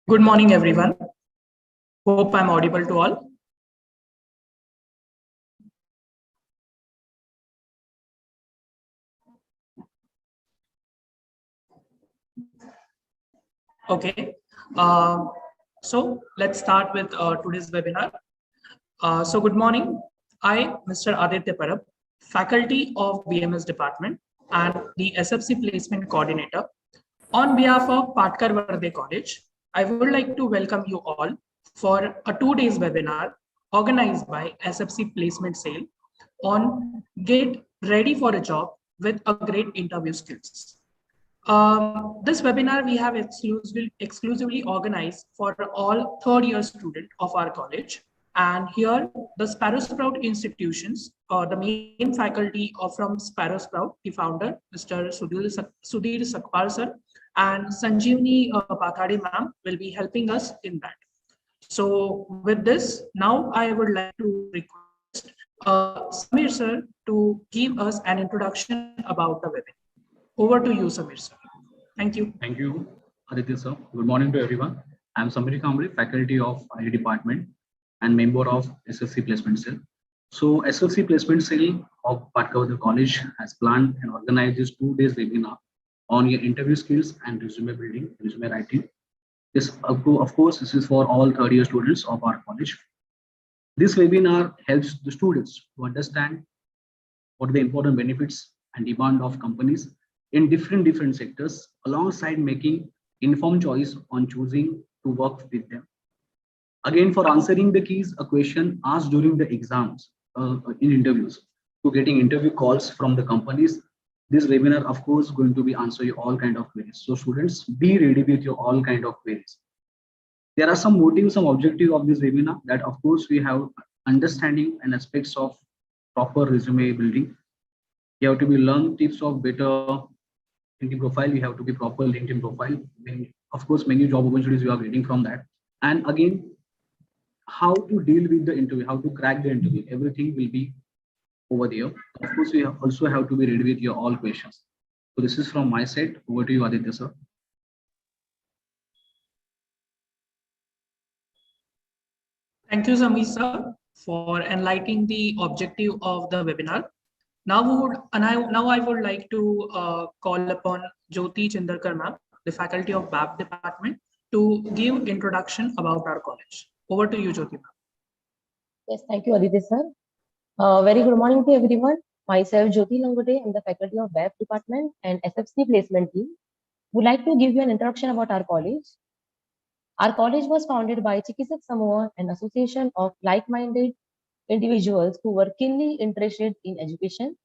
Good morning, everyone. Hope I'm audible to all. Okay. So let's start with today's webinar. So good morning. I, Mr. Aditya Parab, faculty of BMS department and the SFC placement coordinator. On behalf of Patkar Verde College, I would like to welcome you all for a 2 days webinar organized by SFC Placement Sale on Get Ready for a Job with a Great Interview Skills. This webinar we have exclusively organized for all third year students of our college. And here the Sparrow Sprout institutions, the main faculty from Sparrow Sprout, the founder, Mr. Sudhir Sakpal sir, and Sanjeevani Pathade ma'am will be helping us in that. So with this, now I would like to request Samir sir to give us an introduction about the webinar. Over to you, Samir sir. Thank you. Thank you, Aditya sir. Good morning to everyone. I am Samir Kamble, faculty of IT department and member of SFC Placement Cell. So SFC Placement Cell of Patkar Verde College has planned and organized this 2 days webinar on your interview skills and resume building, resume writing. This, of course, this is for all third year students of our college. This webinar helps the students to understand what are the important benefits and demand of companies in different sectors, alongside making informed choice on choosing to work with them. Again, for answering the keys, a question asked during the exams in interviews, to getting interview calls from the companies. This webinar, of course, going to be answer you all kind of queries. So students, be ready with your all kind of queries. There are some motives, some objective of this webinar, that of course we have understanding and aspects of proper resume building. You have to be learn tips of better LinkedIn profile. You have to be proper LinkedIn profile. Of course, many job opportunities you are getting from that. And again, how to deal with the interview, how to crack the interview. Everything will be over there. Of course, we also have to be ready with your all questions. So this is from my side. Over to you, Aditya sir. Thank you, Samir sir, for enlightening the objective of the webinar. Now I would like to call upon Jyoti Chindarkar ma'am, the faculty of BAP department, to give introduction about our college. Over to you, Jyoti ma'am. Yes, thank you, Aditya sir. Very good morning to everyone. Myself, Jyoti Langote, I'm the faculty of BAP department and SFC placement team. Would like to give you an introduction about our college. Our college was founded by Chikitsak Samuha, an association of like-minded individuals who were keenly interested in education.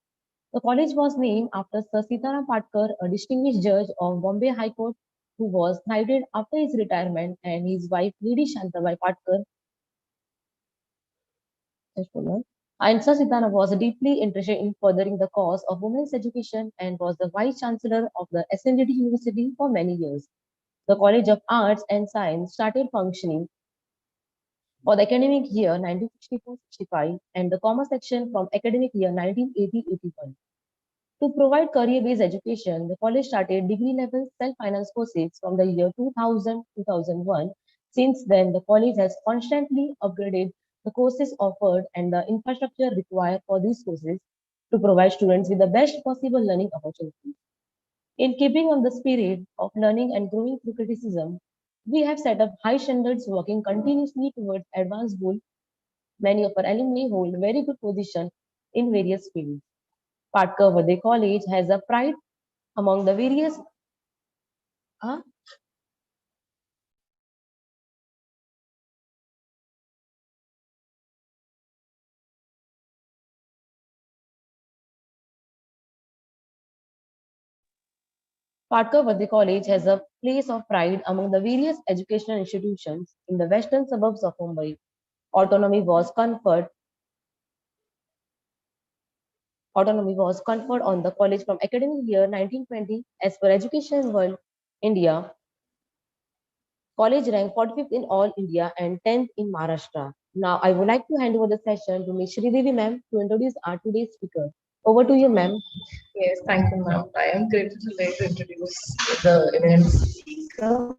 The college was named after Sir Sitaram Patkar, a distinguished judge of Bombay High Court, who was knighted after his retirement, and his wife Lady Shantabai Patkar. And Sir Sitaram was deeply interested in furthering the cause of women's education and was the Vice Chancellor of the SNDT University for many years. The College of Arts and Science started functioning for the academic year 1964-65 and the Commerce section from academic year 1980-81. To provide career-based education, the college started degree-level self-finance courses from the year 2000-2001. Since then, the college has constantly upgraded the courses offered and the infrastructure required for these courses to provide students with the best possible learning opportunities. In keeping on the spirit of learning and growing through criticism, we have set up high standards working continuously towards advanced goals. Many of our alumni hold very good position in various fields. Patkar Verde College has a pride among the various Patkar Verde College has a place of pride among the various educational institutions in the western suburbs of Mumbai. Autonomy was conferred on the college from academic year 1920. As per Education World India, college ranked 45th in all India and 10th in Maharashtra. Now I would like to hand over the session to Ms. Sridevi ma'am to introduce our today's speaker. Over to you, ma'am. Yes, thank you, ma'am. I am grateful to introduce the eminent speaker,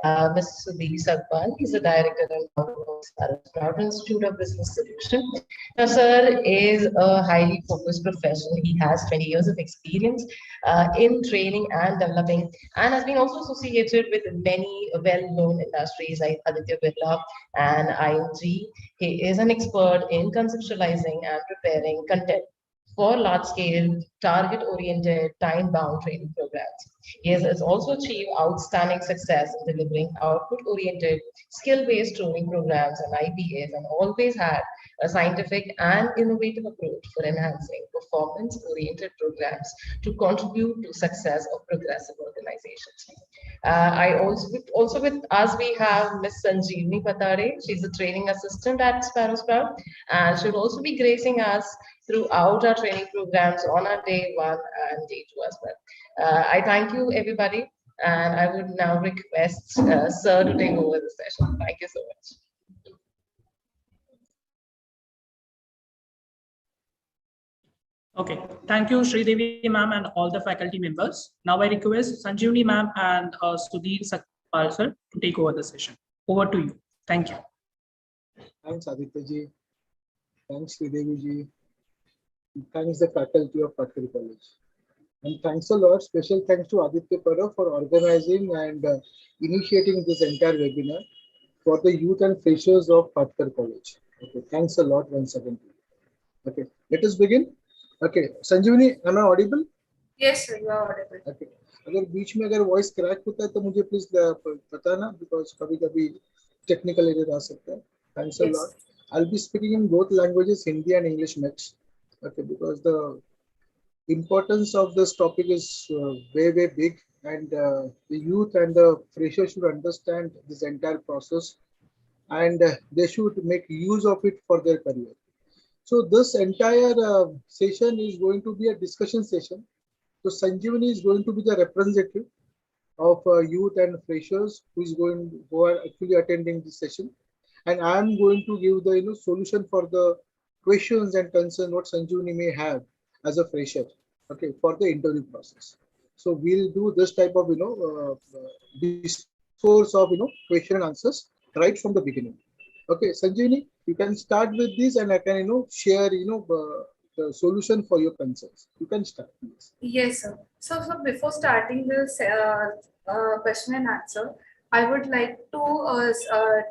Mr. Sudhir Sagbal. He's the director and founder of Sparrow Sprout Institute of Business Solution. Now, sir is a highly focused professional. He has 20 years of experience in training and developing, and has been also associated with many well-known industries like Aditya Birla and ING. He is an expert in conceptualizing and preparing content for large-scale, target-oriented, time-bound training programs. He has also achieved outstanding success in delivering output-oriented, skill-based training programs and IBAs, and always had a scientific and innovative approach for enhancing performance-oriented programs to contribute to success of progressive organizations. I also with us we have Miss Sanjeevni Patare. She's a training assistant at Sparrow Sprout, and she'll also be gracing us throughout our training programs on our day 1 and day 2 as well. I thank you, everybody, and I would now request Sir to take over the session. Thank you so much. Okay, thank you, Sridevi ma'am and all the faculty members. Now I request Sanjeevni ma'am and Sudhir Sakpal sir to take over the session. Over to you. Thank you. Thanks, Aditya ji. Thanks, Sridevi ji. Thanks the faculty of Patri College. And thanks a lot. Special thanks to Aditya Parab for organizing and initiating this entire webinar for the youth and freshers of Patri College. Okay, thanks a lot once again. Okay, let us begin. Okay, Sanjeevni, am I audible? Yes, sir, you are audible. Okay. अगर बीच में अगर voice crack होता है तो मुझे please बताना because कभी-कभी technical error आ सकता है. Thanks a lot. I'll be speaking in both languages, Hindi and English mix. Okay, because the importance of this topic is way big, and the youth and the freshers should understand this entire process, and they should make use of it for their career. So this entire session is going to be a discussion session. So Sanjeevani is going to be the representative of youth and freshers who are actually attending this session, and I am going to give the solution for the questions and concern what Sanjeevani may have as a fresher, okay, for the interview process. So we'll do this type of discourse of question and answers right from the beginning. Okay, Sanjeevani, you can start with this, and I can share the solution for your concerns. You can start, please. Yes, sir. So before starting this question and answer, I would like to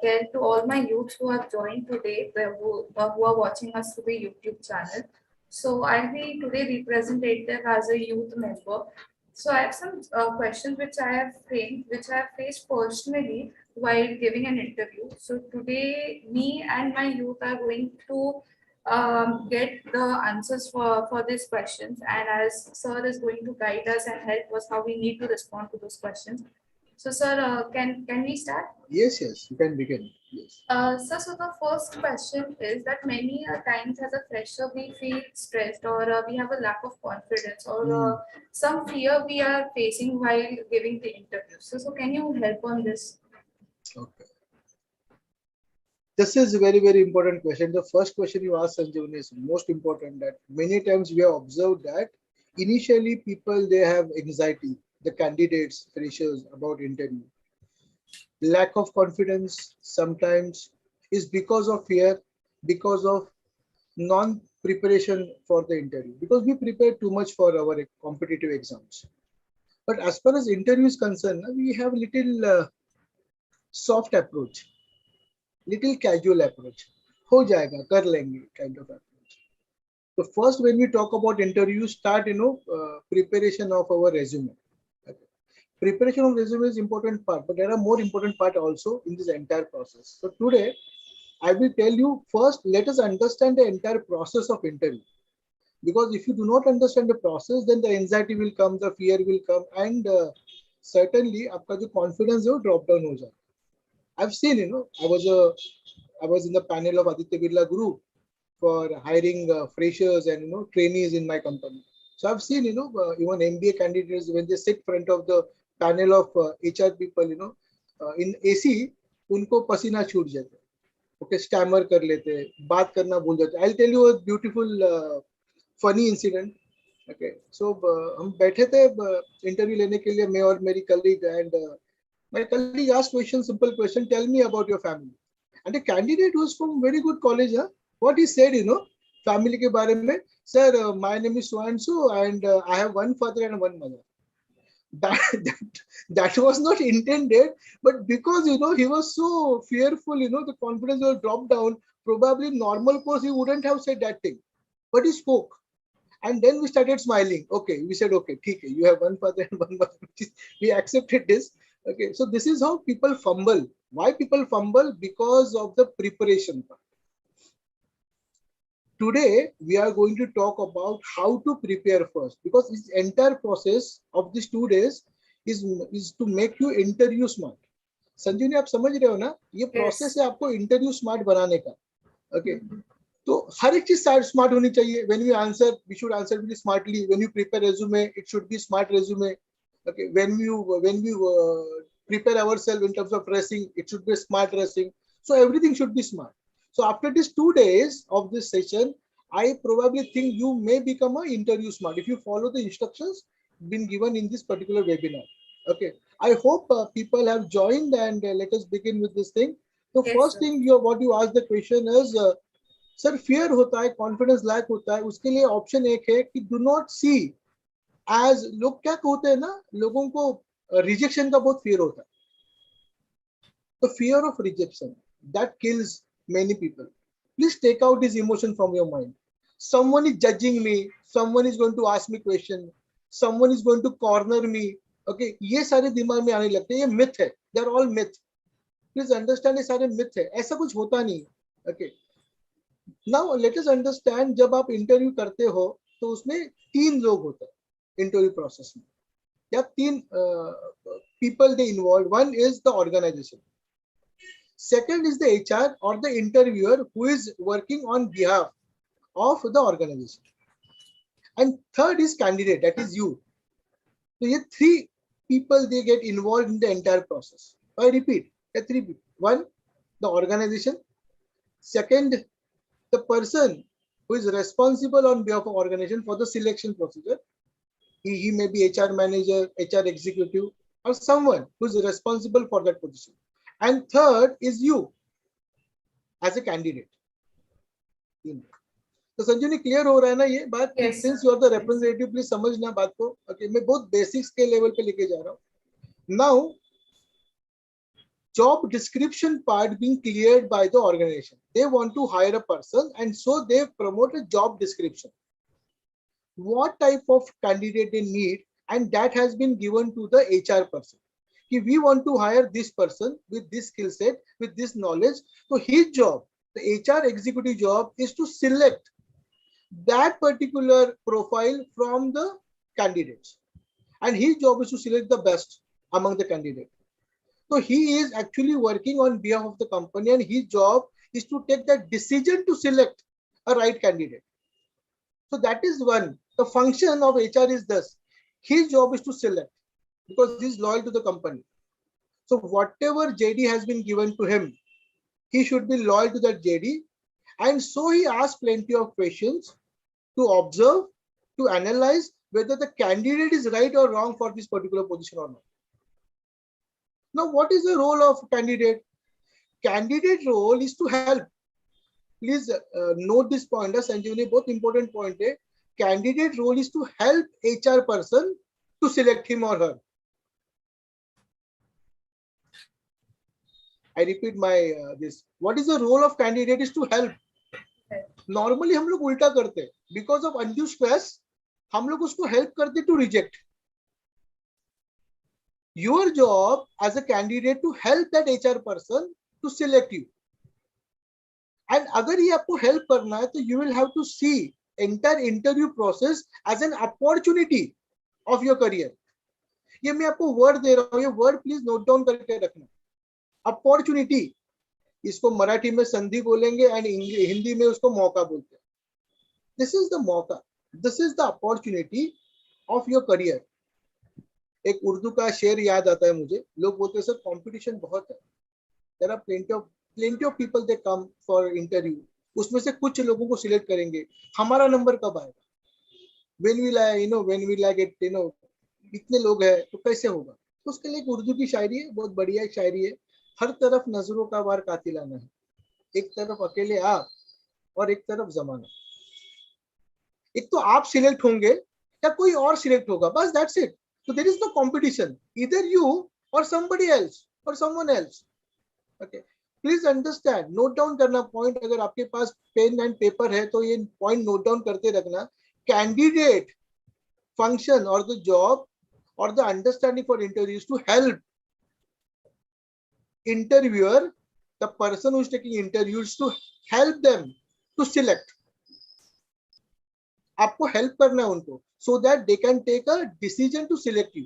tell to all my youths who have joined today, who are watching us through the YouTube channel. So I'll be today representative as a youth member. So I have some questions which I have faced personally while giving an interview. So today, me and my youth are going to get the answers for these questions, and as sir is going to guide us and help us how we need to respond to those questions. So sir, can we start? Yes, you can begin. Yes. So the first question is that many times as a fresher we feel stressed, or we have a lack of confidence, or some fear we are facing while giving the interview. So can you help on this? Okay. This is a very important question. The first question you asked, Sanjeevani, is most important. That many times we have observed that initially people, they have anxiety, the candidates, freshers, about interview. Lack of confidence sometimes is because of fear, because of non-preparation for the interview, because we prepare too much for our competitive exams. But as far as interview is concerned, we have little soft approach, little casual approach. Ho jayega, kar lenge kind of approach. So first, when we talk about interview, start preparation of our resume. Preparation of resume is important part, but there are more important part also in this entire process. So today, I will tell you first, let us understand the entire process of interview. Because if you do not understand the process, then the anxiety will come, the fear will come, and certainly, आपका जो confidence है वो drop down हो जाए. I've seen, I was in the panel of Aditya Birla Group for hiring freshers and trainees in my company. So I've seen, even MBA candidates, when they sit in front of the panel of HR people, in AC, उनको पसीना छूट जाता है. Okay, stammer कर लेते हैं, बात करना भूल जाते हैं. I'll tell you a beautiful funny incident. Okay, so हम बैठे थे इंटरव्यू लेने के लिए, मैं और मेरी colleague, and my colleague asked question, simple question, tell me about your family. And the candidate was from very good college. Huh? What he said, family के बारे में, sir, my name is so and so, and I have one father and one mother. That, that was not intended, but because he was so fearful, the confidence was dropped down. Probably normal course he wouldn't have said that thing, but he spoke. And then we started smiling. Okay, we said, okay, okay, you have one father and one mother. We accepted this. Okay, so this is how people fumble. Why people fumble? Because of the preparation part. Today, we are going to talk about how to prepare first, because this entire process of these 2 days is to make you interview smart. संजीवनी, आप समझ रहे हो ना, ये process है आपको interview smart बनाने का. ओके, तो हर एक चीज स्मार्ट होनी चाहिए. When we answer, we should answer very smartly. When you prepare resume, it should be smart resume. Okay, when we prepare ourselves in terms of dressing, it should be smart dressing. So everything should be smart. So after these 2 days of this session, I probably think you may become an interview smart if you follow the instructions been given in this particular webinar. Okay, I hope people have joined, and let us begin with this thing. So Yes, first sir. thing what you asked the question is, sir fear होता है, confidence lack होता है. उसके लिए option एक है कि do not C as, लोग क्या कहते हैं ना, लोगों को रिजेक्शन का बहुत फियर होता है. The fear of rejection that kills many people. Please take out this emotion from your mind. Someone is judging me, someone is going to ask me question, someone is going to corner me. Okay, ये सारे दिमाग में आने लगते हैं. ये myth है. They are all myth. Please understand, ये सारे myth है. ऐसा कुछ होता नहीं. Okay. Now let us understand, जब आप इंटरव्यू करते हो तो उसमें 3 लोग होते हैं इंटरव्यू प्रोसेस में. या 3 people they involved. One is the organization. Second is the HR or the interviewer who is working on behalf of the organization. And third is candidate, that is you. So here 3 people they get involved in the entire process. I repeat, the 3 people. One, the organization. Second, the person who is responsible on behalf of organization for the selection procedure. He may be HR manager, HR executive, or someone who is responsible for that position. And third is you as a candidate. तो संजीवनी clear हो रहा है ना ये बात? Since you are the representative, please समझना बात को. ओके, मैं बहुत बेसिक्स के लेवल पे लेके जा रहा हूँ. Now job description part being cleared by the organization. They want to hire a person, and so they promote a job description. What type of candidate they need, and that has been given to the HR person. If we want to hire this person with this skill set, with this knowledge, so his job, the HR executive job, is to select that particular profile from the candidates, and his job is to select the best among the candidates. So he is actually working on behalf of the company, and his job is to take that decision to select a right candidate. So that is one. The function of HR is this. His job is to select because he is loyal to the company. So whatever JD has been given to him, he should be loyal to that JD. And so he asks plenty of questions to observe, to analyze whether the candidate is right or wrong for this particular position or not. Now, what is the role of candidate? Candidate role is to help. Please note this point. Sanjeevani, both important point. Candidate role is to help HR person to select him or her. I repeat my this. What is the role of candidate is to help. Normally हम लोग उल्टा करते हैं. Because of undue stress, हम लोग उसको help करते to reject. Your job as a candidate to help that HR person to select you. And अगर ये आपको help करना है, तो you will have to see entire interview process as an opportunity of your career. ये मैं आपको word दे रहा हूँ, ये word please note down करके रखना. Opportunity, इसको मराठी में संधि बोलेंगे and हिंदी में उसको मौका बोलते हैं. This is the मौका. This is the opportunity of your career. एक उर्दू का शेर याद आता है मुझे. लोग बोलते हैं सर कंपटीशन बहुत है. There are plenty of people they come for interview. उसमें से कुछ लोगों को सिलेक्ट करेंगे. हमारा नंबर कब आएगा? when will I, when will I get, इतने लोग हैं तो कैसे होगा? तो उसके लिए एक उर्दू की शायरी है, बहुत बढ़िया शायरी है। हर तरफ नजरों का वार कातिलाना है, एक तरफ अकेले आप और एक तरफ जमाना। एक तो आप सिलेक्ट होंगे या कोई और सिलेक्ट होगा, बस that's it. So there is no competition, either you or somebody else or someone else. Okay, please understand, note down करना point। अगर आपके पास पेन एंड पेपर है तो ये point note down करते रखना। Candidate function or the job or the understanding for interviews to help interviewer, the person who is taking interviews, to help them to select। आपको help करना है उनको, so that they can take a decision to select you।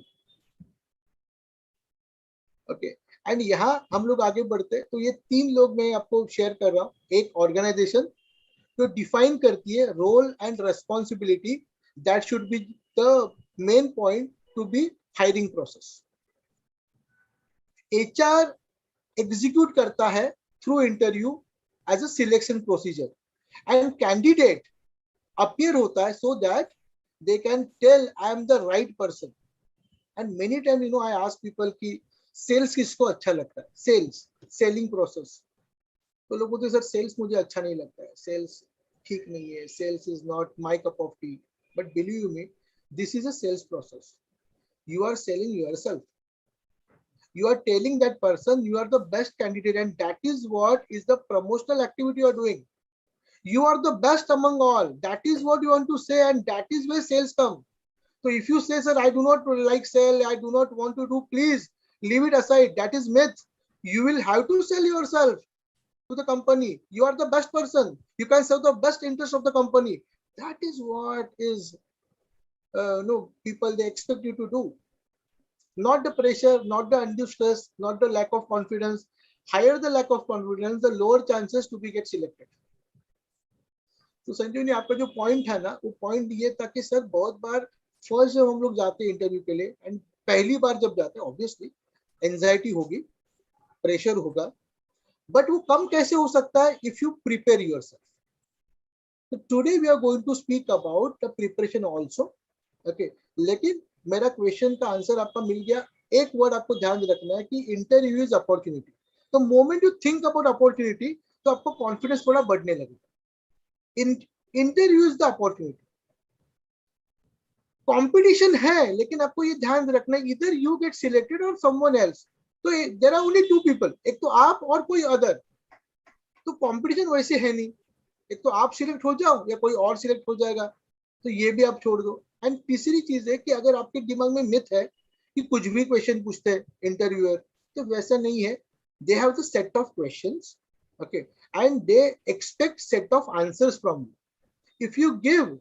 Okay, and यहाँ हम लोग आगे बढ़ते हैं तो ये 3 लोग मैं आपको शेयर कर रहा हूँ। एक ऑर्गेनाइजेशन जो डिफाइन करती है role and responsibility, that should be the main point to be hiring process. HR execute करता है through interview as a selection procedure, and candidate appear होता है so that they can tell I am the right person। and many times I ask people कि sales किसको अच्छा लगता है? Sales, selling process. तो लोग बोलते हैं सर सेल्स मुझे अच्छा नहीं लगता है, सेल्स ठीक नहीं है, sales is not my cup of tea. But believe me, this is a sales process. You are selling yourself, you are telling that person you are the best candidate, and that is what is the promotional activity you are doing। You are the best among all, that is what you want to say, and that is where sales come। So if you say, sir, I do not like sell, I do not want to do, please leave it aside, that is myth। You will have to sell yourself to the company, you are the best person, you can serve the best interest of the company। That is what is no, people they expect you to do, not the pressure, not the undue stress, not the lack of confidence। Higher the lack of confidence, the lower chances to be get selected। तो संजीवनी, आपका जो point है ना, वो point ये था कि sir बहुत बार फर्स्ट जब हम लोग जाते हैं इंटरव्यू के लिए, एंड पहली बार जब जाते हैं ऑब्वियसली एंजाइटी होगी, प्रेशर होगा, बट वो कम कैसे हो सकता है इफ यू प्रिपेयर योरसेल्फ। तो today we are going to speak about the preparation also. Okay, लेकिन मेरा क्वेश्चन का आंसर आपका मिल गया। एक वर्ड आपको ध्यान रखना है कि इंटरव्यू इज अपॉर्चुनिटी। तो moment you think about opportunity तो आपको कॉन्फिडेंस थोड़ा बढ़ने लगेगा। Interview is the opportunity. Competition है, लेकिन आपको ये ध्यान रखना है इधर यू गेट सिलेक्टेड और समवन एल्स। तो देयर आर ओनली 2 पीपल, एक तो आप और कोई अदर। तो कंपटीशन वैसे है नहीं, एक तो आप सिलेक्ट हो जाओ या कोई और सिलेक्ट हो जाएगा, तो ये भी आप छोड़ दो। एंड तीसरी चीज है कि अगर आपके दिमाग में मिथ है कि कुछ भी क्वेश्चन पूछते हैं इंटरव्यूअर, तो वैसा नहीं है। They have the set of questions, okay, and they expect set of answers from you. If you give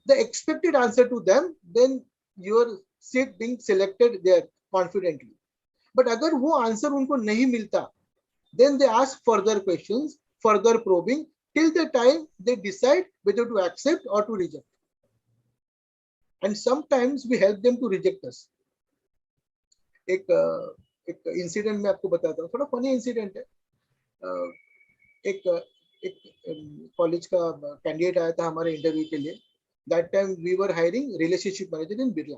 the expected answer to them, then your seat being selected there confidently। but agar wo answer unko nahi milta, then they ask further questions, further probing, till the time they decide whether to accept or to reject। and sometimes we help them to reject us। एक incident मैं आपको बताता हूँ, थोड़ा funny incident है। एक college का candidate आया था हमारे इंटरव्यू के लिए। That time we were hiring relationship manager in Birla,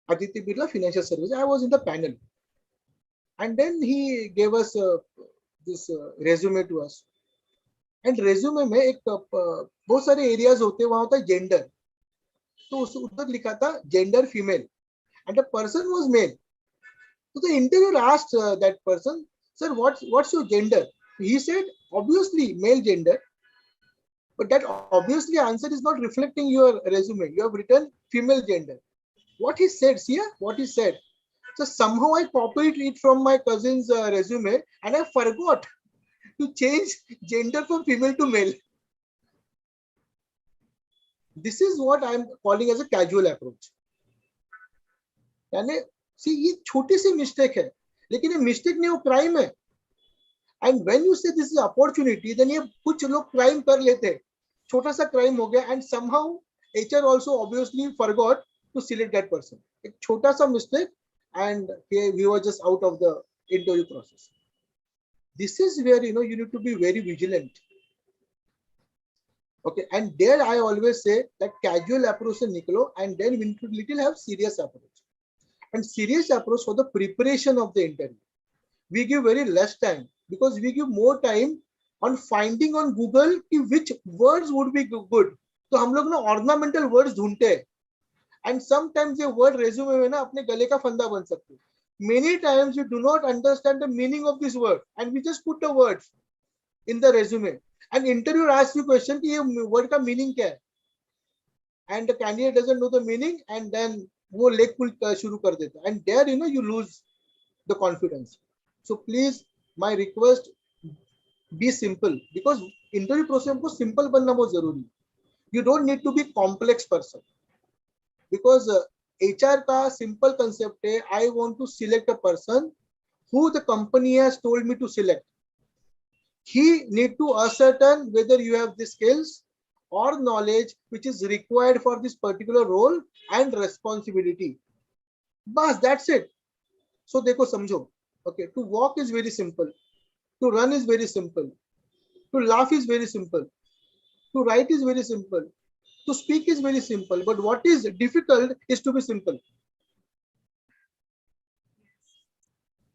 Aditya Birla Financial Services। I was in the panel, and then he gave us this resume to us। and resume में एक बहुत सारे areas होते हैं, वहाँ होता है gender। तो उधर लिखा था gender female, and the person was male। so the interviewer asked that person, sir, what's your gender? He said obviously male gender, but that obviously answer is not reflecting your resume, you have written female gender। what he said, see what he said, so somehow I copied it from my cousin's resume, and I forgot to change gender from female to male। this is what I am calling as a casual approach। यानी see, ये छोटी सी mistake है, लेकिन ये mistake नहीं, वो crime है। and when you say this is opportunity, then ये कुछ लोग क्राइम कर लेते हैं, छोटा सा क्राइम हो गया, and somehow HR also obviously forgot to select that person। एक छोटा सा mistake, and we were just out of the interview process। this is where you need to be very vigilant। Okay, and there I always say that casual approach se niklo, and then we need to little have serious approach. And serious approach for the preparation of the interview. We give very less time because we give more time on finding on Google कि which words would be good. तो हम लोग ना ornamental words ढूंढते हैं. And sometimes ये word resume में ना अपने गले का फंदा बन सकते हैं. Many times you do not understand the meaning of this word and we just put the words in the resume. And interviewer asks you question कि ये word का meaning क्या है. And the candidate doesn't know the meaning and then वो leg pull शुरू कर देता है. And there you lose the confidence. So please, my request, be simple because interview process को simple बनना बहुत जरूरी है. You don't need to be complex person because HR का simple concept है. I want to select a person who the company has told me to select. He need to ascertain whether you have the skills or knowledge which is required for this particular role and responsibility. Bas, that's it. So देखो समझो. Okay, to walk is very simple. To run is very simple. To laugh is very simple. To write is very simple. To speak is very simple. But what is difficult is to be simple.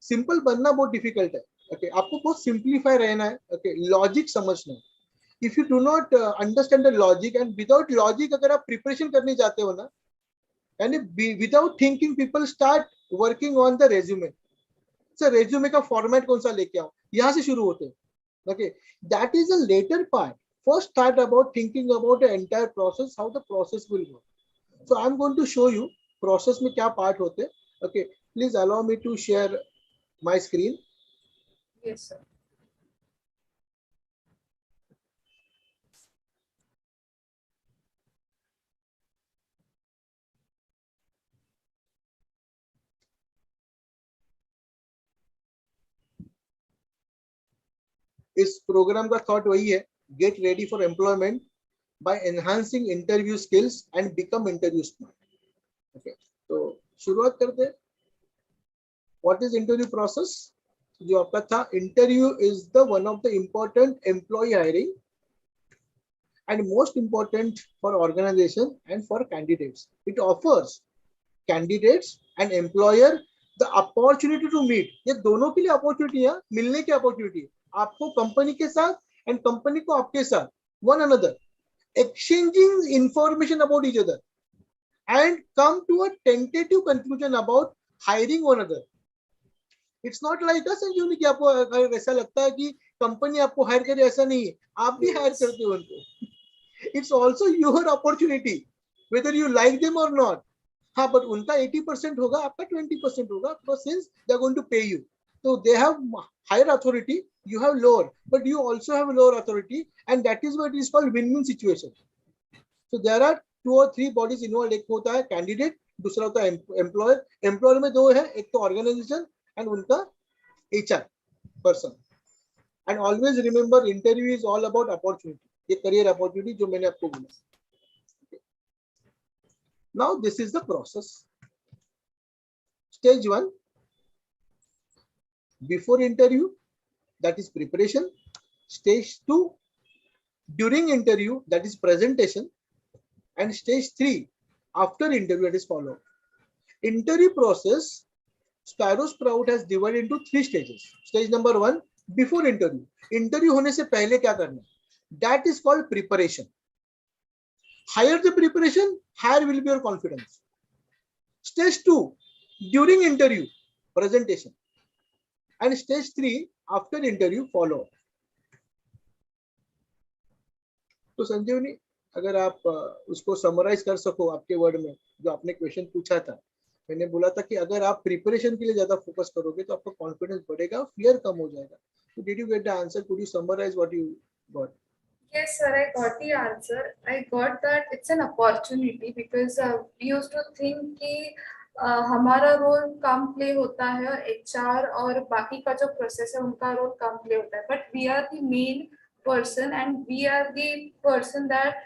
Simple बनना बहुत difficult है. Okay, आपको बहुत simplify रहना है. Okay, logic समझना है. If you do not understand the logic and without logic अगर आप preparation करने जाते हो ना, and without thinking people start working on the resume. So resume का format कौन सा लेके आओ, यहाँ से शुरू होते हैं. Okay, that is a later part. First start about thinking about the entire process, how the process will work. So I'm going to show you process में क्या part होते हैं. Okay, please allow me to share my screen. Yes, sir. इस programme का thought वही है, get ready for employment by enhancing interview skills and become interview smart. Okay, तो शुरुआत करते हैं. What is interview process? जो आपका था, interview is the one of the important employ hiring and most important for organization and for candidates. It offers candidates and employer the opportunity to meet. ये दोनों के लिए अपॉर्चुनिटी है, मिलने की अपॉर्चुनिटी. आपको कंपनी के साथ एंड कंपनी को आपके साथ, one another, exchanging information about each other and come to a tentative conclusion about hiring one another. It's not like us संजीवनी कि आपको अगर ऐसा लगता है कि कंपनी आपको हायर करे, ऐसा नहीं है. आप भी हायर करते हो उनको. It's also your opportunity whether you like them or not. हाँ, but उनका 80% होगा, आपका 20% होगा, because since they are going to pay you, so they have higher authority, you have lower, but you also have lower authority, and that is what is called win-win situation. So there are 2 or 3 bodies involved. एक होता है candidate, दूसरा होता है employer. Employer में 2 है, एक तो organization and उनका HR person. And always remember, interview is all about opportunity. ये career opportunity जो मैंने आपको बोला. Now this is the process. Stage 1, before interview, that is preparation. Stage 2, during interview, that is presentation. And stage 3, after interview, that is follow-up. Interview process, Sparrow Sprout has divided into 3 stages. Stage number 1, before interview. Interview होने से पहले क्या करना? That is called preparation. Higher the preparation, higher will be your confidence. Stage 2, during interview, presentation. And stage 3, after interview, follow-up. तो संजीवनी, अगर आप उसको summarise कर सको आपके वर्ड में, जो आपने क्वेश्चन पूछा था, मैंने बोला था कि अगर आप प्रिपरेशन के लिए ज्यादा फोकस करोगे तो आपका कॉन्फिडेंस बढ़ेगा, फियर कम हो जाएगा. So did you get the answer? Could you summarize what you got? Yes, sir, I got the answer. I got that it's an opportunity because we used to think कि हमारा role कम play होता है और HR और बाकी का जो process है उनका रोल कम प्ले होता है. But we are the main person and we are the person that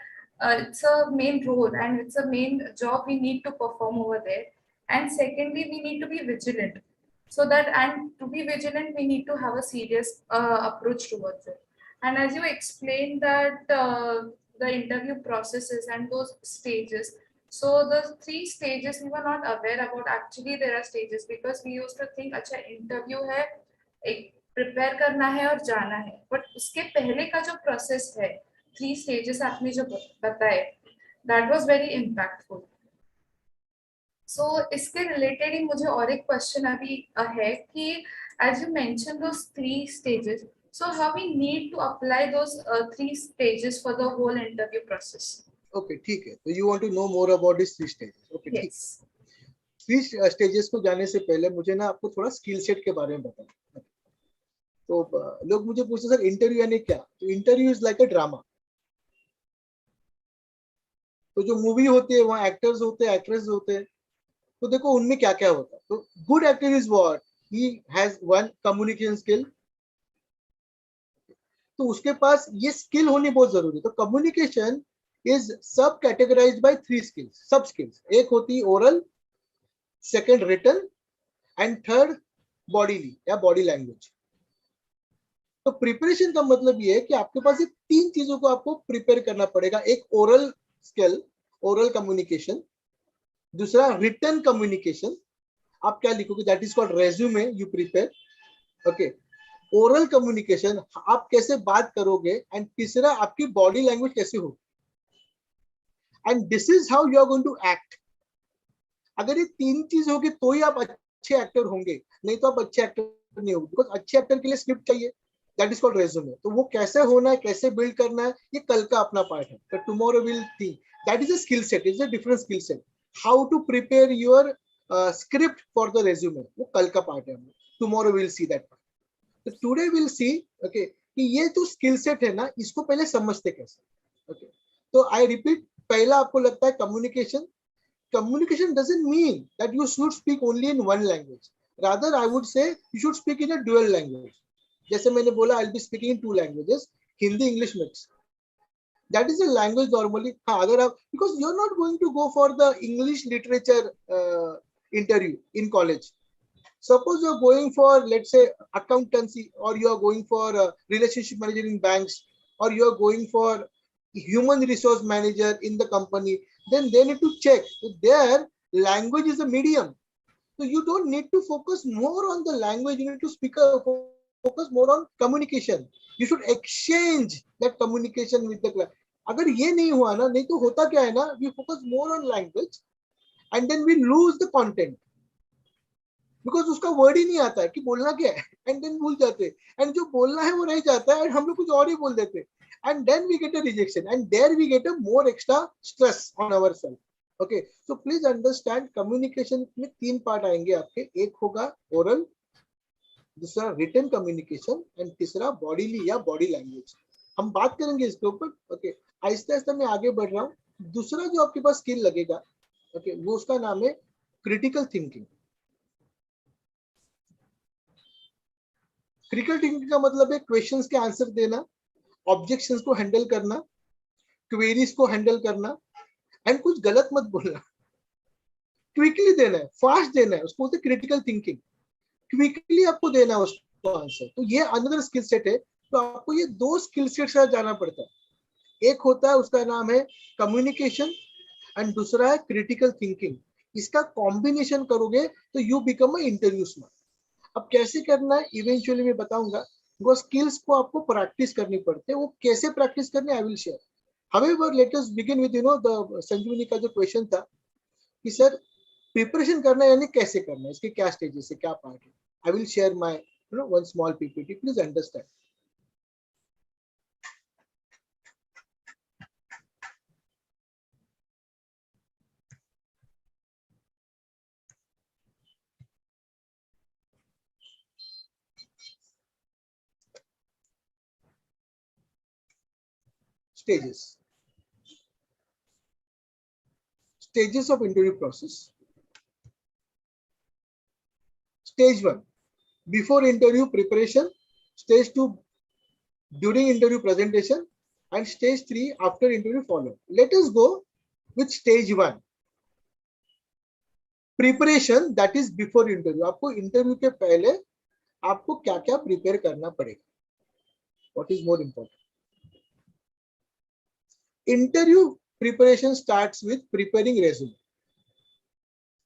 it's a main role and it's a main job we need to perform over there. And secondly, we need to be vigilant. So that, and to be vigilant, we need to have a serious approach towards it. And as you explained that the interview processes and those stages. So the 3 stages we were not aware about. Actually, there are stages because we used to think, अच्छा interview है, एक prepare करना है और जाना है. But उसके पहले का जो process है, 3 stages आपने जो बताए, that was very impactful. So इसके related ही मुझे और एक question अभी है कि as you mentioned those 3 stages, so how we need to apply those 3 stages for the whole interview process? Okay, ठीक है. So you want to know more about these 3 stages? Okay, ठीक. Yes. 3 stages को जाने से पहले मुझे ना आपको थोड़ा स्किल सेट के बारे में बताना. तो लोग मुझे पूछते सर इंटरव्यू यानी क्या? तो interview is like a drama. तो जो मूवी होती है वहाँ एक्टर्स होते हैं, एक्ट्रेस होते हैं. तो देखो उनमें क्या क्या होता है. तो good actor is what he has one communication skill. तो उसके पास ये स्किल होनी बहुत जरूरी है. तो communication is sub categorised by 3 skills, sub skills. एक होती है oral, second written and third bodily या बॉडी लैंग्वेज. तो प्रिपरेशन का मतलब ये है कि आपके पास ये 3 चीजों को आपको प्रिपेयर करना पड़ेगा. एक ओरल स्किल, ओरल कम्युनिकेशन. दूसरा रिटन कम्युनिकेशन, आप क्या लिखोगे, that is called resume you prepare. Okay. Oral communication, आप कैसे बात करोगे. एंड तीसरा आपकी बॉडी लैंग्वेज कैसे होगी. And this is how you are going to act. अगर ये 3 चीज होगी तो ही आप अच्छे एक्टर होंगे, नहीं तो आप अच्छे एक्टर नहीं होंगे. बिकॉज अच्छे एक्टर के लिए स्क्रिप्ट चाहिए, दैट इज कॉल्ड रेज्यूमे. तो वो कैसे होना है, कैसे बिल्ड करना है, ये कल का अपना पार्ट है. तो tomorrow will think that is a skill set, is a different skill set. How to prepare your script for the resume, वो कल का पार्ट है. Tomorrow will see that part. तो टुडे विल सी ओके कि ये जो skill set है ना, इसको पहले समझते कैसे. ओके. तो आई रिपीट, पहला आपको लगता है communication. Communication doesn't mean that you should speak only in one language. Rather, I would say you should speak in a dual language. जैसे मैंने बोला, I'll be speaking in 2 languages, Hindi, English mix. That is a language normally. हाँ, अगर आप, because you're not going to go for the English literature interview in college. Suppose you're going for, let's say, accountancy, or you are going for relationship manager in banks, or you are going for human resource manager in the company. Then they need to check if their language is a medium. So you don't need to focus more on the language. You need to focus more on communication. You should exchange that communication with the client. अगर ये नहीं हुआ ना, नहीं तो होता क्या है ना, we focus more on language and then we lose the content. Because उसका वर्ड ही नहीं आता है कि बोलना क्या है, and then भूल जाते हैं. And जो बोलना है वो रह जाता है और हम लोग कुछ और ही बोल देते हैं. And then we get a rejection, and there we get a more extra stress on ourselves. Okay, so please understand, communication में 3 पार्ट आएंगे आपके. एक होगा oral, दूसरा written communication, and तीसरा bodily या body language. हम बात करेंगे इसके ऊपर. Okay, आहिस्ते आहिस्ते मैं आगे बढ़ रहा हूँ. दूसरा जो आपके पास स्किल लगेगा, okay, वो उसका नाम है critical thinking. क्रिटिकल थिंकिंग का मतलब है क्वेश्चंस के आंसर देना, ऑब्जेक्शंस को हैंडल करना, क्वेरीज को हैंडल करना, एंड कुछ गलत मत बोलना. क्विकली देना है, फास्ट देना है, उसको बोलते हैं क्रिटिकल थिंकिंग. क्विकली आपको देना है उसको आंसर. तो ये अनदर स्किल सेट है. तो आपको ये 2 स्किल सेट से जाना पड़ता है. एक होता है, उसका नाम है कम्युनिकेशन, एंड दूसरा है क्रिटिकल थिंकिंग. इसका कॉम्बिनेशन करोगे तो you become a interview smart. अब कैसे करना है इवेंचुअली मैं बताऊंगा. वो स्किल्स को आपको प्रैक्टिस करनी पड़ती है. वो कैसे प्रैक्टिस करनी है, I will share. However, let us begin with the संजीवनी का जो क्वेश्चन था कि सर प्रिपरेशन करना यानी कैसे करना है, इसके क्या स्टेजेस है, क्या पार्ट है. I will share my one small PPT. Please understand. Stages of interview process. Stage 1, before interview preparation. Stage 2, during interview presentation. And stage 3, after interview follow. Let us go with stage 1. Preparation, that is before interview. आपको interview के पहले आपको क्या क्या prepare करना पड़ेगा. What is more important? Interview preparation starts with preparing resume.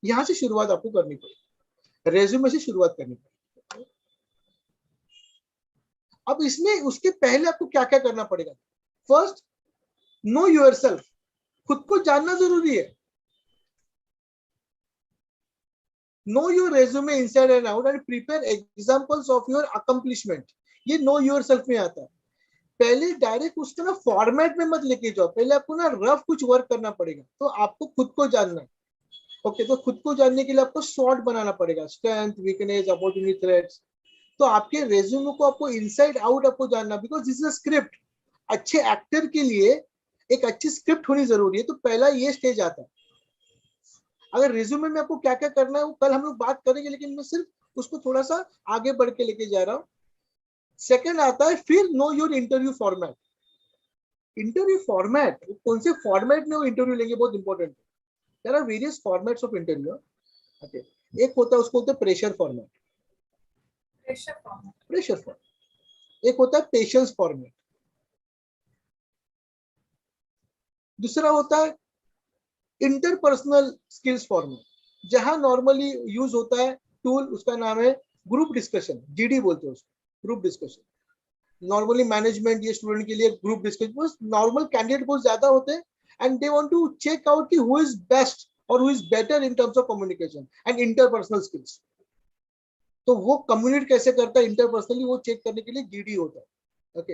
यहां से शुरुआत आपको करनी पड़ेगी, रेज्यूमे से शुरुआत करनी पड़ेगी। अब इसमें उसके पहले आपको क्या क्या करना पड़ेगा? फर्स्ट, नो योरसेल्फ, खुद को जानना जरूरी है। Know your resume inside and out and prepare examples of your accomplishment. ये नो योरसेल्फ में आता है। पहले डायरेक्ट उसको ना फॉर्मेट में मत लेके जाओ, पहले आपको ना रफ कुछ वर्क करना पड़ेगा। तो आपको खुद को जानना है। ओके, तो खुद को जानने के लिए आपको शॉर्ट बनाना पड़ेगा, स्ट्रेंथ, वीकनेस, अपॉर्चुनिटी, थ्रेट्स। तो आपके रेज्यूमे को आपको इनसाइड आउट आपको जानना, because this is a script. अच्छे एक्टर के लिए एक अच्छी स्क्रिप्ट होनी जरूरी है। तो पहला ये स्टेज आता है। अगर रिज्यूमे में आपको क्या क्या करना है वो कल हम लोग बात करेंगे, लेकिन मैं सिर्फ उसको थोड़ा सा आगे बढ़ के लेके जा रहा हूँ। सेकंड आता है फिर know your interview format. Interview format, कौन से फॉर्मेट में वो इंटरव्यू लेंगे, बहुत इंपॉर्टेंट है। There are various formats of interview. Okay, एक होता है उसको बोलते हैं प्रेशर फॉर्मेट, प्रेशर फॉर्मेट। एक होता है पेशेंस फॉर्मेट। दूसरा होता है इंटरपर्सनल स्किल्स फॉर्मेट, जहां नॉर्मली यूज होता है टूल, उसका नाम है ग्रुप डिस्कशन, जीडी बोलते हैं उसको, ग्रुप डिस्कशन। नॉर्मली मैनेजमेंट ये स्टूडेंट के लिए ग्रुप डिस्कशन, नॉर्मल कैंडिडेट बहुत ज्यादा होते हैं and they want to check out कि हु इज बेस्ट और who is better in terms of communication and interpersonal skills. तो वो कम्युनिकेट कैसे करता है इंटरपर्सनली, वो चेक करने के लिए जीडी होता है। Okay,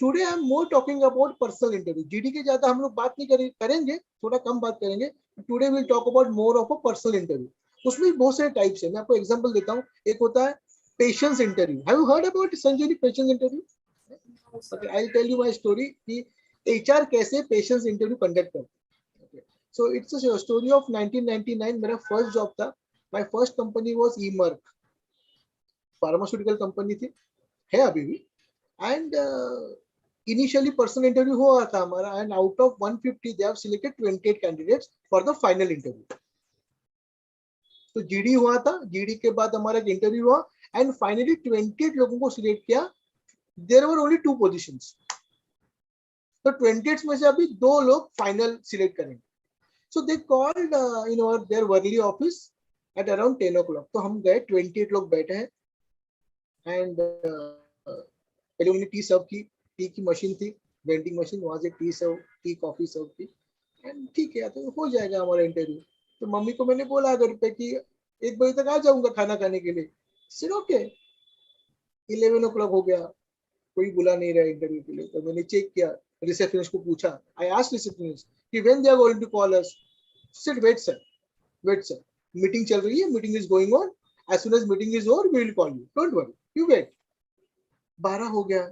today I am more talking about personal interview. GD के ज्यादा हम लोग बात नहीं करेंगे, थोड़ा कम बात करेंगे। Today will talk about more of a personal interview. उसमें बहुत सारे टाइप्स है, मैं आपको एग्जांपल देता हूँ। एक होता है patience interview. Have you heard about Sanjay patience interview? Okay, I'll tell you my story कि HR कैसे पेशेंस इंटरव्यू कंडक्ट करते हैं। So it's a story of 1999। मेरा फर्स्ट जॉब था। My first company was eMerck, pharmaceutical company थी, है अभी भी। एंड इनिशियली पर्सनल इंटरव्यू हुआ था हमारा, and out of 150 they have selected 28 candidates for the final interview. तो जीडी हुआ था, जीडी के बाद हमारा एक इंटरव्यू हुआ एंड फाइनली 28 लोगों को सिलेक्ट किया। There were only 2 positions. तो 28 में से अभी 2 लोग फाइनल सिलेक्ट करेंगे। So they called in our their Worli office at around 10 o'clock। तो हम गए, 28 लोग बैठे हैं एंड पहले उन्होंने टी सर्व की, टी की मशीन थी, वेंडिंग मशीन, वहां से टी कॉफी सर्व की एंड ठीक है तो हो जाएगा हमारा इंटरव्यू। तो मम्मी को मैंने बोला घर पे कि 1 बजे तक आ जाऊंगा खाना खाने के लिए। सिर्फ ओके, 11 o'clock हो गया, कोई बुला नहीं रहा इंटरव्यू के लिए। तो मैंने चेक किया, रिसेप्शनिस्ट को पूछा, आई आस्क्ड रिसेप्शनिस्ट कि when they are going to call us. Sit wait sir, wait sir, meeting चल रही है, meeting is going on, as soon as meeting is over we will call you, don't worry, you wait. 12 हो गया,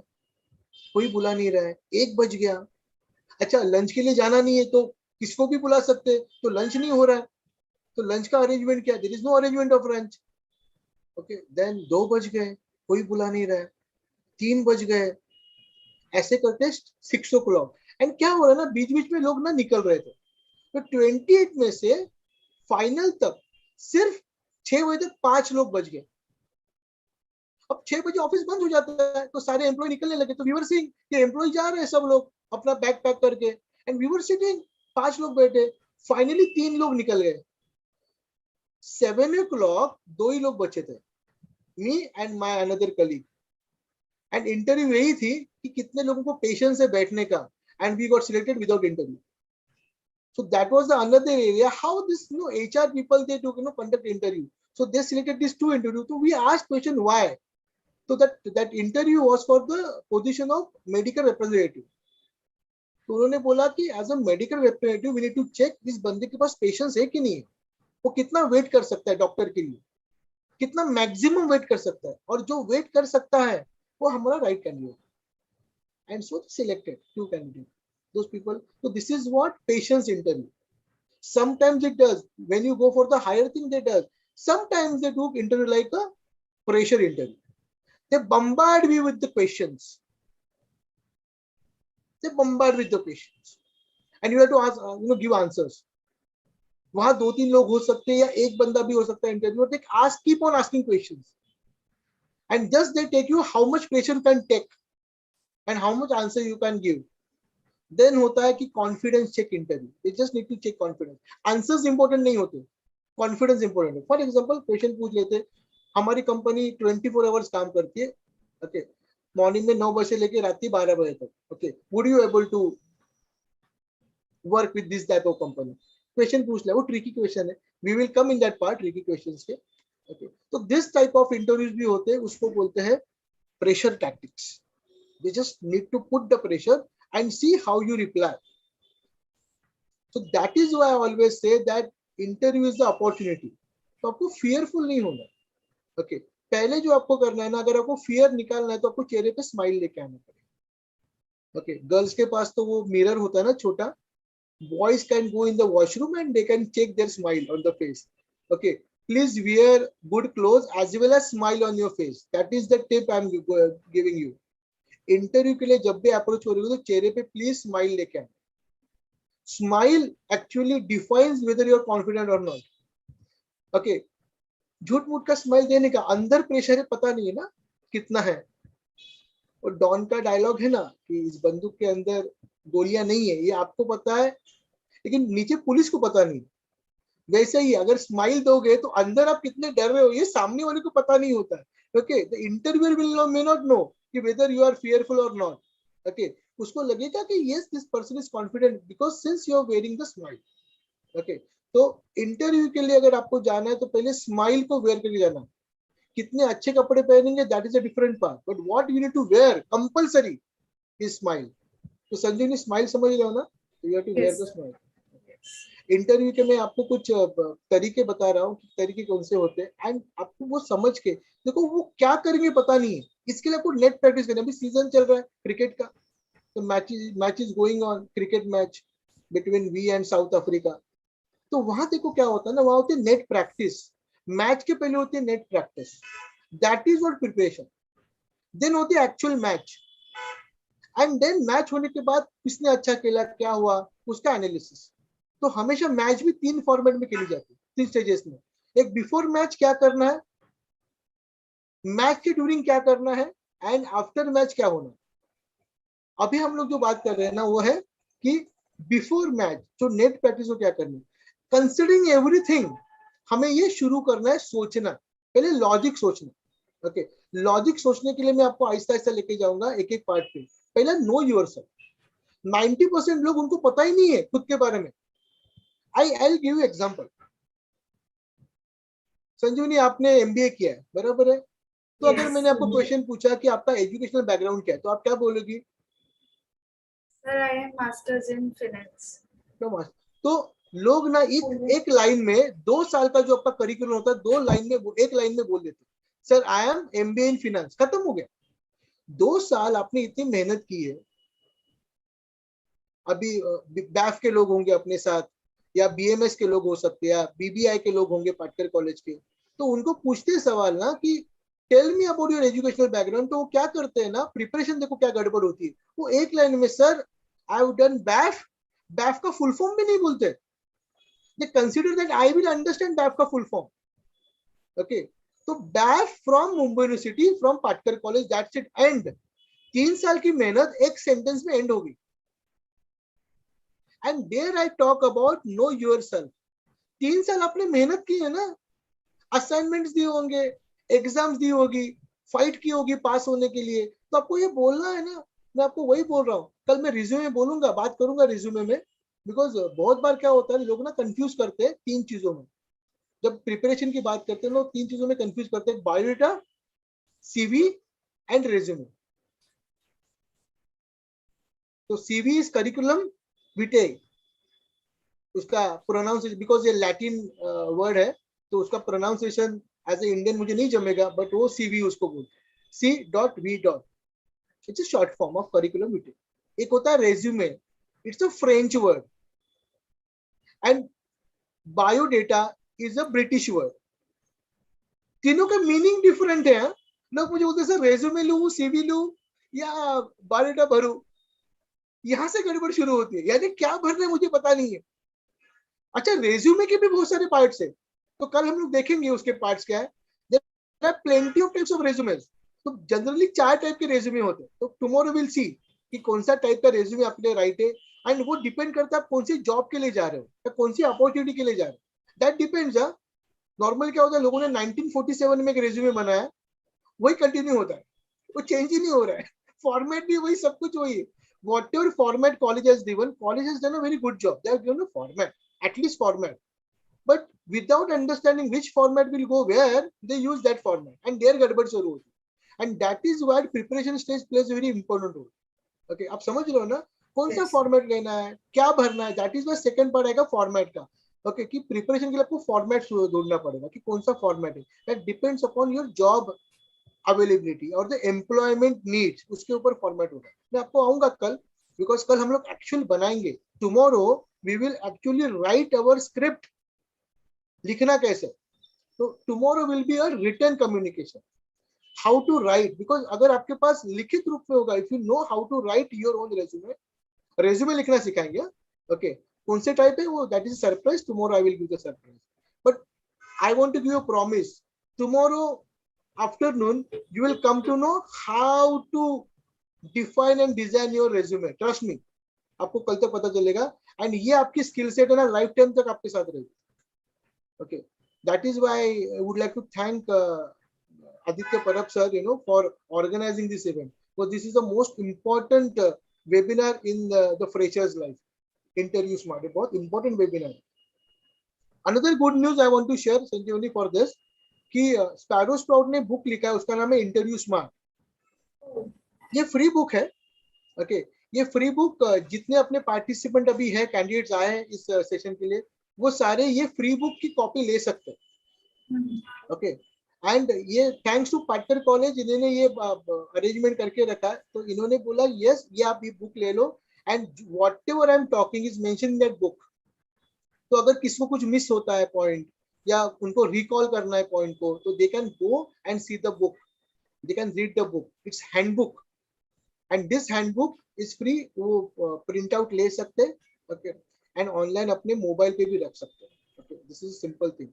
कोई बुला नहीं रहा है। 1 बज गया, अच्छा लंच के लिए जाना नहीं है तो किसको भी बुला सकते, तो लंच नहीं हो रहा है, तो लंच का अरेंजमेंट क्या, there is no arrangement of lunch. Okay, then 2 बज गए, कोई बुला नहीं रहा है, 3 बज गए, ऐसे करते 6 o'clock। एंड क्या हो रहा है ना, बीच बीच में लोग ना निकल रहे थे। तो 28 में से फाइनल तक सिर्फ 6 बजे तक 5 लोग बच गए। अब 6 बजे ऑफिस बंद हो जाता है तो सारे एम्प्लॉय निकलने लगे। तो वी वर सीइंग कि एम्प्लॉय जा रहे हैं सब लोग अपना बैग पैक करके, एंड वी वर सिटिंग, 5 लोग बैठे। फाइनली 3 लोग निकल गए। 7 o'clock 2 ही लोग बचे थे, me and my another colleague. And interview यही थी कि कितने लोगों को पेशेंस है बैठने का, and we got selected without interview. So that was the another area how this HR people they do conduct interview. So they selected these 2 interviews. So we asked question why. So that interview was for the position of medical representative. तो उन्होंने बोला कि as a medical representative we need to check this बंदे के पास patience है कि नहीं है, वो कितना वेट कर सकता है डॉक्टर के लिए, कितना मैक्सिमम वेट कर सकता है, और जो वेट कर सकता है वो हमारा right candidate. And so selected 2 candidate, those people. So this is what patience interview. Sometimes it does, when you go for the higher thing they does. Sometimes they do interview like a pressure interview. They bombard you with the questions. They bombard with the questions and you have to ask, give answers. वहां 2-3 लोग हो सकते हैं या एक बंदा भी हो सकता है interview. They keep on asking questions and just they take you how much pressure you can take and how much answer you can give. देन होता है कि confidence check interview, they just need to check confidence, answers important नहीं होते, confidence important है। For example question पूछ लेते, हमारी कंपनी 24 आवर्स काम करती है, ओके, मॉर्निंग में 9 बजे से लेके रात 12 बजे तक, okay, would you able to work with this type of company, question पूछ ले, वो ट्रिकी क्वेश्चन है, we will come in that part, tricky questions के, ओके। तो दिस टाइप ऑफ इंटरव्यूज भी होते हैं, उसको बोलते हैं pressure tactics, they just need to put the pressure and see how you reply. So that is why I always say that interview is the opportunity. तो आपको fearful नहीं होना, okay? पहले जो आपको करना है ना, अगर आपको fear निकालना है तो आपको चेहरे पे smile लेके आना पड़ेगा, okay? गर्ल्स के पास तो वो मिरर होता है ना छोटा, boys can go in the washroom and they can check their smile on the face, okay? Please wear good clothes as well as smile on your face. That is the tip I am giving you. Interview के लिए जब भी approach हो रही हो तो चेहरे पे प्लीज स्माइल लेके आए, smile actually defines whether you are confident और नॉट, ओके। झूठ मूठ का स्माइल देने का, अंदर प्रेशर है पता नहीं है ना कितना है, और डॉन का डायलॉग है ना कि इस बंदूक के अंदर गोलियां नहीं है, ये आपको पता है लेकिन नीचे पुलिस को पता नहीं। वैसे ही अगर स्माइल दोगे तो अंदर आप कितने डर रहे हो ये सामने वाले को पता नहीं होता है, okay. The interviewer will may not know कि whether you are fearful or not, okay, उसको लगेगा कि yes this person is confident because since you are wearing the smile, okay। तो इंटरव्यू के लिए अगर आपको जाना है तो पहले स्माइल को वेयर करके जाना, कितने अच्छे कपड़े पहनेंगे that is a different part, but what you need to wear compulsory is smile. तो संजय ने स्माइल समझ रहे हो ना, तो you have to wear the smile. Interview के मैं आपको कुछ तरीके बता रहा हूँ, तरीके कौन से होते हैं, एंड आपको वो समझ के देखो वो क्या करेंगे पता नहीं है, इसके लिए आपको नेट प्रैक्टिस करना। अभी सीजन चल रहा है क्रिकेट का, तो match is going on, cricket match between we and South Africa, तो वहां देखो क्या होता है ना, वहां होती है नेट प्रैक्टिस, मैच के पहले होती है net practice, that is what preparation, then होती है actual match, and then match होने के बाद किसने अच्छा खेला, क्या हुआ, उसका एनालिसिस। तो हमेशा मैच भी 3 फॉर्मेट में खेली जाती है, 3 स्टेजेस में। एक बिफोर मैच क्या करना है, मैच के ड्यूरिंग क्या करना है, एंड आफ्टर मैच क्या होना है। अभी हम लोग जो बात कर रहे हैं ना वो है कि बिफोर मैच जो नेट प्रैक्टिस को क्या करनी है, कंसिडरिंग एवरीथिंग, हमें ये शुरू करना है सोचना, पहले लॉजिक सोचना, ओके। लॉजिक सोचने के लिए मैं आपको आहिस्ता आहिस्ता लेके जाऊंगा एक एक पार्ट पे। पहला नो योरसेल्फ, 90% लोग उनको पता ही नहीं है खुद के बारे में। I'll give you example. संजीवनी आपने MBA किया है, बराबर है, तो अगर मैंने आपको क्वेश्चन पूछा कि आपका एजुकेशनल बैकग्राउंड क्या है, तो आप क्या बोलोगी? Sir, I am masters in finance. तो लोग ना एक लाइन में 2 साल का जो आपका करिकुलम होता है, 2 लाइन में, एक लाइन में बोल देते, sir I M MBA in finance, खत्म हो गया। 2 साल आपने इतनी मेहनत की है। अभी बैफ के लोग होंगे अपने साथ, या BMS के लोग हो सकते हैं, या BBI के लोग होंगे पाटकर कॉलेज के, तो उनको पूछते सवाल ना कि tell me about your educational background, तो वो क्या करते हैं ना, प्रिपरेशन देखो क्या गड़बड़ होती है, वो एक लाइन में sir I have done BAIF, BAIF का फुल फॉर्म भी नहीं बोलते, दे consider that I will understand BAIF का फुल फॉर्म, ओके। तो BAIF from Mumbai university from Patkar college, that's it, and 3 साल की मेहनत एक सेंटेंस में एंड होगी। And there I talk about know yourself. 3 साल आपने मेहनत की है ना, असाइनमेंट्स दिए होंगे, एग्जाम्स दी होगी, फाइट की होगी पास होने के लिए, तो आपको ये बोलना है ना। मैं आपको वही बोल रहा हूँ, कल मैं रिज्यूमे बोलूंगा, बात करूंगा रिज्यूमे में, बिकॉज बहुत बार क्या होता है लोग ना कंफ्यूज करते हैं 3 चीजों में, जब प्रिपरेशन की बात करते हैं लोग 3 चीजों में कंफ्यूज करते हैं, बायोडाटा, CV एंड रिज्यूमे। तो CV इज करिकुलम विटे, उसका प्रोनाउंसिएशन, बिकॉज ये लैटिन वर्ड है तो उसका प्रोनाउंसिएशन एज ए इंडियन मुझे नहीं जमेगा, बट वो CV उसको बोलते हैं, C.V. It's a short form of curriculum विटे। एक होता है resume, it's a French word, and biodata is a British word. तीनों का मीनिंग डिफरेंट है। लोग मुझे बोलते सर रेज्यूमे लू, CV लू या बायोडेटा भरू, यहां से गड़बड़ शुरू होती है, यानी क्या भरना है मुझे पता नहीं है। अच्छा, रेज्यूमे के भी बहुत सारे पार्ट्स है, तो कल हम लोग देखेंगे उसके पार्ट्स क्या है। There are plenty of types of resumes, तो जनरली 4 टाइप के रेज्यूमे होते हैं, तो टुमारो विल सी कि कौन सा टाइप का रेज्यूमे आपके लिए राइट है, एंड वो डिपेंड करता है आप कौन सी जॉब के लिए जा रहे हो या कौन सी अपॉर्चुनिटी के लिए जा रहे हो, दैट डिपेंड्स। नॉर्मल क्या होता है, लोगों ने 1947 में एक रेज्यूमे बनाया, वही कंटिन्यू होता है, वो चेंज ही नहीं हो रहा है, फॉर्मेट भी वही, सब कुछ वही है। Whatever format college has given, college has done a very good job. They have given a format, at least format. But without understanding which format will go where, they use that format, and their gadbad शुरू होती है. And that is why preparation stage plays a very important role. Okay, आप समझ लो ना, कौन सा Yes. Format लेना है, क्या भरना है, that is the second part आएगा फॉर्मेट का. ओके, कि प्रिपरेशन के लिए आपको फॉर्मेट ढूंढना पड़ेगा कि कौन सा फॉर्मेट है, that depends upon your job availability और द एम्प्लॉयमेंट नीड्स, उसके ऊपर फॉर्मेट होगा. मैं आपको आऊंगा कल, बिकॉज कल हम लोग एक्चुअल बनाएंगे. Tomorrow we will actually write our script. लिखना कैसे, तो tomorrow will be a written communication, how to write. Because अगर आपके पास लिखित रूप में होगा, if you know how to write your own resume, resume लिखना सिखाएंगे. ओके, कौन से टाइप है वो, that is surprise. Tomorrow I will give the surprise, but I want to give a promise. Tomorrow afternoon you will come to know how to define and design your resume. Trust me, आपको कल तक पता चलेगा, and ये आपकी skill set है ना, life time तक आपके साथ रहेगी. Okay, that is why I would like to thank Aditya Parab sir, for organizing this event, because this is the most important webinar in the freshers life. Interview Smart, a बहुत important webinar. Another good news I want to share, Sanjeevani, for this, कि sparrow sprout ने book लिखा है, उसका नाम है interview smart. ये free book है. ओके, ये फ्री बुक जितने अपने पार्टिसिपेंट अभी है, कैंडिडेट्स आए हैं इस सेशन के लिए, वो सारे ये फ्री बुक की कॉपी ले सकते हैं. ओके, एंड ये थैंक्स टू पार्टनर कॉलेज, इन्होंने ये अरेंजमेंट करके रखा है. तो इन्होंने बोला यस, ये आप ये बुक ले लो, and whatever I am talking is mention in that book. तो अगर किसी को कुछ मिस होता है पॉइंट, या उनको रिकॉल करना है पॉइंट को, तो they can go and see the book, they can read the book. It's handbook, and this handbook is free. वो प्रिंट आउट ले सकते हैं. ओके, एंड ऑनलाइन अपने मोबाइल पे भी रख सकते हैं. Okay, this is simple thing.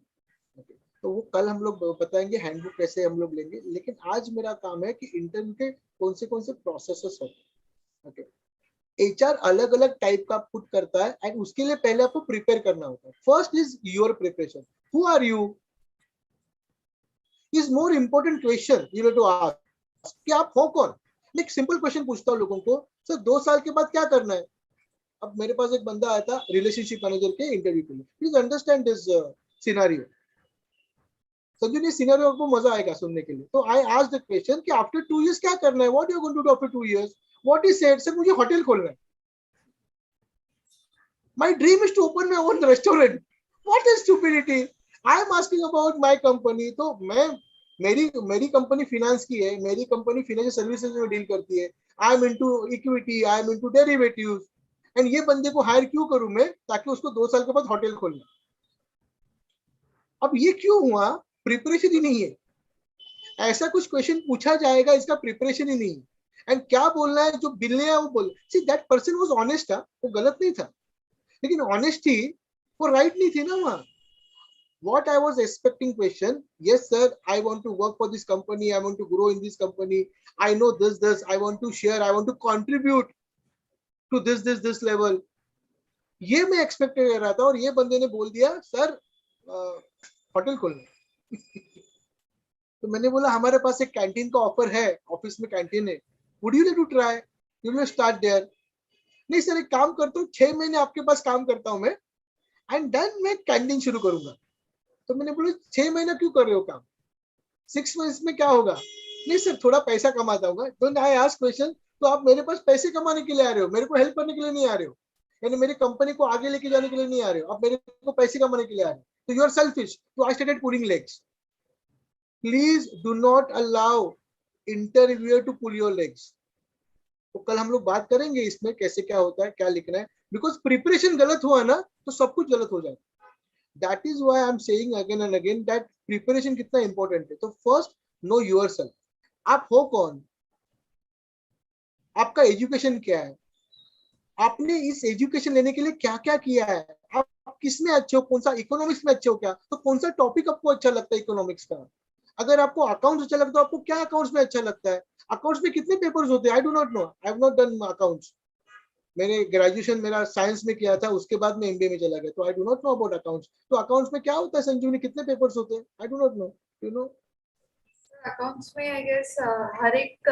Okay, तो वो कल हम लोग बताएंगे हैंडबुक कैसे हम लोग लेंगे, लेकिन आज मेरा काम है कि इंटरव्यू के कौन से प्रोसेसेस होते हैं. ओके, एचआर अलग अलग टाइप का पुट करता है, एंड उसके लिए पहले आपको प्रिपेयर करना होता है. First is your preparation. Who are you is more important question you need to ask, कि आप हो कौन. मैं एक सिंपल क्वेश्चन पूछता हूँ लोगों को, सर 2 साल के बाद क्या करना है. अब मेरे पास एक बंदा आया था रिलेशनशिप मैनेजर के इंटरव्यू के लिए. Please understand this scenario. Sanju ने सिनेरियो को मजा आएगा सुनने के लिए. तो आई आस्क्ड द क्वेश्चन कि आफ्टर 2 इयर्स क्या करना है, what you going to do after 2 years. What is said, sir मुझे होटल खोलना है. My dream is to open my own restaurant. What is stupidity. I am asking about my company. तो मैं मेरी company finance की है, मेरी company financial services में डील करती है. I am into equity, I am into derivatives, and ये बंदे को हायर क्यों करूं मैं, ताकि उसको 2 साल के बाद होटल खोलना. अब ये क्यों हुआ, प्रिपरेशन ही नहीं है. ऐसा कुछ क्वेश्चन पूछा जाएगा, इसका प्रिपरेशन ही नहीं है. एंड क्या बोलना है, जो बिलने है वो बोल. See that person was honest था, वो गलत नहीं था, लेकिन ऑनेस्टी वो राइट नहीं थी ना वहां. What I was expecting question, yes sir, I want to work for this company, I want to grow in this company, I know this, I want to share, I want to contribute to this level. ये मैं expect कर रहा था, और ये बंदे ने बोल दिया सर होटल खोलना. तो मैंने बोला हमारे पास एक कैंटीन का ऑफर है, ऑफिस में कैंटीन है, would you like to try, you will start there. नहीं सर, एक काम करता हूँ, 6 महीने आपके पास काम करता हूँ मैं, एंड देन मैं कैंटीन शुरू करूंगा. तो मैंने बोला 6 महीना क्यों कर रहे हो काम, 6 मंथ्स में क्या होगा. नहीं सर, थोड़ा पैसा कमाता हूँ. तो आई आस्क क्वेश्चन, तो आप मेरे पास पैसे कमाने के लिए आ रहे हो, मेरे को हेल्प करने के लिए नहीं आ रहे हो, यानी मेरी कंपनी को आगे लेके जाने के लिए नहीं आ रहे हो, आप मेरे को पैसे कमाने के लिए आ रहे हो. तो यू आर सेल्फिश. तो I started pulling legs. Please do not allow interviewer to pull your legs. तो कल हम लोग बात करेंगे इसमें कैसे क्या होता है, क्या लिखना है, बिकॉज प्रिपरेशन गलत हुआ ना तो सब कुछ गलत हो जाएगा. That is why I'm saying again and again that preparation कितना important है. तो first know yourself. आप हो कौन, आपका एजुकेशन क्या है, आपने इस एजुकेशन लेने के लिए क्या क्या किया है, आप किस में अच्छे हो, कौन सा इकोनॉमिक्स में अच्छे हो क्या, तो कौन सा टॉपिक आपको अच्छा लगता है इकोनॉमिक्स का, अगर आपको अकाउंट्स अच्छा लगता है, आपको क्या अकाउंट्स में अच्छा लगता है? अकाउंट्स में कितने पेपर्स होते हैं? आई do not no, I have not done accounts. मैंने ग्रेजुएशन मेरा साइंस में किया था, उसके बाद मैं एमबीए में चला गया, तो आई do not know about accounts. तो अकाउंट्स में क्या होता है संजीवनी, कितने पेपर्स होते हैं? आई do not no, you know? Accounts में आई गेस हर एक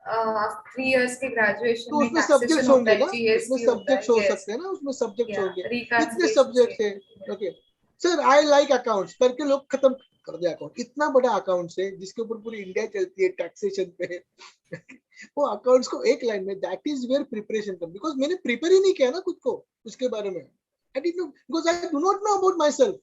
3 इयर्स के ग्रेजुएशन तो में उसमें टैक्सेशन सब्जेक्ट्स होता होंगे है, ना, उसमें जीएसटी होता सब्जेक्ट्स है, हो यस सकते हैं ना, उसमें सब्जेक्ट्स या होंगे। कितने रिकन्सिलिएशन सब्जेक्ट्स है? Okay sir, I like accounts करके लोग खत्म कर दिया अकाउंट। इतना बड़ा अकाउंट्स है जिसके ऊपर पूरी इंडिया चलती है टैक्सेशन पे। वो अकाउंट्स को एक लाइन में, that is where preparation come, because मैंने प्रिपेयर ही नहीं किया ना खुद को उसके बारे में। I did not, because I do not know about myself,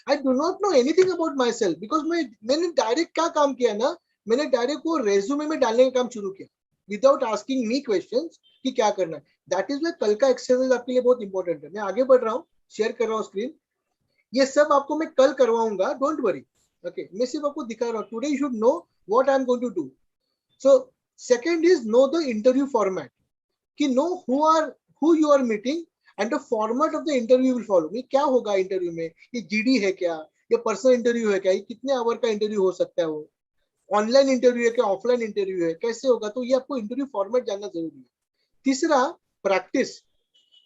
I do not know anything about myself, because मैंने डायरेक्ट क्या काम किया ना, मैंने डायरेक्ट वो रेज्यूमे में डालने का काम शुरू किया विदाउट आस्किंग मी क्वेश्चंस कि क्या करना है। दैट इज वाई कल का एक्सरसाइज आपके लिए बहुत इंपॉर्टेंट है। मैं आगे बढ़ रहा हूँ, शेयर कर रहा हूँ स्क्रीन। ये सब आपको मैं कल करवाऊंगा, डोंट वरी। ओके, मैं सिर्फ आपको दिखा रहा हूँ। Today you should know what I am going to do. So second is know the interview format, कि know who you are meeting and the format of the interview will follow. क्या होगा interview में? ये GD है क्या, ये personal interview है क्या, ये कितने आवर का इंटरव्यू हो सकता है, वो ऑनलाइन इंटरव्यू है क्या, ऑफलाइन इंटरव्यू है, कैसे होगा? तो ये आपको इंटरव्यू फॉर्मेट जानना जरूरी है। तीसरा, practice,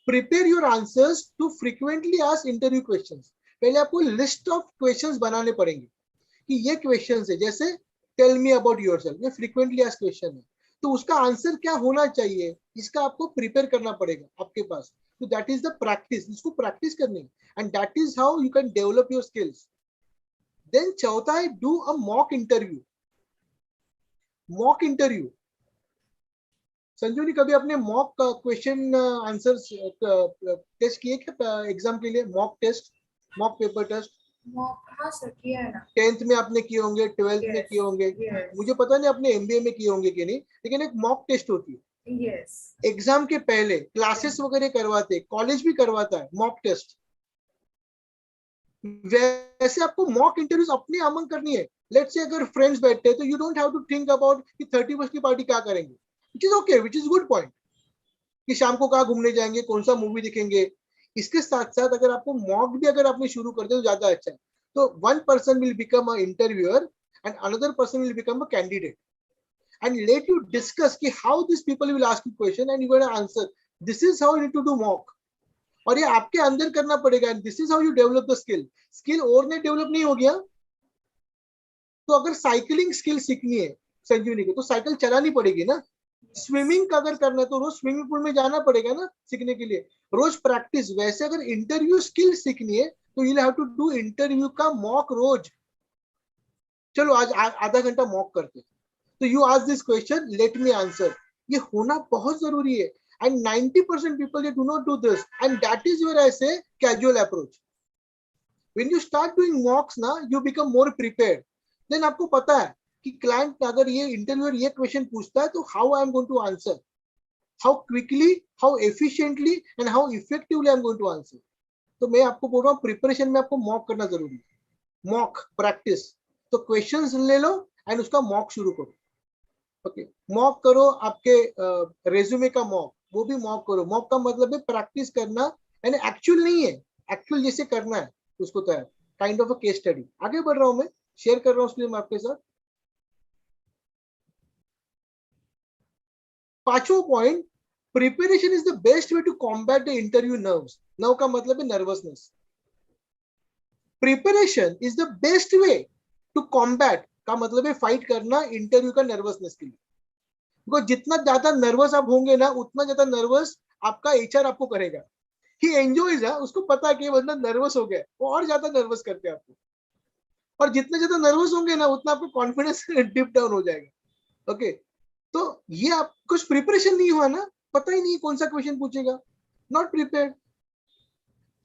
prepare your answers to frequently ask interview questions. पहले आपको लिस्ट ऑफ क्वेश्चंस बनाने पड़ेंगे कि ये क्वेश्चंस है, जैसे टेल मी अबाउट योरसेल्फ, ये फ्रीक्वेंटली आस्क क्वेश्चन है, तो उसका आंसर क्या होना चाहिए, इसका आपको प्रिपेयर करना पड़ेगा आपके पास। तो दैट इज द प्रैक्टिस, इसको प्रैक्टिस करनी है, and that is how you can develop your skills. Then चौथा है do a mock interview. Mock interview, Sanju ने कभी अपने मॉक क्वेश्चन आंसर टेस्ट किए क्या एग्जाम के लिए? Mock test, mock paper test हाँ सर किया है ना। 10th में आपने किए होंगे, 12th में Yes, किए होंगे, yes. मुझे पता नहीं आपने एमबीए में किए होंगे कि नहीं, लेकिन एक मॉक टेस्ट होती है यस एग्जाम के पहले। क्लासेस वगैरह करवाते, कॉलेज भी करवाता है मॉक टेस्ट। वैसे आपको मॉक इंटरव्यूज अपने अमन करनी है। लेट्स से अगर फ्रेंड्स बैठते हैं तो you don't have to think about कि 31st की पार्टी क्या करेंगे, which is okay, which is good point, कि शाम को कहाँ घूमने जाएंगे, कौन सा मूवी देखेंगे। इसके साथ साथ अगर आपको मॉक भी अगर आपने शुरू कर दिया तो ज्यादा अच्छा है। तो one person will become a interviewer and another person will become a candidate, and let you discuss कि how these people will ask you question and you going to answer. This is how you need to do mock, और ये आपके अंदर करना पड़ेगा। and this is how you develop the skill. Skill और नहीं develop नहीं हो गया तो अगर साइकिलिंग स्किल सीखनी है संजीवनी को, तो साइकिल चलानी पड़ेगी ना। स्विमिंग का अगर करना है तो रोज स्विमिंग पूल में जाना पड़ेगा ना सीखने के लिए, रोज प्रैक्टिस। वैसे अगर इंटरव्यू स्किल सीखनी है तो you have to do interview का मॉक रोज। चलो आज आधा घंटा मॉक करते, तो you ask this question, let me answer. ये होना बहुत जरूरी है, and 90% people they do not do this, and that is where I say casual approach. When you start doing mocks ना, you become more prepared. Then आपको पता है कि क्लाइंट अगर ये इंटरव्यूअर ये क्वेश्चन पूछता है तो how I am going to answer, how quickly, how efficiently and how effectively I am going to answer. तो मैं आपको बोल रहा हूँ प्रिपरेशन में आपको मॉक करना जरूरी है, मॉक प्रैक्टिस। तो क्वेश्चंस ले लो एंड उसका मॉक शुरू करो। ओके, मॉक करो, आपके रेज्यूमे का मॉक, वो भी मॉक करो। मॉक का मतलब है प्रैक्टिस करना, यानी एक्चुअल नहीं है, एक्चुअल जैसे करना है उसको तैयार, kind of a case study. आगे बढ़ रहा हूं मैं, शेयर कर रहा हूं स्क्रीन आपके साथ। पांचवा point, preparation is the best way to combat the interview nerves. Nerve का मतलब है nervousness. Preparation is the best way to combat का मतलब है फाइट करना इंटरव्यू का नर्वसनेस के लिए। बिकॉज जितना ज्यादा नर्वस आप होंगे ना, उतना ज्यादा नर्वस आपका एचआर आपको करेगा। ही एंजॉयज है, उसको पता है कि ये बंदा नर्वस हो गया, वो और ज्यादा नर्वस करते हैं आपको। और जितने ज्यादा नर्वस होंगे ना, उतना आपको कॉन्फिडेंस डिप डाउन हो जाएगा। ओके, तो ये आप कुछ प्रिपरेशन नहीं हुआ ना, पता ही नहीं कौन सा क्वेश्चन पूछेगा, नॉट प्रिपेयर्ड।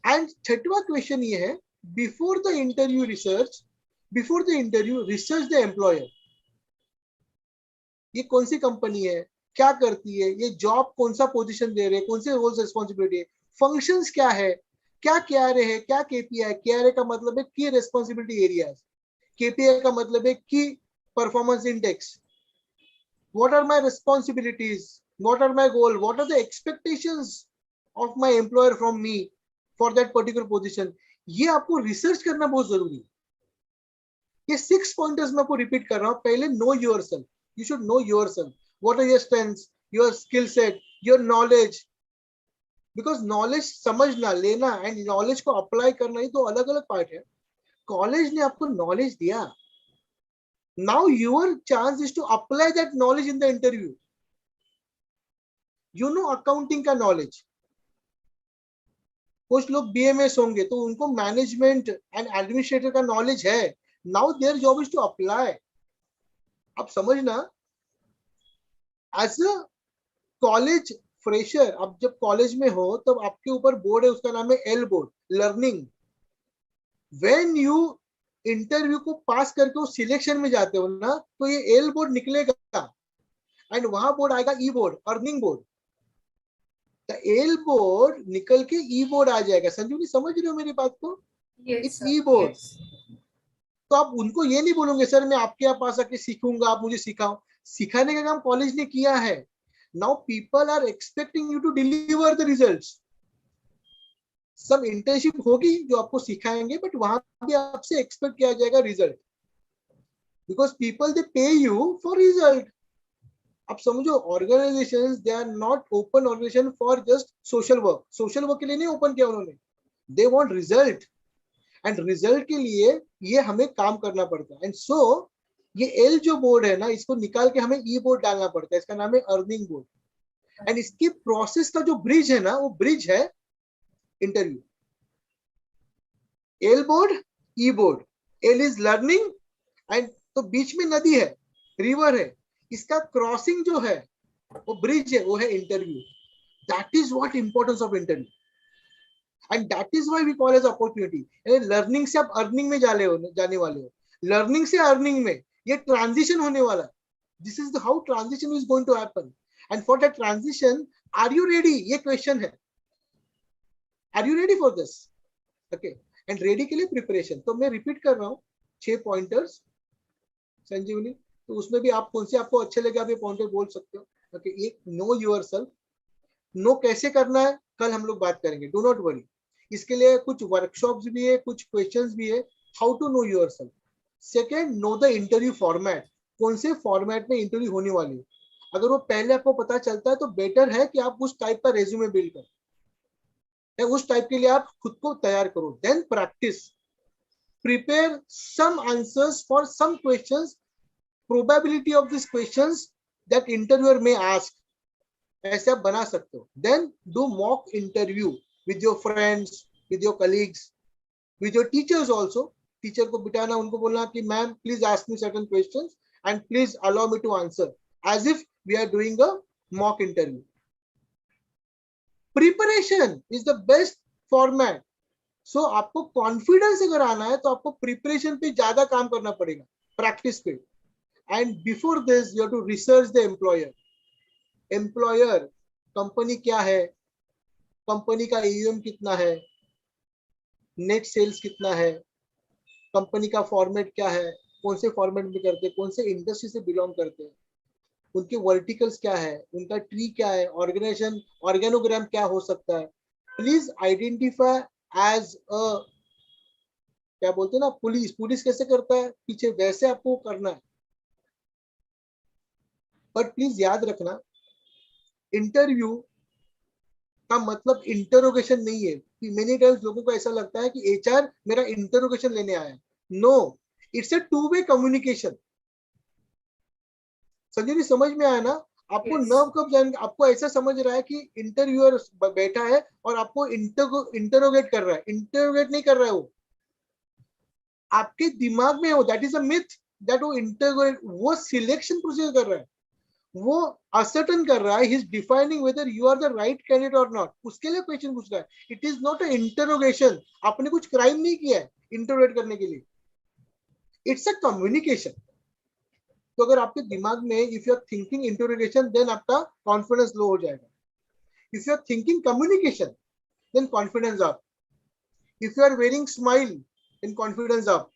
एंड छठवा क्वेश्चन ये है, before the interview research, before the interview research the employer. ये कौन सी कंपनी है, क्या करती है, ये जॉब कौन सा पोजीशन दे रहे हैं, कौन से रोल्स रिस्पॉन्सिबिलिटी है, फंक्शंस क्या है, क्या KRA है, क्या KPI। KRA का मतलब है की रिस्पॉन्सिबिलिटी एरियाज, KPI का मतलब है की performance index. What are my responsibilities, what are my goal, what are the expectations of my employer from me for that particular position. ये आपको रिसर्च करना बहुत जरूरी है। ये 6 पॉइंटर्स मैं आपको रिपीट कर रहा हूँ. पहले know yourself. You should know yourself. What are your strengths, your skill set, your knowledge. Because knowledge समझना, लेना एंड नॉलेज को अप्लाई करना, ये तो अलग अलग पार्ट है. कॉलेज ने आपको नॉलेज दिया. Now your chance is to apply that knowledge in the interview. You know accounting का नॉलेज. कुछ लोग बीएमएस होंगे तो उनको मैनेजमेंट एंड एडमिनिस्ट्रेटर का नॉलेज है. Now their job is to apply. आप समझना, एज अ कॉलेज फ्रेशर, आप जब कॉलेज में हो तब आपके ऊपर बोर्ड है, उसका नाम है L board, learning. When you interview को पास करके वो सिलेक्शन में जाते हो ना, तो ये एल बोर्ड निकलेगा एंड वहां बोर्ड आएगा ई board, earning board. L board निकल के ई बोर्ड आ जाएगा. संजीवनी समझ रहे हो मेरी बात को? Yes, it's sir. E board. Yes. तो आप उनको ये नहीं बोलोगे सर मैं आपके यहाँ पास आके सीखूंगा, आप मुझे सिखाओ. सिखाने का काम कॉलेज ने किया है. Now people are expecting you to deliver the results. सब इंटर्नशिप होगी जो आपको सिखाएंगे, बट वहां भी आपसे एक्सपेक्ट किया जाएगा रिजल्ट. बिकॉज पीपल दे पे यू फॉर रिजल्ट. आप समझो, organisations they are not open organisation for just social work. Social work के लिए नहीं ओपन किया उन्होंने. They want result, and result के लिए ये हमें काम करना पड़ता है. एंड सो ये एल जो बोर्ड है ना, इसको निकाल के हमें ई बोर्ड डालना पड़ता है. इसका नाम है अर्निंग बोर्ड. एंड इसकी प्रोसेस का जो ब्रिज है ना, वो ब्रिज है interview. L board, E board. L is learning and तो बीच में नदी है, रिवर है. इसका क्रॉसिंग जो है वो ब्रिज है, वो है interview. That is what importance of interview. And that is why we call as opportunity. Learning से आप अर्निंग में जाने वाले हो. लर्निंग से अर्निंग में ये ट्रांजिशन होने वाला है. This is how transition is going to happen. And for that transition, are you ready? ये क्वेश्चन है. Are you ready for this? Okay. And ready के लिए प्रिपरेशन. तो मैं रिपीट कर रहा हूँ 6 पॉइंटर्स संजीवनी. तो उसमें भी आप कौन से आपको अच्छे लगे आप ये पॉइंटर बोल सकते हो. ओके. एक, नो योरसेल्फ. नो कैसे करना है कल हम लोग बात करेंगे, डू नॉट वरी. इसके लिए कुछ वर्कशॉप्स भी है, कुछ क्वेश्चंस भी है, how to know yourself. Second, know the interview format. कौन से फॉर्मेट में इंटरव्यू होने वाली है. अगर वो पहले आपको पता चलता है तो बेटर है कि आप उस टाइप का रेज्यूमे बिल्ड करो, उस टाइप के लिए आप खुद को तैयार करो. Then practice. Prepare some answers for some questions, probability of this questions that interviewer may ask. ऐसे आप बना सकते हो. Then do mock interview with your friends, with your colleagues, with your teachers also. Teacher को बिठाना, उनको बोलना कि ma'am please ask me certain questions and please allow me to answer, as if we are doing a mock interview. Preparation is the best format. सो आपको confidence अगर आना है तो आपको प्रिपरेशन पे ज्यादा काम करना पड़ेगा, प्रैक्टिस पे. And before this you have to research the employer. Employer, company क्या है, कंपनी का AUM कितना है, नेट सेल्स कितना है, कंपनी का फॉर्मेट क्या है, कौन से फॉर्मेट में करते हैं, कौन से इंडस्ट्री से बिलोंग करते हैं, उनके वर्टिकल्स क्या है, उनका ट्री क्या है, ऑर्गेनाइजेशन ऑर्गेनोग्राम क्या हो सकता है. प्लीज आइडेंटिफाई एज अ, क्या बोलते हैं ना, पुलिस कैसे करता है पीछे, वैसे आपको करना है. बट प्लीज याद रखना, इंटरव्यू का मतलब इंटरोगेशन नहीं है. मेनी टाइम्स लोगों को ऐसा लगता है कि HR मेरा इंटरोगेशन लेने आया है. No, it's a two way communication. Sanjay ji समझ में आया ना? आपको Yes. नर्व कब जान, आपको ऐसा समझ रहा है कि इंटरव्यूअर बैठा है और आपको इंटरोगेट कर रहा है. इंटरोगेट नहीं कर रहा है, वो आपके दिमाग में हो. That is a myth that वो इंटरोगेट, वो सिलेक्शन प्रोसीजर कर रहा है, वो असर्टन कर रहा है. He is defining whether you are the right candidate or not. उसके लिए क्वेश्चन पूछ रहा है. It is not a interrogation. आपने कुछ क्राइम नहीं किया है इंटरोगेट करने के लिए. It's a communication. तो अगर आपके दिमाग में if you are thinking interrogation, then आपका कॉन्फिडेंस लो हो जाएगा. If you are thinking communication, then confidence up. If you are wearing smile, then confidence up.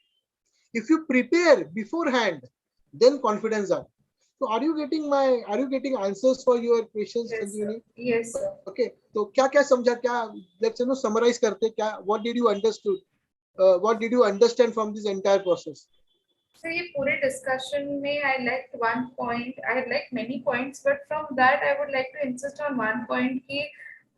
If you prepare beforehand, then confidence up. So are you getting answers for your questions, Yes, Sanjeevani? sir. Yes, sir. Okay. तो क्या समझा, क्या let's summarize करते, क्या what did you understand from this entire process? So ये पूरे discussion में I liked one point, I like many points, but from that I would like to insist on one point कि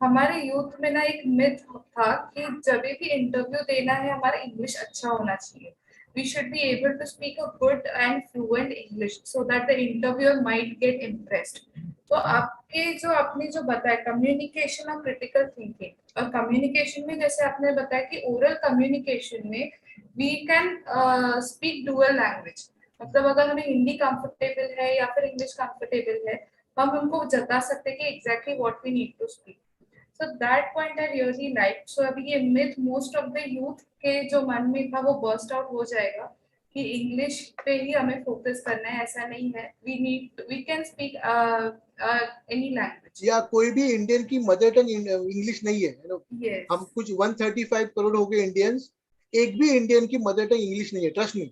हमारे youth में ना एक myth था कि जब भी इंटरव्यू देना है हमारा इंग्लिश अच्छा होना चाहिए. We should be able to speak a good and fluent English so that the interviewer might get impressed. तो आपके जो आपने जो बताया कम्युनिकेशन और क्रिटिकल थिंकिंग और कम्युनिकेशन में जैसे आपने बताया कि ओरल कम्युनिकेशन में we can speak dual language, मतलब अगर हमें हिंदी कंफर्टेबल है या फिर इंग्लिश कंफर्टेबल है हम उनको जता सकते हैं कि exactly what we need to speak. So that point I really like. So अभी ये myth most of the youth के जो मन में था वो बर्स्ट आउट हो जाएगा कि इंग्लिश पे ही हमें फोकस करना है. ऐसा नहीं है. We can speak any language. या कोई भी इंडियन की मदर टंग इंग्लिश नहीं है, Yes. हम कुछ 135 करोड़ हो गए इंडियंस, एक भी इंडियन की मदर टंग इंग्लिश नहीं है, ट्रस्ट मी.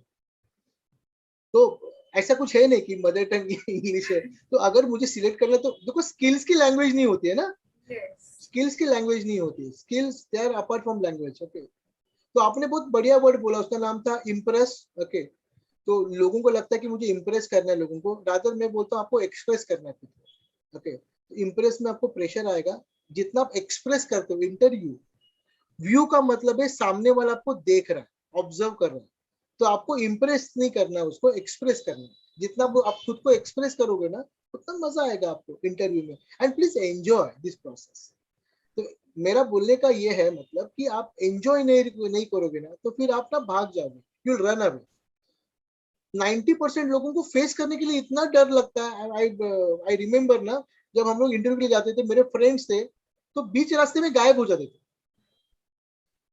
तो ऐसा कुछ है नहीं कि मदर टंग इंग्लिश है. तो अगर मुझे सिलेक्ट करना तो देखो स्किल्स की लैंग्वेज नहीं होती है ना, Yes. स्किल्स की लैंग्वेज नहीं होती, skills they are apart from language. Okay, तो आपने बहुत बढ़िया वर्ड बोला, उसका नाम था इम्प्रेस. ओके, तो लोगों को लगता है कि मुझे इम्प्रेस करना है लोगों को, रादर मैं बोलता हूँ आपको एक्सप्रेस करना है खुद को. ओके, इम्प्रेस में आपको प्रेशर आएगा, जितना आप एक्सप्रेस करते हो. इंटरव्यू व्यू का मतलब है सामने वाला आपको देख रहा है, ऑब्जर्व कर रहा है, तो आपको इम्प्रेस नहीं करना, उसको एक्सप्रेस करना है. जितना आप खुद को एक्सप्रेस करोगे ना उतना मजा आएगा आपको इंटरव्यू में. And please enjoy this process. तो मेरा बोलने का ये है मतलब कि आप एंजॉय नहीं करोगे ना तो फिर आप ना भाग जाओगे, यू विल रन अवे. 90% लोगों को फेस करने के लिए इतना डर लगता है. आई रिमेम्बर ना, जब हम लोग इंटरव्यू के लिए जाते थे, मेरे फ्रेंड्स थे तो बीच रास्ते में गायब हो जाते थे.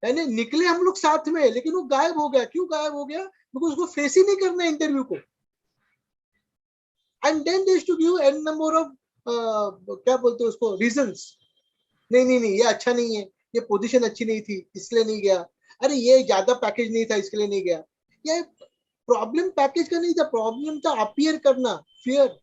यानी निकले हम लोग साथ में लेकिन वो गायब हो गया. क्यों गायब हो गया? बिकॉज उसको फेस ही नहीं करना इंटरव्यू को. And then they to give an number of क्या बोलते हैं उसको, रीजंस. नहीं ये अच्छा नहीं है, ये पोजीशन अच्छी नहीं थी इसलिए नहीं गया, अरे ये ज्यादा पैकेज नहीं था इसके लिए नहीं गया. ये प्रॉब्लम पैकेज का नहीं था, प्रॉब्लम था अपीयर करना, फियर.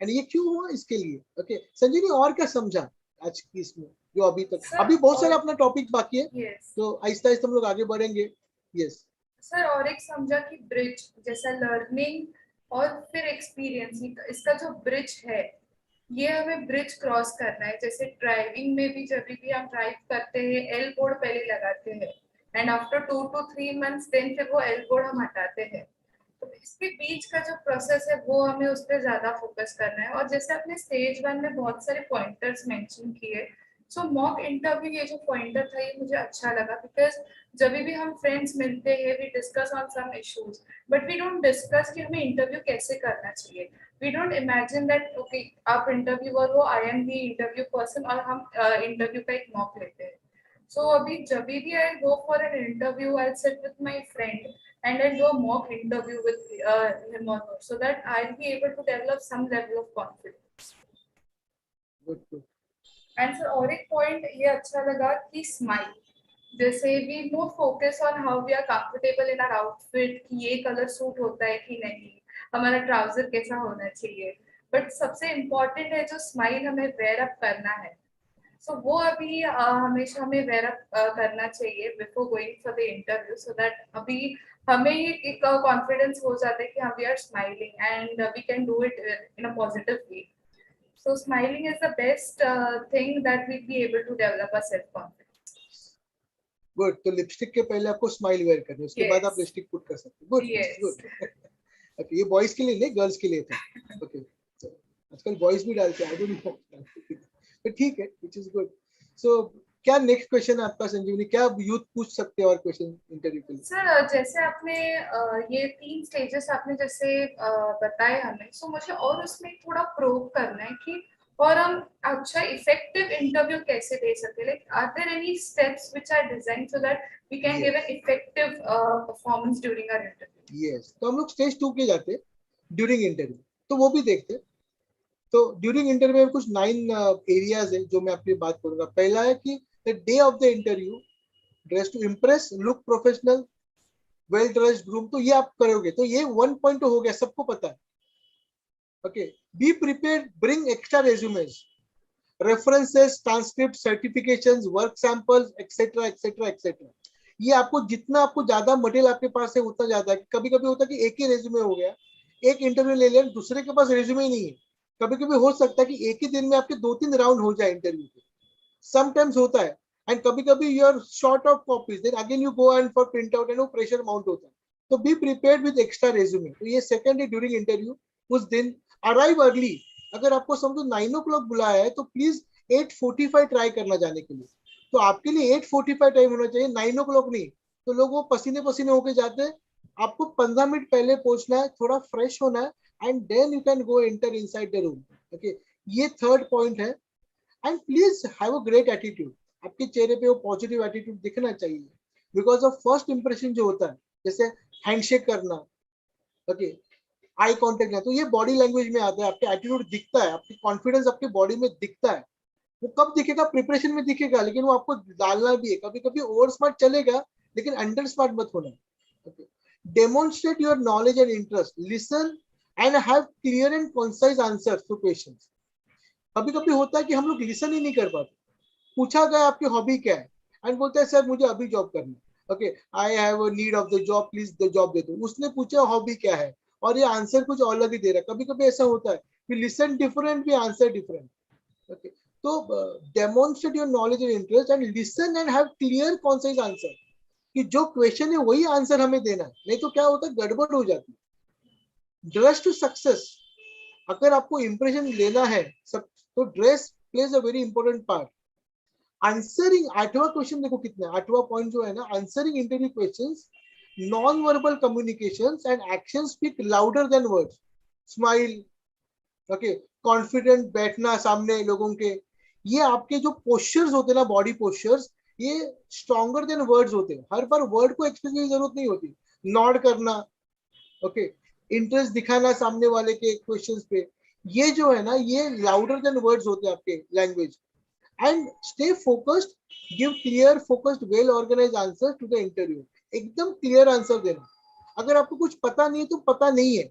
एंड ये क्यों हुआ इसके लिए. ओके संजीवनी, और क्या समझा आज की इसमें जो अभी तक? Sir, अभी बहुत सारा अपना टॉपिक बाकी है, Yes. तो आहिस्ता आहिस्ता हम लोग आगे बढ़ेंगे. यस. सर और एक समझा कि ब्रिज जैसा लर्निंग और फिर एक्सपीरियंस, इसका जो ब्रिज है ये हमें ब्रिज क्रॉस करना है. जैसे ड्राइविंग में भी जब भी हम ड्राइव करते हैं एल बोर्ड पहले लगाते हैं and after 2 to 3 months then फिर वो एल बोर्ड हम हटाते हैं. तो इसके बीच का जो प्रोसेस है वो हमें उस पर ज्यादा फोकस करना है. और जैसे आपने स्टेज 1 में बहुत सारे पॉइंटर्स मेंशन किए, सो मॉक इंटरव्यू ये जो पॉइंटर था ये मुझे अच्छा लगा. बिकॉज जब भी हम फ्रेंड्स मिलते हैं we discuss on some issues but we don't discuss कि हमें इंटरव्यू कैसे करना चाहिए. We don't imagine that okay आप इंटरव्यूअर हो, I am the interview person और हम इंटरव्यू का एक मॉक लेते हैं. सो अभी जब भी I go for an interview I sit with my friend and I'll do a mock interview with him or her so that I'll be able to develop some level of confidence. Good. And sir और एक point ये अच्छा लगा कि smile. जैसे we more focus on how we are comfortable in our outfit कि ये color suit होता है कि नहीं, हमारा trouser कैसा होना चाहिए. But सबसे important है जो smile हमें wear up करना है. So वो अभी हमेशा हमें wear up करना चाहिए before going for the interview so that अभी हमें ही एक confidence हो जाता है कि हाँ we are smiling and we can do it in a positive way. So smiling is the best thing that we'll be able to develop a self confidence. Good. तो lipstick के पहले आपको स्माइल वेयर करनी है, उसके बाद आप Yes. Lipstick put कर सकते हैं. गुड. Yes. गुड. ओके, ये बॉयज के लिए नहीं, गर्ल्स के लिए था. ओके, आजकल बॉयज भी डालते हैं, आई डोंट नो, तो ठीक है, व्हिच इज गुड. सो क्या नेक्स्ट क्वेश्चन है आपका संजीवनी? क्या यूथ पूछ सकते हैं और क्वेश्चन इंटरव्यू के लिए? सर जैसे आपने ये 3 स्टेजेस आपने जैसे बताए हमें, सो मुझे और उसमें थोड़ा प्रोब करना है कि और हम अच्छा इफेक्टिव इंटरव्यू कैसे दे सके. Like are there any steps which are designed so that we can give an effective performance during our interview. Yes, तो हम लोग स्टेज 2 के जाते हैं ड्यूरिंग इंटरव्यू, तो वो भी देखते हैं. तो ड्यूरिंग इंटरव्यू में कुछ 9 एरियाज है जो मैं आपकी बात करूंगा. पहला है कि the day of the interview, dress to impress, look professional, well dressed, groom. तो ये आप करोगे तो ये 1 पॉइंट हो गया, सबको पता है. Okay, be prepared, bring extra resumes, references, transcript, certifications, work samples, etcetera etcetera etcetera. ये आपको जितना आपको ज्यादा मटेरियल आपके पास है उतना ज्यादा है। कभी कभी होता है कि एक ही रेज्यूमे हो गया, एक इंटरव्यू ले लिया, दूसरे के पास रेज्यूमे ही नहीं है। कभी कभी हो सकता है कि एक ही दिन में आपके 2-3 राउंड हो जाए इंटरव्यू के, समटाइम्स होता है। एंड कभी कभी you are short of copies, then again you go and for print out and वो प्रेशर माउंट होता है। तो be prepared with extra resume. तो ये सेकंड डे ड्यूरिंग इंटरव्यू, उस दिन अराइव अर्ली। अगर आपको समझो 9 o'clock बुलाया है तो प्लीज 8:45 ट्राई करना जाने के लिए। तो आपके लिए 8:45 टाइम होना चाहिए, 9 o'clock नहीं। तो लोग वो पसीने पसीने होके जाते हैं। आपको 15 मिनट पहले पहुंचना है, थोड़ा फ्रेश होना है, and then you can go enter inside the room. Okay, ये थर्ड पॉइंट है। And please have a great attitude. आपके चेहरे पे वो पॉजिटिव एटीट्यूड दिखना चाहिए, बिकॉज ऑफ फर्स्ट इंप्रेशन जो होता है, जैसे हैंडशेक करना, ओके, आई कांटेक्ट है, तो ये बॉडी लैंग्वेज में आता है। आपके एटीट्यूड दिखता है, आपकी कॉन्फिडेंस आपके बॉडी में दिखता है। वो कब दिखेगा? प्रिपरेशन में दिखेगा, लेकिन वो आपको डालना भी है। कभी कभी ओवर स्मार्ट चलेगा, लेकिन अंडर स्मार्ट मत होना। Okay, demonstrate your knowledge and interest, listen and have clear and concise answers two questions. कभी कभी होता है कि हम लोग लिसन ही नहीं कर पाते। पूछा गया आपकी हॉबी क्या है, एंड बोलते हैं सर मुझे अभी जॉब करनी है। Okay, I have a need of the job, please the job दे दो। उसने पूछा हॉबी क्या है, और ये आंसर कुछ अलग ही दे रहा है। कभी कभी ऐसा होता है कि लिसन डिफरेंट भी आंसर डिफरेंट। ओके, तो demonstrate your knowledge and interest and listen and have clear concise answer, कि जो क्वेश्चन है वही आंसर हमें देना है, नहीं तो क्या होता है, गड़बड़ हो जाती है। Dress to success. अगर आपको इंप्रेशन लेना है सब, तो dress plays a very important part. Answering, 8वां क्वेश्चन देखो कितना, 8वां पॉइंट जो है ना, answering interview questions, non verbal communications and action speak louder than words. Smile, okay, confident बैठना सामने लोगों के, ये आपके जो पोस्चर्स होते हैं ना, बॉडी पोस्चर्स, ये स्ट्रॉन्गर देन वर्ड्स होते हैं। हर बार वर्ड को एक्सप्रेस की जरूरत नहीं होती। नॉड करना, ओके, इंटरेस्ट दिखाना सामने वाले के क्वेश्चंस पे, ये जो है ना, ये लाउडर देन वर्ड्स होते हैं आपके language. And stay focused, give clear focused well organise answer to the interview. एकदम क्लियर आंसर देना। अगर आपको कुछ पता नहीं है तो पता नहीं है,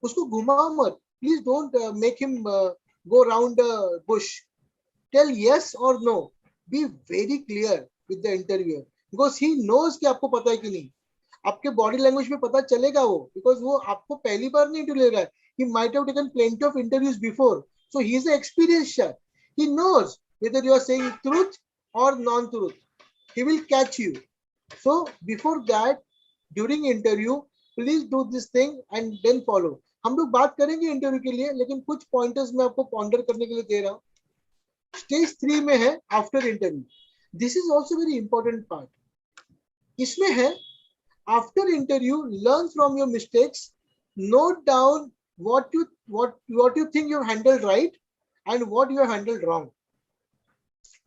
उसको घुमाओ मत। Please don't make him go round the bush. Tell yes और no, be very clear with the interviewer, because he knows कि आपको पता है कि नहीं। आपके बॉडी लैंग्वेज में पता चलेगा वो, बिकॉज वो आपको पहली बार नहीं इंटरव्यू ले रहा है। He might have taken plenty of interviews before, so he is experience. He knows whether you are saying truth or non-truth. He will catch you. So before that, during interview, please do this thing and then follow. हम लोग बात करेंगे interview के लिए, लेकिन कुछ pointers मैं आपको पॉन्डर करने के लिए दे रहा हूँ। स्टेज 3 में है after interview. This is also very important part. इसमें है after interview, learn from your mistakes, note down what you think you handled right and what you have handled wrong.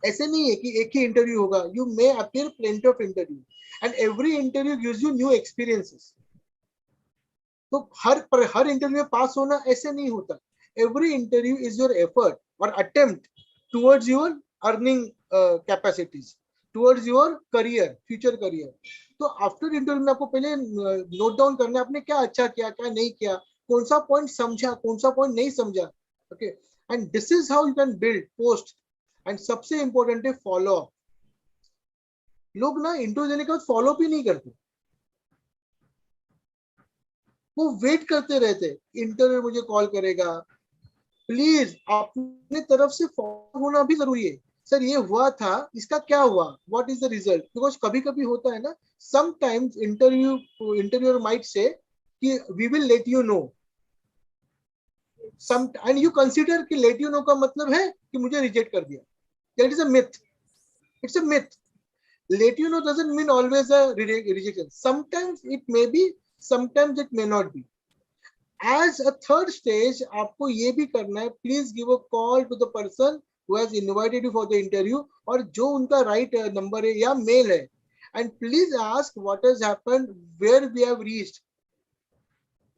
ऐसे नहीं है कि एक ही इंटरव्यू होगा, you may appear plenty of interview and every interview gives you new experiences. तो हर interview में पास होना ऐसे नहीं होता। Every interview is your effort और attempt towards your earning capacities, towards your career, future career. तो आफ्टर इंटरव्यू में आपको पहले नोट डाउन करना है आपने क्या अच्छा किया, क्या नहीं किया, कौन सा पॉइंट समझा, कौन सा पॉइंट नहीं समझा। Okay, and this is how you can build post. And सबसे इंपॉर्टेंट है फॉलो अप। लोग ना इंटरव्यू देने के बाद फॉलो अप ही नहीं करते, वो वेट करते रहते, इंटरव्यू मुझे कॉल करेगा। प्लीज अपने तरफ से फॉलो होना भी जरूरी है। सर ये हुआ था, इसका क्या हुआ, what is the result. Because कभी कभी होता है ना, समटाइम्स इंटरव्यूअर माइट से कि we will let you know some, and you consider कि लेट यू नो का मतलब है कि मुझे रिजेक्ट कर दिया। That is a myth, it's a myth. Let you know doesn't mean always a rejection. Sometimes it may be, sometimes it may not be. As a third stage, आपको ये भी करना है, please give a call to the person who has invited you for the interview, और जो उनका right number है या mail है, and please ask what has happened, where we have reached.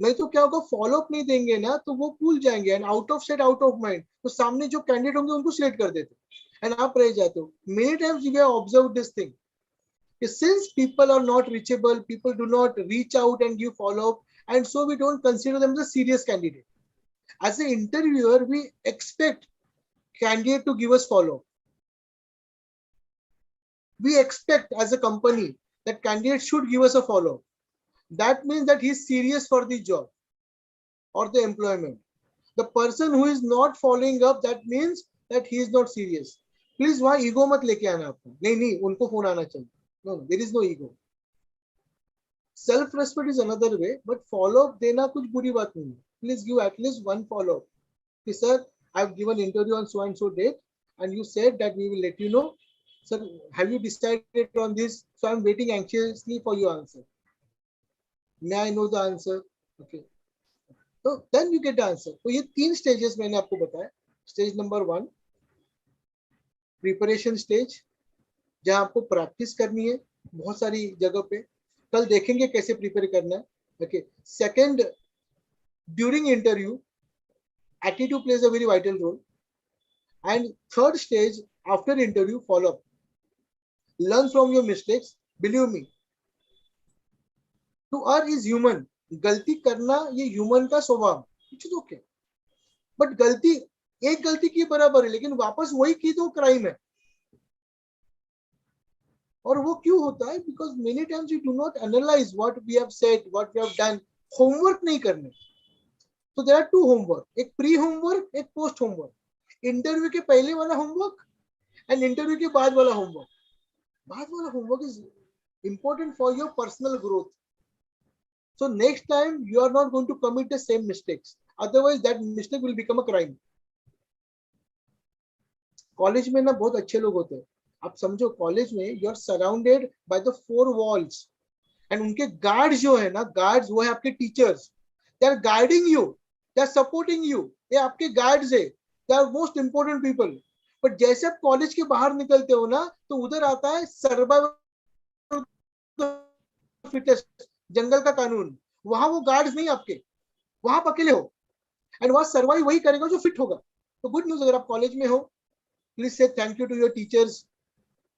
नहीं तो क्या होगा, फॉलो अप नहीं देंगे ना तो वो भूल जाएंगे, and out of sight out of mind, तो सामने जो कैंडिडेट होंगे उनको सिलेक्ट कर देते एंड आप रह जाते हो। Many times we have observed this thing, since people are not reachable, people do not reach out and give follow up, and so we don't consider them as a serious candidate. As an interviewer, we expect candidate to give us follow up. We expect as a company that candidate should give us a follow-up. That means that he is serious for the job or the employment. The person who is not following up, that means that he is not serious. Please वहाँ ego मत लेके आना आपको. नहीं उनको phone आना चाहिए. No, there is no ego. Self-respect is another way, but follow-up देना कुछ बुरी बात नहीं. Please give at least one follow-up. Okay, sir, I've given interview on so and so date, and you said that we will let you know. Sir, have you decided on this? So I'm waiting anxiously for your answer. May I know the answer? Okay. So then you get the answer. तो ये 3 stages मैंने आपको बताया. Stage number 1, preparation stage, जहाँ आपको practice करनी है बहुत सारी जगह पे. कल देखेंगे कैसे prepare करना है. Okay. Second, during interview, attitude plays a very vital role. And third stage, after interview, follow up. Learn from your mistakes. Believe me, to err is human. गलती करना ये ह्यूमन का स्वभाव, which is okay. बट गलती एक गलती की बराबर है, लेकिन वापस वही की तो क्राइम है. और वो क्यों होता है? Because many times you do not analyse what we have said, what we have done. Homework नहीं करने. तो देयर आर 2 होमवर्क, एक प्री होमवर्क, एक पोस्ट होमवर्क. इंटरव्यू के पहले वाला होमवर्क एंड इंटरव्यू के बाद वाला होमवर्क. बाद वाला homework is important for your personal growth. So next time you are not going to commit the same mistakes. Otherwise that mistake will become a crime. College में ना बहुत अच्छे लोग होते हैं. आप समझो कॉलेज में you are surrounded by the 4 walls and उनके गार्ड्स जो है ना, गार्ड्स वो है आपके teachers. They are guiding you, they are supporting you. ये आपके गार्ड्स है. They are most important people. But जैसे आप कॉलेज के बाहर निकलते हो ना, तो उधर आता है सर्वाइवल फिटेस्ट, जंगल का कानून. वहां वो गार्ड्स नहीं आपके, वहां आप अकेले हो. एंड वहां सर्वाइव वही करेगा जो फिट होगा. तो गुड न्यूज, अगर आप कॉलेज में हो, please say thank you to your teachers,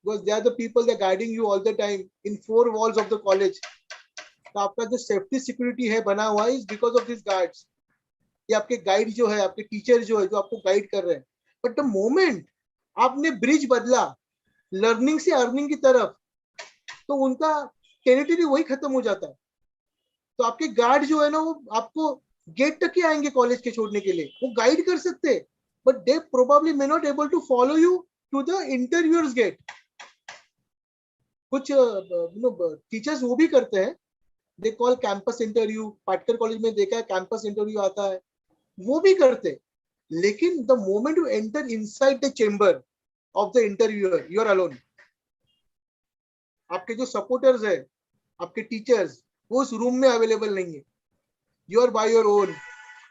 because they are the people they guiding you all the time in 4 walls of the college. तो आपका जो सेफ्टी सिक्योरिटी है बना हुआ है is because of this guards. ये आपके गाइड जो है, आपके टीचर जो है, जो आपको गाइड कर रहे हैं. बट द मोमेंट आपने ब्रिज बदला लर्निंग से अर्निंग की तरफ, तो उनका टेरिटरी वही खत्म हो जाता है. तो आपके गार्ड जो है ना, वो आपको गेट तक ही आएंगे कॉलेज के छोड़ने के लिए. वो गाइड कर सकते हैं, but they probably may not able to follow you to the interviewers gate. कुछ टीचर्स वो भी करते हैं, they call campus interview. Patkar college में देखा है कैंपस इंटरव्यू आता है, वो भी करते. लेकिन the moment you enter inside the chamber of the interviewer, you are alone. आपके जो सपोर्टर्स है, आपके टीचर्स, वो उस रूम में अवेलेबल नहीं है. You are by your own.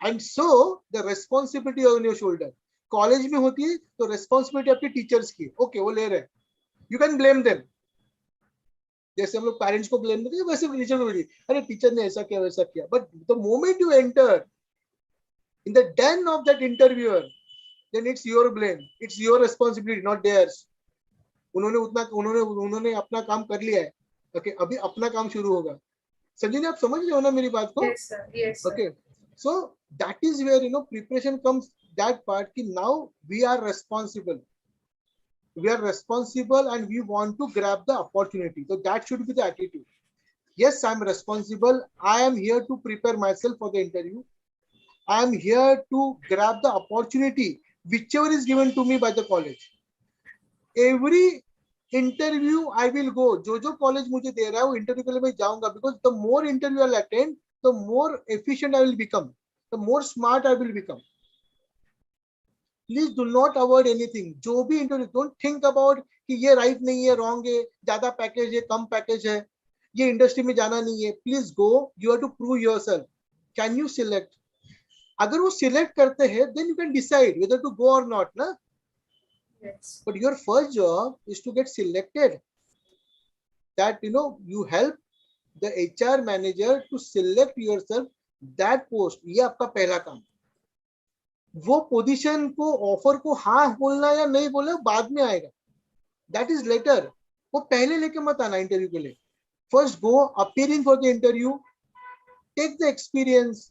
And so the responsibility on your shoulder. College में होती है तो रेस्पॉन्सिबिलिटी आपके टीचर्स की. ओके, वो ले रहे हैं, यू कैन ब्लेम देम. जैसे हम लोग पेरेंट्स को ब्लेम देते हैं, वैसे टीचर को भी, अरे टीचर ने ऐसा किया वैसा किया. But the moment you enter in the den of that interviewer, then it's your blame, it's your responsibility, not theirs. उन्होंने अपना काम कर लिया है. ओके, अभी अपना काम शुरू होगा. संजय, आप समझ रहे हो ना मेरी बात को? Yes, sir. Yes, sir. Okay, so that is where preparation comes. That part ki now we are responsible. We are responsible and we want to grab the opportunity. So that should be the attitude. Yes, I'm responsible. I am here to prepare myself for the interview. I am here to grab the opportunity whichever is given to me by the college. Every interview I will go. जो college मुझे दे रहा है वो interview के लिए मैं जाऊंगा, because the more interview I'll attend, the more efficient I will become, the more smart I will become. Please do not avoid anything. जो भी interview, don't think about कि ये right नहीं है, wrong है, ज़्यादा package है, कम package है, ये industry में जाना नहीं है. Please go. You have to prove yourself. Can you select? अगर वो सिलेक्ट करते हैं, then you can decide whether to go or not, ना? Yes. But your first job is to get selected. That you help the HR manager to select yourself that post. ये आपका पहला काम. वो पोजीशन को, offer को हाँ बोलना या नहीं बोलना बाद में आएगा. That is later. वो पहले लेके मत आना इंटरव्यू के लिए. First go appearing for the interview, take the experience,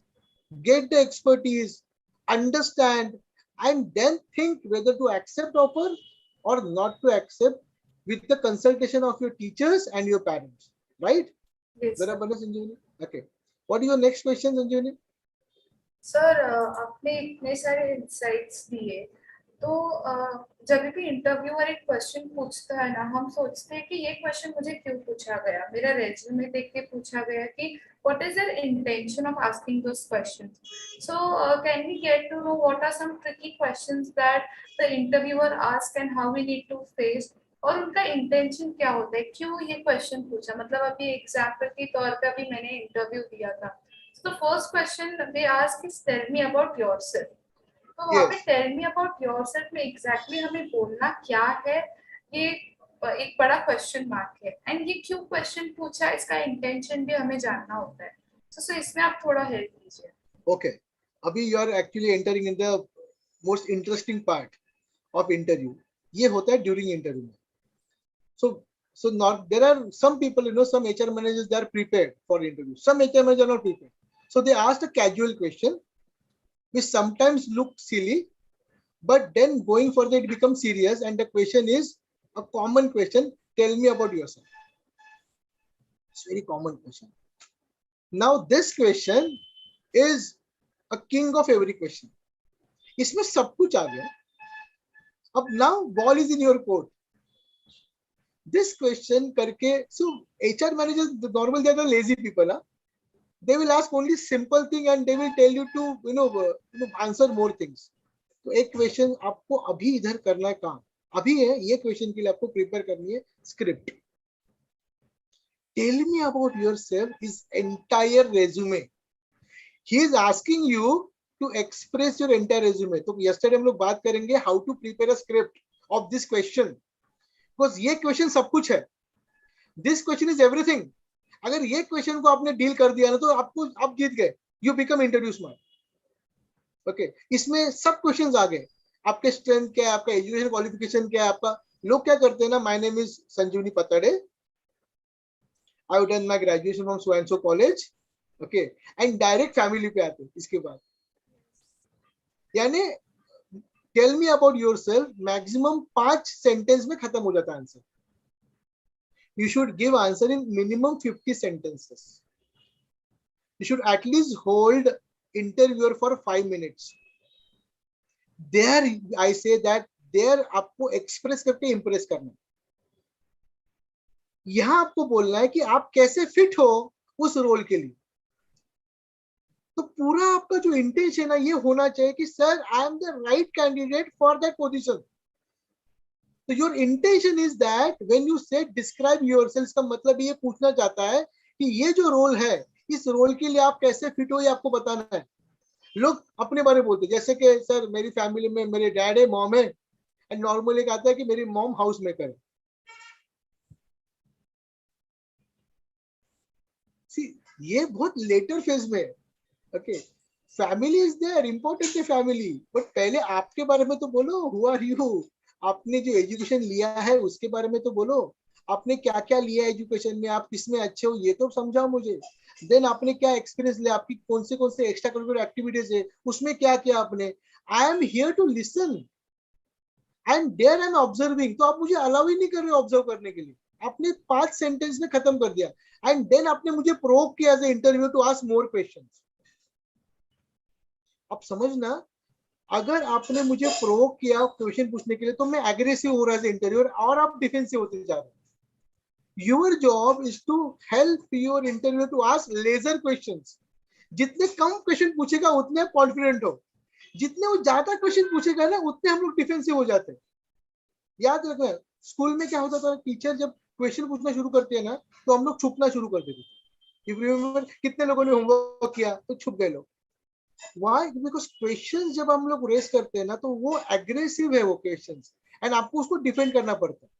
get the expertise, understand, and then think whether to accept offer or not to accept with the consultation of your teachers and your parents. right? Yes, sir. बराबर है Sanjeevani? Okay. What is your next question, Sanjeevani? Sir आपने इतने सारे insights दिए, तो जब भी interviewer एक क्वेश्चन पूछता है ना, हम सोचते हैं कि ये क्वेश्चन मुझे क्यों पूछा गया, मेरा रेज्यूमे देख के पूछा गया कि what is their intention of asking those questions. So can we get to know what are some tricky questions that the interviewer ask and how we need to face, और उनका इंटेंशन क्या होता है, क्यों ये क्वेश्चन पूछा. मतलब अभी एग्जाम्पल के तौर पे अभी मैंने इंटरव्यू दिया था, so the first question they ask is tell me about yourself. तो वहाँ पे Yes. tell me about yourself में exactly हमें बोलना क्या है, ये एक बड़ा क्वेश्चन मार्क है. एंड ये क्यों क्वेश्चन पूछा, इसका इंटेंशन भी हमें जानना होता है. So इसमें आप थोड़ा हेल्प कीजिए. Okay. अभी you are actually entering in the most interesting part of interview. ये होता है during interview. So not, there are some people, you know, some HR managers, they are prepared for interview. Some HR managers are not prepared. So they asked a casual question, which sometimes look silly, but then going further it becomes serious. And the question is a common question. Tell me about yourself. It's very common question. Now this question is a king of every question. इसमें सब कुछ आ गया. अब now ball is in your court. This question करके, so HR managers, the normal, they are the lazy people. Huh? They will ask only simple thing and they will tell you to answer more things. तो एक question आपको अभी इधर करना है, काम अभी है, ये क्वेश्चन के लिए आपको प्रिपेयर करनी है script. Tell me about yourself is entire resume. He is asking you to express your entire resume. तो yesterday हम लोग बात करेंगे how to prepare a script of this question. Because ये क्वेश्चन सब कुछ है. This question is everything. अगर ये क्वेश्चन को आपने डील कर दिया ना, तो आपको आप जीत गए. You become interview smart. Okay. इसमें सब क्वेश्चंस आ गए. आपके स्ट्रेंथ क्या है, आपका एजुकेशन क्वालिफिकेशन क्या है, आपका. लोग क्या करते हैं ना, my name is Sanjeevani पताड़े. I have done my graduation from so and so college. Okay. And direct family पे आते हैं इसके बाद. यानी tell me about yourself, maximum 5 sentence में खत्म हो जाता है answer. You should give answer in minimum 50 sentences. You should at least hold interviewer for 5 minutes. There I say that there आपको express करके impress करना. यहाँ आपको बोलना है कि आप कैसे फिट हो उस रोल के लिए. तो पूरा आपका जो इंटेंशन है ये होना चाहिए कि sir I am the right candidate for that position. तो your intention is that when you say describe yourself, का मतलब ये पूछना चाहता है कि ये जो रोल है, इस रोल के लिए आप कैसे फिट हो, ये आपको बताना है. लोग अपने बारे में बोलते हैं, जैसे कि सर मेरी फैमिली में मेरे डैड है, मॉम है, एंड नॉर्मली कहता है कि मेरी मॉम हाउस मेकर है. ये बहुत लेटर फेज में है. Okay, family is there, important है फैमिली, बट पहले आपके बारे में तो बोलो. Who are you? आपने जो एजुकेशन लिया है उसके बारे में तो बोलो. आपने क्या क्या लिया एजुकेशन में, आप किसमें अच्छे हो, ये तो समझाओ मुझे. देन आपने क्या एक्सपीरियंस लिया, आपकी कौन से एक्स्ट्रा करिकुलर एक्टिविटीज है, उसमें क्या किया आपने. I am here to listen and there I am observing. तो आप मुझे अलाउ ही नहीं कर रहे ऑब्जर्व करने के लिए. आपने 5 सेंटेंस में खत्म कर दिया. एंड देन आपने मुझे प्रोवोक किया as a interview to ask more questions. आप समझना, अगर आपने मुझे प्रोवोक किया क्वेश्चन पूछने के लिए, तो मैं एग्रेसिव हो रहा है इंटरव्यूअर और आप डिफेंसिव होते जा रहे हैं. Your job is to help your interview to ask lesser questions. जितने कम क्वेश्चन पूछेगा उतने आप कॉन्फिडेंट हो. जितने वो ज्यादा क्वेश्चन पूछेगा ना, उतने हम लोग डिफेंसिव हो जाते हैं. याद रखना, स्कूल में क्या होता था, टीचर जब क्वेश्चन पूछना शुरू करते हैं ना, तो हम लोग छुपना शुरू कर देते थे. रिमेंबर कितने लोगों ने होमवर्क किया तो छुप गए लोग. Why? Because questions जब हम लोग रेस करते हैं ना, तो वो एग्रेसिव है वो क्वेश्चंस, एंड आपको उसको डिफेंड करना पड़ता है.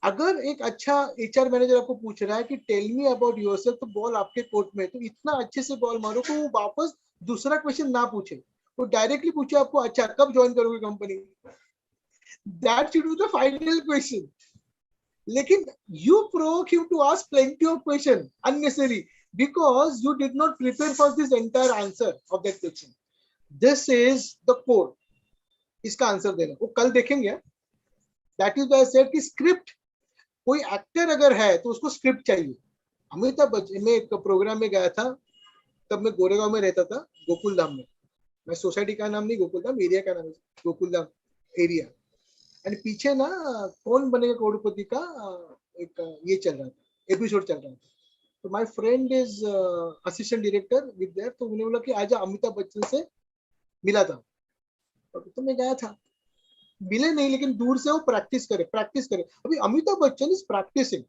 अगर एक अच्छा एचआर मैनेजर आपको पूछ रहा है कि टेल मी अबाउट योरसेल्फ, तो बॉल आपके कोर्ट में, तो इतना अच्छे से बॉल मारो कि वो वापस दूसरा क्वेश्चन ना पूछे, वो डायरेक्टली पूछे आपको, अच्छा कब ज्वाइन करोगे company. That should be the final question. लेकिन you provoke him to ask plenty of question unnecessary because you did not prepare for this entire answer of that question. This is the core. इसका answer देना वो कल देखेंगे. That is why I said कि script, कोई actor अगर है तो उसको स्क्रिप्ट चाहिए. अमिताभ बच्चन, मैं एक प्रोग्राम में गया था, तब मैं गोरेगांव में रहता था, गोकुल धाम में। मैं सोसाइटी का नाम नहीं गोकुल धाम, एरिया का नाम है गोकुल धाम एरिया। एंड पीछे ना कौन बनेगा करोड़पति का एक ये चल रहा था, एपिसोड चल रहा था। तो my friend is assistant director with their, तो उन्होंने बोला कि आज अमिताभ बच्चन से मिला था। तो मैं गया था, मिले नहीं, लेकिन दूर से वो प्रैक्टिस करे। अभी Amitabh Bachchan is practising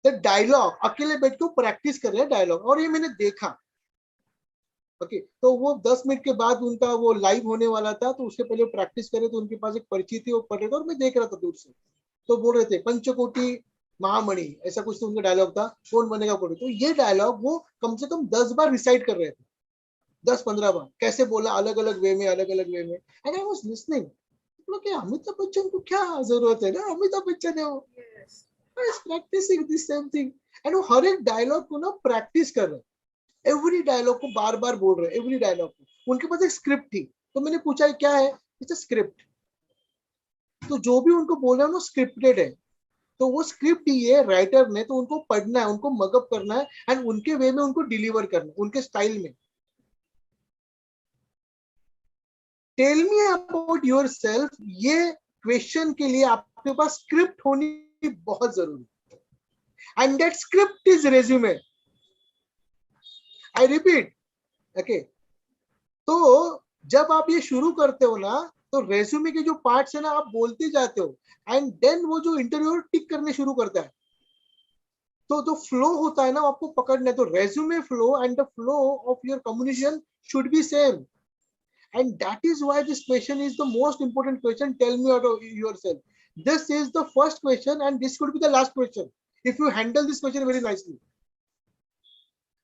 the dialogue, अकेले बैठ के प्रैक्टिस कर रहे हैं डायलॉग, और ये मैंने देखा। ओके, तो वो 10 मिनट के बाद उनका वो लाइव होने वाला था, तो उससे पहले प्रैक्टिस करे, तो उनके पास एक पर्ची थी, वो पढ़ रहे थे और मैं देख रहा था दूर से। तो बोल रहे थे पंचकोटि महामणि, ऐसा कुछ तो उनका डायलॉग था, कौन बनेगा करोड़पति। तो ये डायलॉग वो कम से कम 10 बार रिसाइट कर रहे थे, 10-15 बार, कैसे बोला, अलग अलग वे में। And I was listening, Amitabh Bachchan को क्या जरूरत है ना, अमिताभ बच्चन है वो, Yes. Practising this same thing. And वो हर एक डायलॉग को ना प्रैक्टिस कर रहे हैं, एवरी डायलॉग को बार बार बोल रहे हैं, एवरी डायलॉग को। उनके पास एक स्क्रिप्ट थी, तो मैंने पूछा क्या है, इट्स अ स्क्रिप्ट। तो जो भी उनको बोला वो स्क्रिप्टेड है, तो वो स्क्रिप्ट ही है राइटर ने, तो उनको पढ़ना है, उनको मगअप करना है, एंड उनके वे में उनको डिलीवर करना है, उनके स्टाइल में। Tell me about yourself, ये क्वेश्चन के लिए आपके पास स्क्रिप्ट होनी बहुत जरूरी है, and that script is resume. I repeat, okay. तो जब आप ये शुरू करते हो ना, तो रेज्यूमे के जो पार्ट्स है ना, आप बोलते जाते हो, एंड देन वो जो इंटरव्यूअर टिक करने शुरू करता है, तो जो फ्लो होता है ना, आपको पकड़ना है। तो resume flow and the flow of your communication should be same, and that is why this question is the most important question. Tell me about yourself. This is the first question, and this could be the last question if you handle this question very nicely.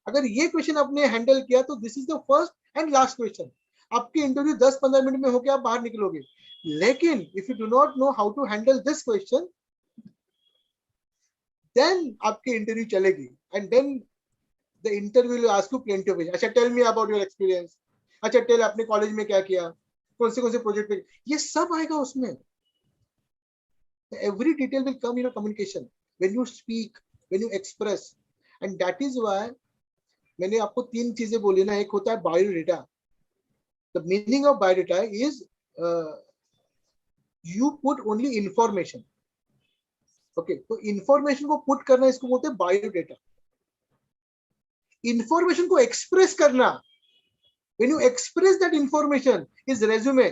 अगर ये question आपने handle किया, तो this is the first and last question. आपकी interview 10-15 minute में होकर आप बाहर निकलोगे, लेकिन if you do not know how to handle this question, then आपकी इंटरव्यू चलेगी, and then the interview will ask you plenty of question. अच्छा, tell me about your experience. अच्छा, टेल अपने कॉलेज में क्या किया, कौन से प्रोजेक्ट पे, ये सब आएगा उसमें। Every detail will come in your communication when you speak, when you express, and that is why मैंने आपको 3 चीजें बोली ना। एक होता है biodata. The meaning of biodata is you put only information. Okay, तो इंफॉर्मेशन को पुट करना, इसको बोलते हैं बायोडेटा। इंफॉर्मेशन को एक्सप्रेस करना, when you express that information, is resume,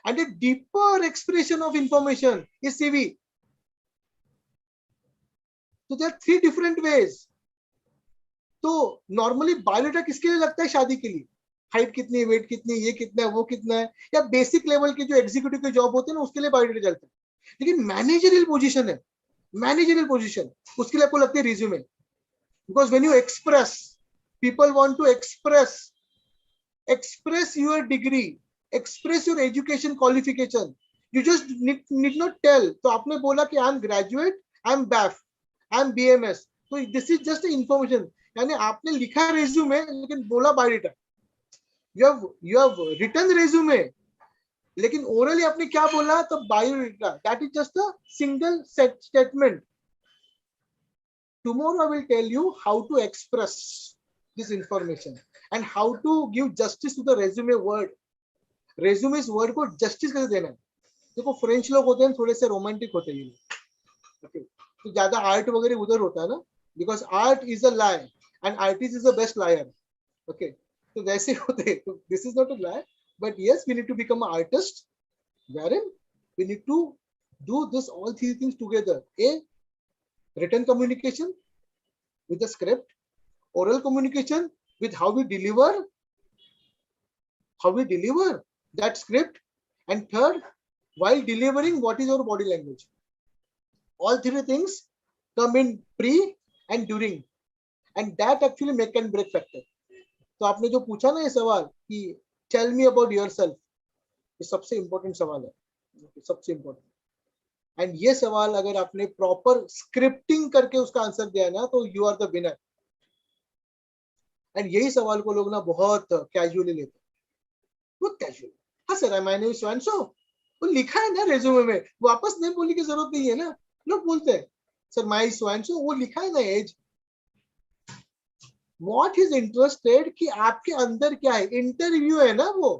and a deeper expression of information is CV. So there are 3 different ways. तो normally biodata किसके लिए लगता है, शादी के लिए। हाइट कितनी है, वेट कितनी है, ये कितना है, वो कितना है, या बेसिक लेवल के जो एग्जीक्यूटिव के जॉब होते हैं ना, उसके लिए बायोडेटा चलता है। लेकिन मैनेजरियल पोजीशन है, मैनेजरियल पोजीशन, उसके लिए आपको लगती है resume. Because when you express, people want to express your degree, express your education qualification. You just need not tell. तो आपने बोला कि I am graduate, I am BAF, I am BMS. तो this is just information. यानी आपने लिखा resume, लेकिन बोला biodata. You have written resume, लेकिन orally आपने क्या बोला, तो biodata. That is just a single statement. Tomorrow I will tell you how to express this information and how to give justice to the resume word. Resume इस word को justice कैसे देना है। देखो, फ्रेंच लोग होते हैं थोड़े से रोमांटिक होते हैं, okay? तो ज्यादा आर्ट वगैरह उधर होता है ना, because art is a lie and artist is the best liar. Okay, तो वैसे होते हैं। तो this is not a lie, but yes, we need to become a artist, wherein we need to do this all 3 things together. A, written communication with the script, oral communication with how we deliver that script, and third, while delivering, what is our body language. All 3 things come in pre and during, and that actually make and break factor. तो आपने जो पूछा ना ये सवाल कि tell me about yourself, ये सबसे important सवाल है, सबसे important। एंड ये सवाल अगर आपने प्रॉपर स्क्रिप्टिंग करके उसका आंसर दिया ना, तो you are the winner. And यही सवाल को लोग ना बहुत कैजुअली लेते हैं, बहुत कैजुअली। हाँ sir, my name is so and so, वो लिखा है ना रेज्यूमे में, वापस नहीं बोलने की जरूरत नहीं है ना। लोग बोलते हैं sir my so and so, वो लिखा है ना एज, व्हाट इज इंटरेस्टेड कि आपके अंदर क्या है, इंटरव्यू है ना वो.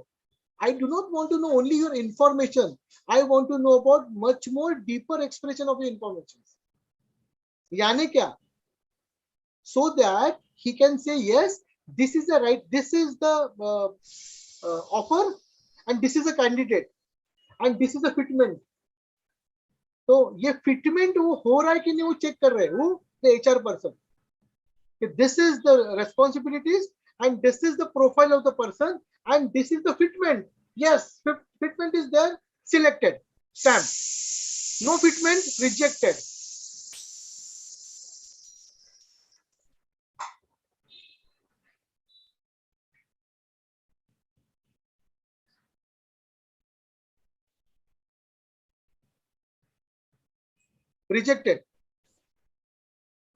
I do not want to know only your information. I want to know about much more deeper expression of your information. यानी क्या? So that he can say yes, this is the right, this is the offer, and this is a candidate, and this is a fitment. तो ये fitment वो हो रहा है कि नहीं वो check कर रहे हैं वो the HR person. This is the responsibilities and this is the profile of the person and this is the fitment. Yes, fitment is there, selected, stamp. No fitment, rejected. Rejected.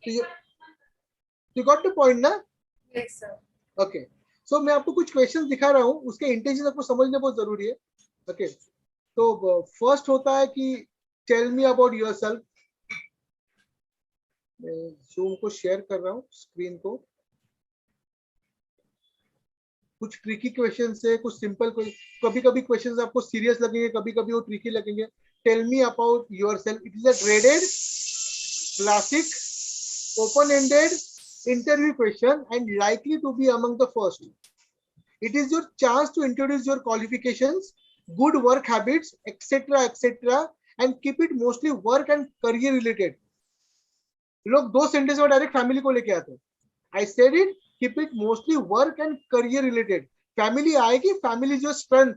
So you got the point ना? Yes, sir. Okay. So मैं आपको कुछ questions दिखा रहा हूँ, उसके intention आपको समझना बहुत जरूरी है. Okay. तो फर्स्ट होता है कि टेल मी अबाउट योरसेल्फ. मैं जूम को शेयर कर रहा हूँ स्क्रीन को. कुछ ट्रिकी क्वेश्चन है, कुछ सिंपल, कभी कभी क्वेश्चन आपको सीरियस लगेंगे, कभी कभी वो ट्रिकी लगेंगे. Tell me about yourself. It is a graded classic open-ended interview question and likely to be among the first. It is your chance to introduce your qualifications, good work habits, etc., and keep it mostly work and career related. लोग दो sentence में direct family को लेके आते हैं. I said it, keep it mostly work and career related. Family आएगी, family जो strength.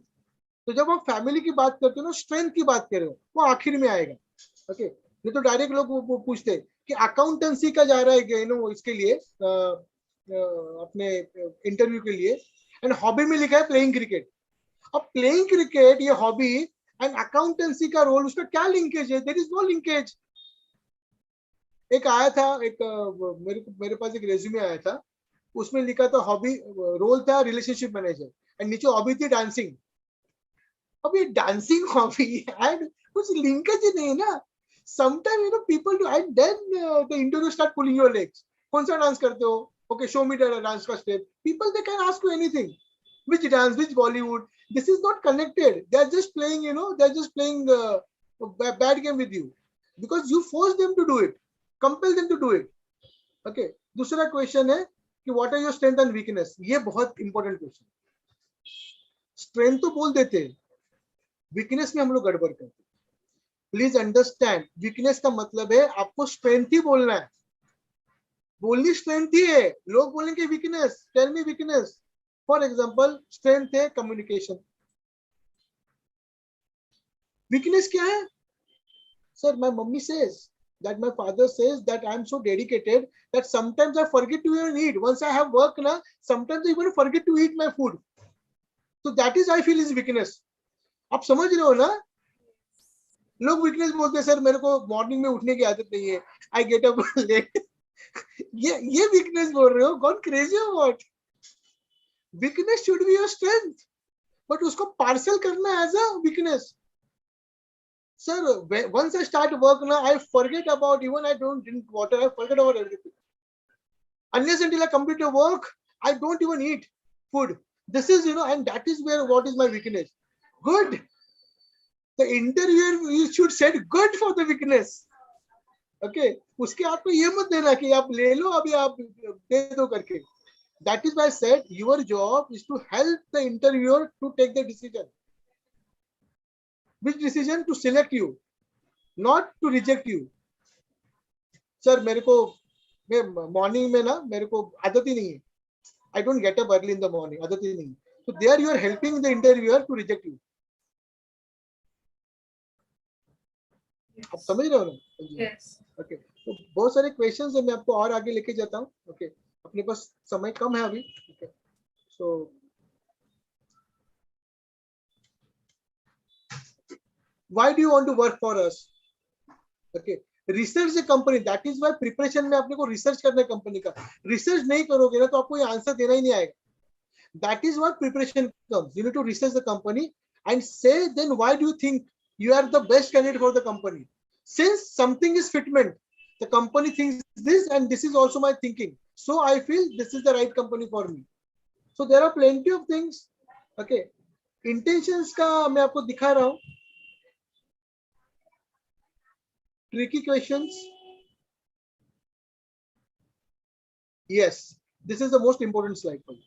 तो जब आप फैमिली की बात करते हो ना, स्ट्रेंथ की बात कर रहे हो, वो आखिर में आएगा. ओके. नहीं तो डायरेक्ट लोग वो पूछते हैं कि अकाउंटेंसी का जा रहा है इसके लिए अपने इंटरव्यू के लिए, एंड हॉबी में लिखा है प्लेइंग क्रिकेट. अब प्लेइंग क्रिकेट ये हॉबी एंड अकाउंटेंसी का रोल, उसका क्या लिंकेज है? There is no linkage. एक आया था, एक मेरे पास एक रेज्यूमे आया था, उसमें लिखा था हॉबी, रोल था रिलेशनशिप मैनेजर, एंड नीचे हॉबी थी डांसिंग. अब ये डांसिंग हॉबी एंड कुछ लिंकेज ही नहीं ना. Sometimes people do, and then the interview start pulling your legs. कौन सा डांस करते हो? Okay, show me the dance का step. People, they can ask you anything. Which dance? Which Bollywood? This is not connected. They are just playing, they are just playing a bad game with you because you force them to do it, compel them to do it. Okay. दूसरा question है कि what are your strength and weakness? ये बहुत important question. Strength तो बोल देते हैं, weakness में हम लोग गड़बड़ करते हैं. प्लीज अंडरस्टैंड, वीकनेस का मतलब है आपको स्ट्रेंथ ही बोलना है. बोलनी स्ट्रेंथ ही है. लोग बोलेंगे weakness, tell me weakness. For example strength है कम्युनिकेशन. वीकनेस क्या है? Sir my mummy says that my father says that I am so dedicated that sometimes I forget to even eat. Once I have work na, sometimes I even forget to eat my food. So that is I feel is weakness. आप समझ रहे हो ना? लोग weakness बोलते हैं sir मेरे को मॉर्निंग में उठने की आदत नहीं है, आई गेट अप लेट. ये वीकनेस बोल रहे हो? गॉन क्रेजी हो what? Weakness should be your strength, but उसको पार्सल करना as a weakness. Sir once I start work ना, I forget about, even I don't drink water, I forget about everything. Unless until I complete your work, I don't even eat food. This is, and that is where what is my weakness. Good. The interviewer should set good for the weakness. Okay. उसके आपको ये मत देना कि आप ले लो अभी आप दे दो करके. That is why I said your job is to help the interviewer to take the decision. Which decision? To select you, not to reject you. Sir मेरे को मॉर्निंग में ना मेरे को आदत ही नहीं है. I don't get up early in the morning. आदत ही नहीं. So there you are helping the interviewer to reject you. आप समझ रहे हो ना? Yes. ओके. तो बहुत सारे क्वेश्चंस है, मैं आपको और आगे लेके जाता हूँ. ओके. अपने पास समय कम है अभी. Okay. So why do you want to work for us? Okay. Research a company, that is why preparation में अपने को रिसर्च करना है कंपनी का. रिसर्च नहीं करोगे ना तो आपको ये आंसर देना ही नहीं आएगा. That is what preparation comes. You need to research the company and say then why do you think you are the best candidate for the company. Since something is fitment, The company thinks this, and this is also my thinking. So I feel this is the right company for me. So there are plenty of things. Okay, intentions का मैं आपको दिखा रहा हूँ. Tricky questions. Yes, this is the most important slide for you.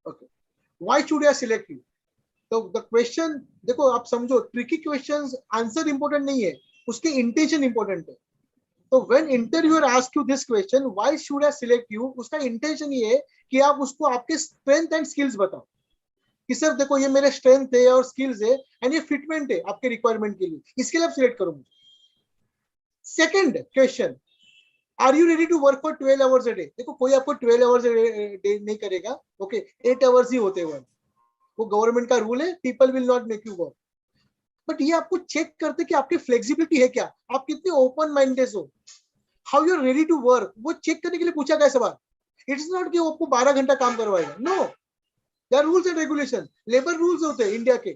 Okay, why should I select you? So the question, देखो आप समझो, tricky questions answer important नहीं है, उसके intention important है. So when interviewer asks you this question, why should I select you? उसका intention ये है कि आप उसको आपके strength and skills बताओ. कि सर देखो ये मेरे strength है और skills है and ये fitment है आपके requirement के लिए, इसके लिए आप select करो. Second question, are you ready to work for 12 hours a day? देखो कोई आपको 12 hours a day नहीं करेगा. Okay, 8 hours ही होते हैं. वो गवर्नमेंट का रूल है, people will not make you work. But ये आपको चेक करते कि आपकी फ्लेक्सिबिलिटी है क्या, आप कितने ओपन माइंडेड हो, how you are ready to work. वो चेक करने के लिए पूछा गया सवाल. इट्स नॉट कि वो आपको 12 घंटा काम करवाएगा. No, there are rules and regulation, labour rules होते हैं इंडिया के.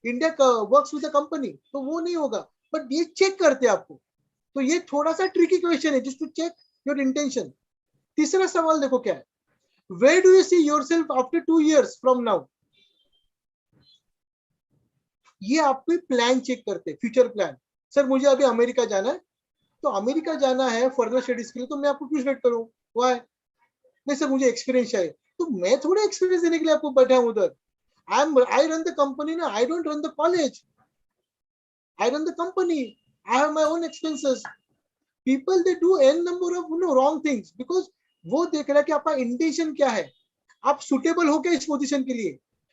India works with the company, तो वो नहीं होगा. बट ये चेक करते हैं आपको. तो ये थोड़ा सा ट्रिकी क्वेश्चन है, just to check your intention. तीसरा सवाल देखो क्या है, where do you see yourself after 2 years from now. ये आपको प्लान चेक करते हैं, फ्यूचर प्लान. सर मुझे अभी अमेरिका जाना है, तो अमेरिका जाना है फर्दर स्टडीज के लिए, तो मैं आपको क्यों सिलेक्ट करूं? व्हाई? नहीं सर मुझे एक्सपीरियंस चाहिए. तो मैं थोड़ा एक्सपीरियंस देने के लिए आपको बैठा हूं उधर. आई रन द कंपनी ना, I don't run the college. I run the company, I have my own expenses. People they do an number of wrong things because वो देख रहा है कि आपका इंटेंशन क्या है, आप सुटेबल हो क्या इस पोजीशन के लिए.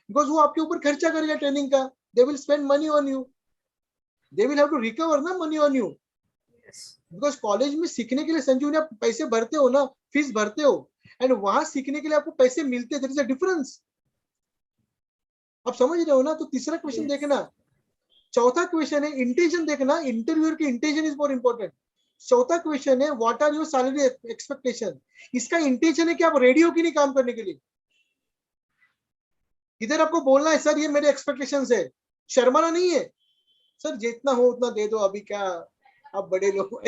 बिकॉज वो आपके ऊपर खर्चा करेगा ट्रेनिंग का. They will spend money on you. They will have to recover ना money on you. Yes. Because college में सीखने के लिए संजू ने आप पैसे भरते हो ना, फीस भरते हो, एंड वहां सीखने के लिए आपको पैसे मिलते हैं. there is a difference. आप समझ रहे हो ना. तो तीसरा क्वेश्चन देखना. चौथा क्वेश्चन है इंटेंशन देखना. इंटरव्यूअर की इंटेंशन इज मोर इंपॉर्टेंट. चौथा क्वेश्चन है what are your salary expectation. इसका इंटेंशन है कि आप रेडी हो कि नहीं काम करने के लिए. इधर आपको बोलना है सर ये मेरे एक्सपेक्टेशंस है, शर्माना नहीं है. सर जितना हो उतना दे दो, अभी क्या आप बड़े लोग.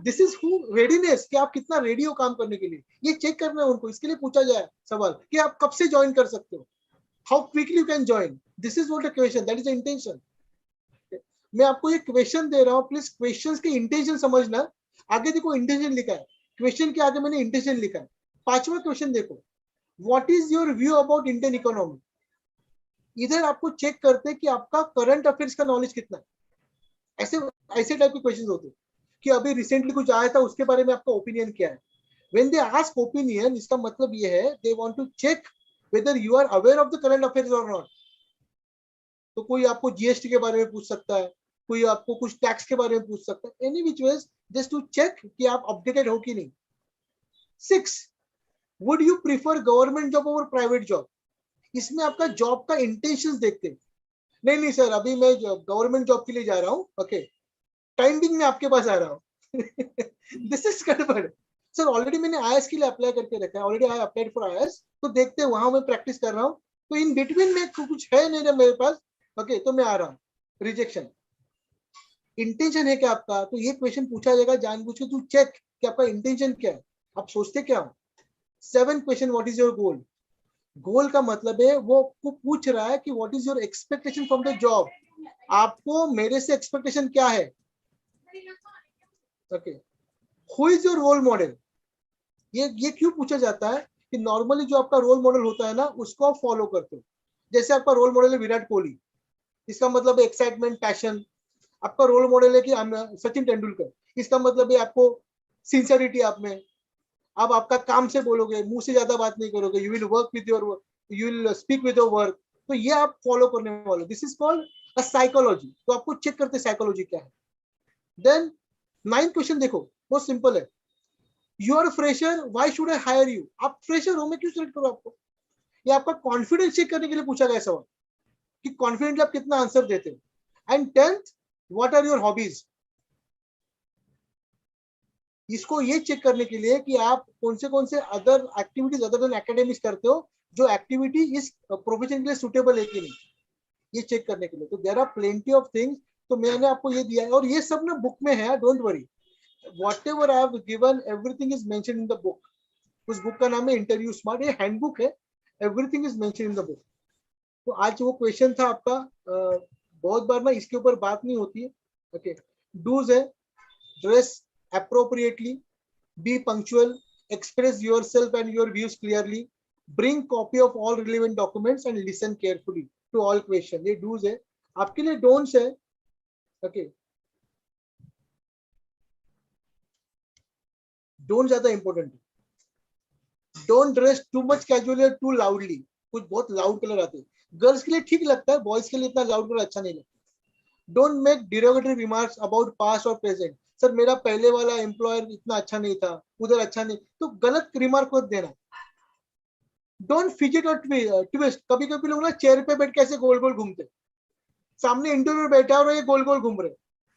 दिस इज हु रेडीनेस, कि आप कितना रेडी हो काम करने के लिए. ये चेक करना है उनको. इसके लिए पूछा जाए सवाल कि आप कब से ज्वाइन कर सकते हो, how quickly you can join. This is what the question, that is the intention. मैं आपको ये क्वेश्चन दे रहा हूँ, प्लीज क्वेश्चंस के इंटेंशन समझना. आगे देखो इंटेंशन लिखा है, क्वेश्चन के आगे मैंने इंटेंशन लिखा है. पांचवा क्वेश्चन देखो, what is your view about Indian economy. इधर आपको चेक करते हैं कि आपका करंट अफेयर्स का नॉलेज कितना है. ऐसे टाइप के क्वेश्चंस होते हैं कि अभी रिसेंटली कुछ आया था उसके बारे में आपका ओपिनियन क्या है. व्हेन दे आस्क ओपिनियन, इसका मतलब ये है they want to check whether you are aware of the current affairs और नॉट. तो कोई आपको जीएसटी के बारे में पूछ सकता है, कोई आपको कुछ टैक्स के बारे में पूछ सकता है. Any which ways just to check कि आप अपडेटेड हो कि नहीं. 6, would you prefer government job over private job. इसमें आपका जॉब का इंटेंशंस देखते हैं. नहीं सर अभी मैं गवर्नमेंट जॉब के लिए जा रहा हूँ. ओके, टाइम बिंग में आपके पास आ रहा हूँ. दिस इज गड़बड़. सर ऑलरेडी मैंने आईएएस के लिए अप्लाई करके रखा है, already I applied for IAS, तो देखते हैं वहां मैं प्रैक्टिस कर रहा हूँ. तो इन बिटवीन में कुछ है नहीं मेरे पास. ओके, तो मैं आ रहा हूँ. रिजेक्शन. इंटेंशन है क्या आपका, तो ये क्वेश्चन पूछा जाएगा जानबूझ के. तू चेक कि आपका इंटेंशन क्या है, आप सोचते क्या हो. 7 question, what is your goal. Goal का मतलब है वो आपको पूछ रहा है कि what is your expectation from the job. आपको मेरे से एक्सपेक्टेशन क्या है. Okay, who is your role model. ये क्यों पूछा जाता है कि नॉर्मली जो आपका रोल मॉडल होता है ना उसको आप फॉलो करते हो. जैसे आपका रोल मॉडल है विराट कोहली, इसका मतलब है एक्साइटमेंट, पैशन. आपका रोल मॉडल है कि सचिन तेंदुलकर, इसका मतलब है आपको सिंसियरिटी आप में. अब आपका काम से बोलोगे, मुंह से ज्यादा बात नहीं करोगे. You will work with your, you will speak with your work. तो ये आप फॉलो करने वाले. This is called a psychology. तो आपको चेक करते साइकोलॉजी क्या है. देन 9th क्वेश्चन देखो, बहुत सिंपल है. You are fresher, why should I hire you. आप फ्रेशर हो, मैं क्यों सिलेक्ट करूं आपको. ये आपका कॉन्फिडेंस चेक करने के लिए पूछा गया सवाल कि कॉन्फिडेंटली आप कितना आंसर देते हो. And 10th, what are your hobbies. इसको ये चेक करने के लिए कि आप कौन से other activities other than academics करते हो, जो एक्टिविटी इस प्रोफेशन के लिए सुटेबल है कि नहीं, ये चेक करने के लिए. तो there are plenty of things तो मैंने आपको ये दिया है और ये सब ना बुक में है, don't worry, whatever I have given everything is mentioned in the book. उस बुक का नाम है इंटरव्यू स्मार्ट, ये हैंडबुक है, everything is mentioned in the book. तो आज वो क्वेश्चन था आपका, बहुत बार ना इसके ऊपर बात नहीं होती है। ओके, डूज है, dress appropriately, be punctual, express yourself and your views clearly, bring copy of all relevant documents and listen carefully to all questions। ये डूज है। आपके लिए डोंट्स है। ओके, डोंट ज्यादा इंपॉर्टेंट है। Don't dress too much casually और to loudly, कुछ बहुत लाउड कलर आते हैं, गर्ल्स के लिए ठीक लगता है, बॉयज के लिए इतना लाउड कलर अच्छा नहीं लगता। Don't make derogatory remarks about past और प्रेजेंट, सर मेरा पहले वाला एम्प्लॉयर इतना अच्छा नहीं था, उधर अच्छा नहीं, तो गलत रिमार्क मत देना। डोंट फिजिट और ट्विस्ट, कभी कभी लोग ना चेयर पे बैठ के ऐसे गोल गोल घूमते, सामने इंटरव्यू बैठा और ये गोल गोल घूम रहे।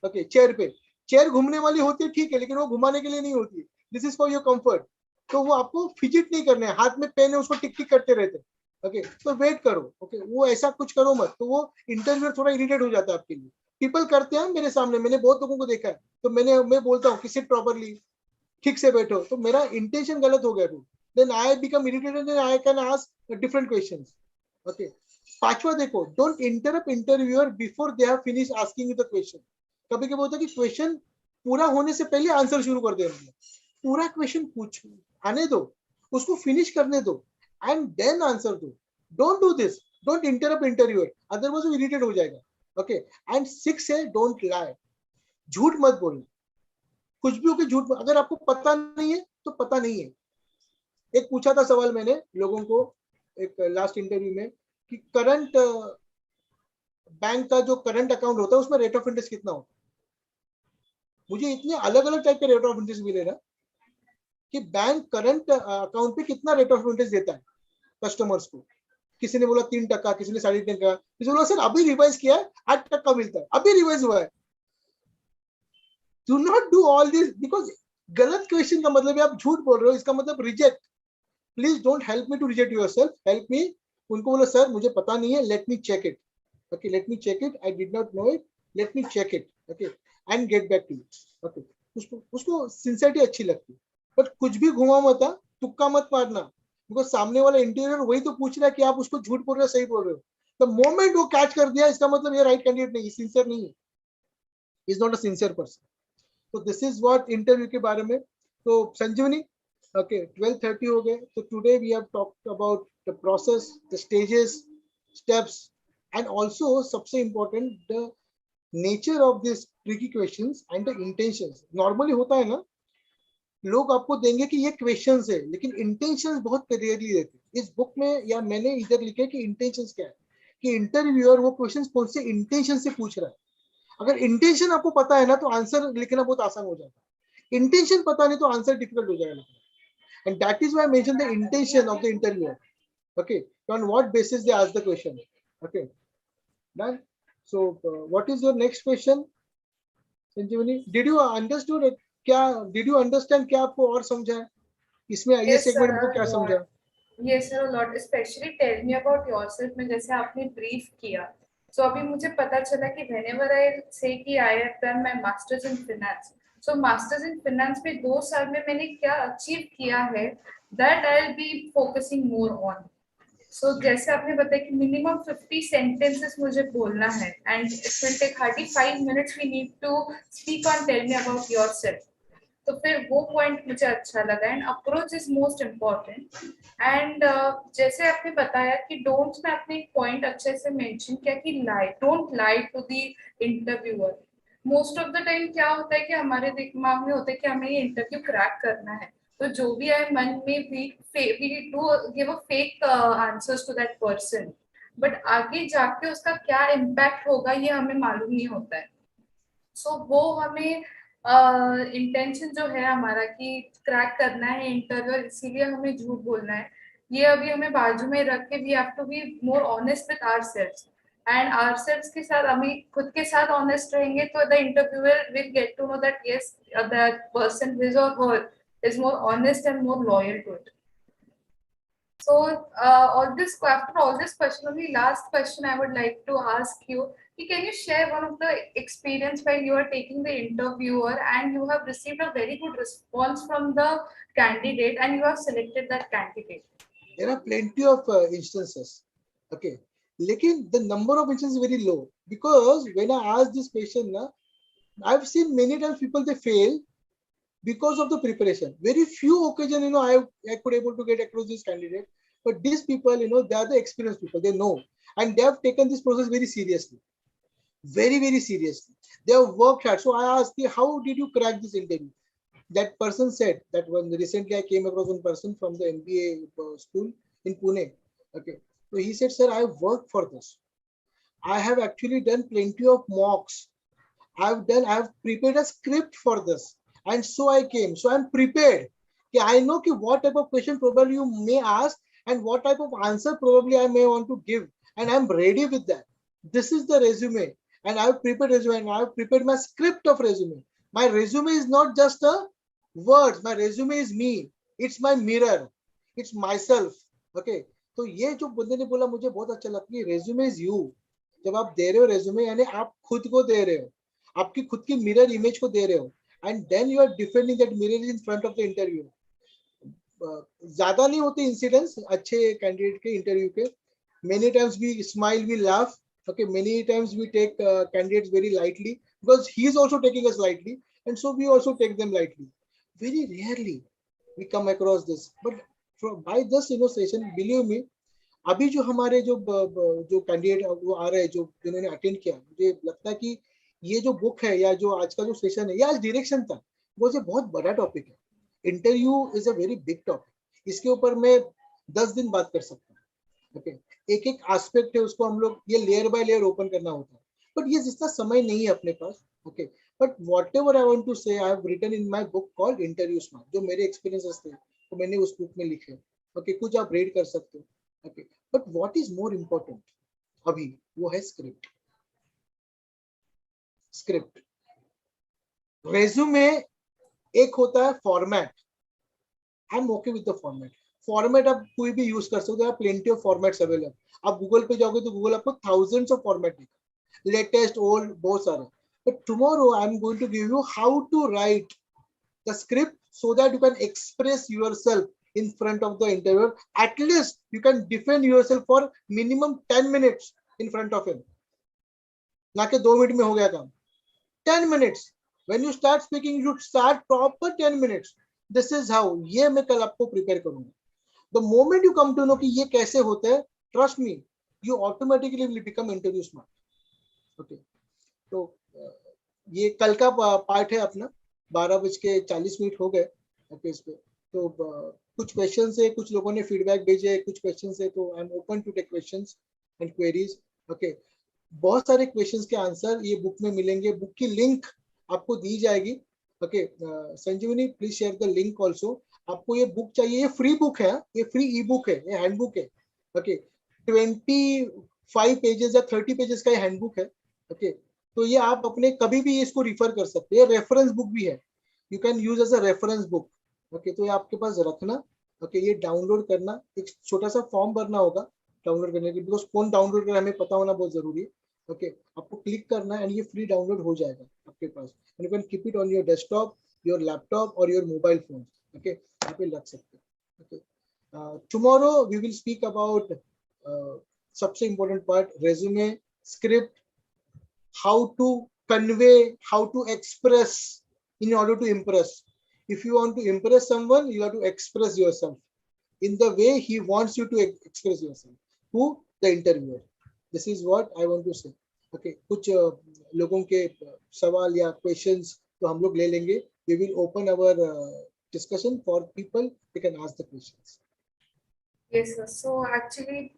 ओके, चेयर पे, चेयर घूमने वाली होती है ठीक है, लेकिन वो घुमाने के लिए नहीं होती है, this is for your comfort. तो वो आपको फिजिट नहीं करने, हाथ में पेन है उसको टिक टिक करते रहते। ओके, तो वेट करो। ओके, वो ऐसा कुछ करो मत, तो वो इंटरव्यूअर थोड़ा इरिटेट हो जाता है आपके लिए। पीपल करते हैं मेरे सामने, मैंने बहुत लोगों को देखा है, तो मैं बोलता हूँ कि सिट प्रॉपरली, ठीक से बैठो, तो मेरा इंटेंशन गलत हो गया फिर, then I become irritated and I can ask different questions. Okay, पांचवा देखो, don't interrupt interviewer before they have finish asking you the question. कभी कभी होता है कि क्वेश्चन पूरा होने से पहले आंसर शुरू कर दे रहे हैं। पूरा क्वेश्चन पूछ आने दो, उसको फिनिश करने दो एंड देन आंसर दो। Don't do this, don't interrupt interviewer, otherwise वो इरिटेट हो जाएगा। ओके, एंड 6 है, डोंट लाई, झूठ मत बोलना, कुछ भी हो के झूठ, अगर आपको पता नहीं है तो पता नहीं है। एक पूछा था सवाल मैंने लोगों को एक लास्ट इंटरव्यू में कि करंट बैंक का जो करंट अकाउंट होता है उसमें रेट ऑफ इंटरेस्ट कितना होता है। मुझे इतने अलग अलग टाइप के रेट ऑफ इंटरेस्ट मिले ना कि बैंक करंट अकाउंट पे कितना रेट ऑफ इंटरेस्ट देता है कस्टमर्स को। किसी ने बोला 3%, किसी ने 3.5%, किसी ने बोला सर अभी रिवाइज किया है 8% मिलता है, अभी रिवाइज हुआ है। Do not do all this, because गलत क्वेश्चन का मतलब है आप झूठ बोल रहे हो, इसका मतलब reject. Please don't help me to reject yourself, help me. उनको बोलो सर मुझे पता नहीं है, let me check it. Okay, let me check it, I did not know it, let me check it. Okay, and get back to you. Okay, उसको sincerity अच्छी लगती है, बट कुछ भी घुमा मत, तुक्का मत मारना, बिकॉज सामने वाला इंटीरियर वही तो पूछ रहा है कि आप उसको झूठ बोल रहे हो सही बोल रहे हो। द मोमेंट वो कैच कर दिया, इसका मतलब ये राइट कैंडिडेट नहीं, सिंसियर नहीं है, is not a sincere person. तो दिस इज व्हाट इंटरव्यू के बारे में। तो संजीवनी, ओके 12:30 हो गए, तो today we have talked about the process, the stages, steps, and also सबसे important the nature of this tricky questions and the intentions. Normally होता है ना, लोग आपको देंगे कि ये क्वेश्चंस है, लेकिन इंटेंशंस बहुत रेयरली देते हैं। इस बुक में या मैंने इधर लिखे कि इंटेंशंस क्या है, कि इंटरव्यूअर वो क्वेश्चंस कौन से इंटेंशन से पूछ रहा है। अगर इंटेंशन आपको पता है ना तो आंसर लिखना बहुत आसान हो जाता है, इंटेंशन पता नहीं तो आंसर डिफिकल्ट हो जाएगा लिखना। And that is why I mention the intention of the interviewer. Okay, on what basis they ask the question. Okay, done. So what is your next question Sanjeevani? Did you understood, क्या did you understand, क्या आपको और समझा है इसमें, ये Yes, sir, segment को क्या a lot. समझा? Yes, sir, a lot. Especially tell me about yourself. में जैसे आपने brief किया, so अभी मुझे पता चला कि whenever I say कि I have done my masters in finance, so masters in finance में 2 साल में मैंने क्या achieve किया है, that I'll be focusing more on. So जैसे आपने बताया कि minimum 50 sentences मुझे बोलना है, and it will take hardly 5 minutes. We need to speak on tell me about yourself. तो फिर वो पॉइंट मुझे अच्छा लगा, and approach is most important. And जैसे आपने बताया कि डोंट्स में आपने एक पॉइंट अच्छे से मेंशन किया कि lie, don't lie to the interviewer. Most of the time क्या होता है कि हमारे दिमाग में होता है कि हमें ये इंटरव्यू क्रैक करना है, तो जो भी आए मन में we do give a fake answers to that person, but आगे जाके उसका क्या इम्पैक्ट होगा ये हमें मालूम नहीं होता है। सो वो हमें इंटेंशन जो है हमारा कि क्रैक करना है इंटरव्यू, इसीलिए हमें झूठ बोलना है, ये अभी हमें बाजू में रख के we have to be more honest with ourselves, and ourselves के साथ हमें खुद के साथ ऑनेस्ट रहेंगे तो the interviewer will get to know that yes that person his और her is more honest and more loyal to it. So, after all this question, only last question I would like to ask you, Can you share one of the experience where you are taking the interviewer and you have received a very good response from the candidate and you have selected that candidate? There are plenty of instances. Okay. Lekin the number of instances is very low because when I ask this question, I've seen many times people they fail because of the preparation. Very few occasions, I could able to get across this candidate. But these people, they are the experienced people. They know, and they have taken this process very seriously, very very seriously. They have worked hard. So I asked, how did you crack this interview? That person said that when recently I came across one person from the MBA school in Pune. Okay, so he said, sir, I have worked for this. I have actually done plenty of mocks. I have prepared a script for this. And so I came. So I'm prepared. Yeah, I know what type of question probably you may ask and what type of answer probably I may want to give. And I'm ready with that. This is the resume. And I've prepared resume and I've prepared my script of resume. My resume is not just a words. My resume is me. It's my mirror. It's myself. Okay. तो ये जो बंदे ने बोला मुझे बहुत अच्छा लगता है रेज्यूमे इज यू जब आप दे रहे हो रेज्यूमे यानी आप खुद को दे रहे हो आपकी खुद की मिरर इमेज को दे रहे हो and then you are defending that mirror in front of the interview ज्यादा नहीं होते इंसिडेंट्स अच्छे कैंडिडेट के इंटरव्यू के many times we smile we laugh okay many times we take candidates very lightly because he is also taking us lightly and so we also take them lightly very rarely we come across this but by this session believe me अभी जो हमारे जो candidate वो आ रहे हैं जो जिन्होंने attend किया मुझे लगता है कि ये जो बुक है या जो आज का जो सेशन है या आज डायरेक्शन था वो जो बहुत बड़ा टॉपिक है interview is a very big topic इसके ऊपर मैं 10 दिन बात कर सकता हूँ ओके एक एक एस्पेक्ट है उसको हम लोग ये लेयर बाय लेयर ओपन करना होता है बट ये जितना समय नहीं है अपने पास okay but whatever I want to say I have written in my book called interview smart जो मेरे एक्सपीरियंसेस थे तो मैंने उस बुक में लिखे ओके कुछ आप रीड कर सकते हो okay but what is more important अभी वो है स्क्रिप्ट स्क्रिप्ट रेज्यूमे एक होता है format I am okay with the format आप कोई भी यूज कर सकते हो आप प्लेंटी ऑफ फॉर्मेट्स अवेलेबल आप गूगल पे जाओगे तो गूगल आपको थाउजेंड्स ऑफ फॉर्मेट देगा लेटेस्ट ओल्ड बहुत सारे but tomorrow I am going to give you how to write the script so that you can express yourself in front of the interviewer. At least you can defend yourself for minimum 10 minutes in front of him. ना कि 2 minute में हो गया काम 10 minutes. When you start speaking, you should start proper 10 minutes. This is how. ये मैं कल आपको प्रिपेयर करूंगा. The moment you come to know कि ये कैसे होता है, trust me, you automatically will become interview smart. Okay. तो ये कल का पार्ट है अपना 12:40 हो गए ओके इस पे तो कुछ क्वेश्चन है कुछ लोगों ने फीडबैक भेजे कुछ क्वेश्चन है तो I am open to take questions and queries okay बहुत सारे क्वेश्चंस के आंसर ये बुक में मिलेंगे बुक की लिंक आपको दी जाएगी okay Sanjeevani please share the link also आपको ये बुक चाहिए ये फ्री बुक है ये फ्री ई बुक है ये हैंड बुक है ओके 25 पेजेस या 30 पेजेस का ये हैंड बुक है ओके तो ये आप अपने कभी भी इसको रिफर कर सकते हैं रेफरेंस बुक भी है you can use as a reference book okay तो ये आपके पास रखना ओके ये डाउनलोड करना एक छोटा सा फॉर्म भरना होगा डाउनलोड करने के लिए बिकॉज कौन डाउनलोड करे हमें पता होना बहुत जरूरी है ओके आपको क्लिक करना एंड ये फ्री डाउनलोड हो जाएगा आपके पास and you can keep it on your desktop your laptop और योर मोबाइल फोन ओके यहाँ पे लग सकते हैं okay tomorrow we will speak about सबसे important part resume script how to convey, how to express in order to impress. If you want to impress someone, you have to express yourself in the way he wants you to express yourself. Who? The interviewer. This is what I want to say. Okay. कुछ लोगों के सवाल या questions तो हम लोग ले लेंगे. We will open our discussion for people. They can ask the questions. Yes, sir. So actually,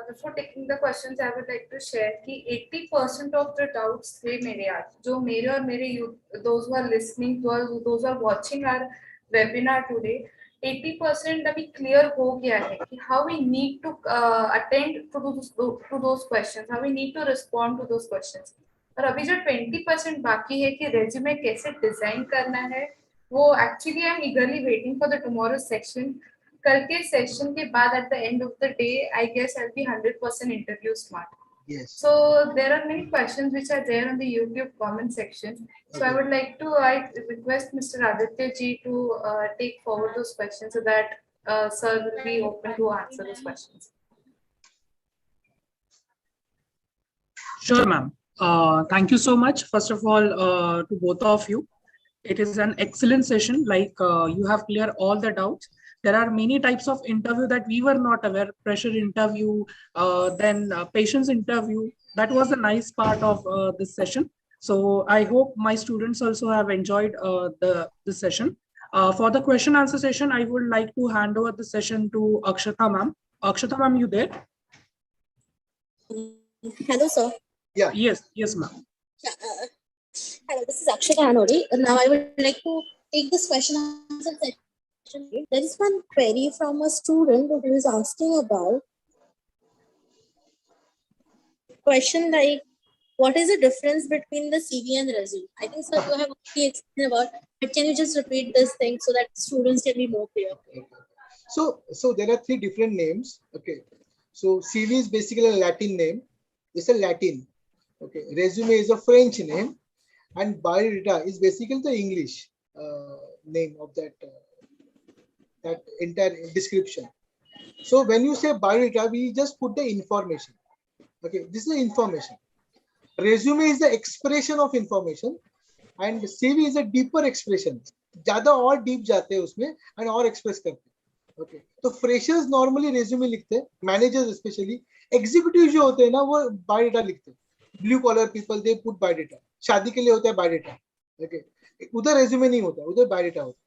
before taking the questions, I would like to share कि 80% of the doubts थे मेरे आज जो मेरे और मेरे youth, those who are listening to us, those who are watching our webinar today, 80% अभी clear हो गया है कि how we need to attend to those questions, how we need to respond to those questions. और अभी जो 20% बाकी है कि resume कैसे design करना है, वो actually I'm eagerly waiting for the tomorrow's section. कल के सेशन के बाद at the end of the day I guess I be 100% interview smart Yes. So there are many questions which are there on the YouTube comment section. So I Okay. would like to, I request Mr. Aditya ji to take forward those questions so that sir will be open to answer those questions. Sure, ma'am. Thank you so much, first of all, to both of you. It is an excellent session. Like you have cleared all the doubts. There are many types of interview that we were not aware. Pressure interview, then patient's interview. That was a nice part of this session. So I hope my students also have enjoyed this session. For the question answer session, I would like to hand over the session to Akshata ma'am. Akshata ma'am, you there? Hello, sir. Yeah. Yes, ma'am. Yeah, hello, this is Akshata Hanori. Now I would like to take this question answer session. There is one query from a student who is asking about question like, what is the difference between the CV and resume? I think, sir, you have already explained about, but can you just repeat this thing so that students can be more clear? Okay. So there are three different names. Okay. So CV is basically a Latin name. It's a Latin. Okay. Resume is a French name, and biodata is basically the English name of that entire description. So when you say biodata, we just put the information. Okay. This is the information. Resume is the expression of information, and CV is a deeper expression. ज़्यादा और deep जाते हैं उसमें and और express करते हैं. Okay. तो freshers normally resume लिखते हैं, managers especially, executive जो होते हैं ना वो biodata लिखते हैं. Blue collar people they put biodata. शादी के लिए होता है biodata. Okay. उधर resume नहीं होता, उधर biodata होता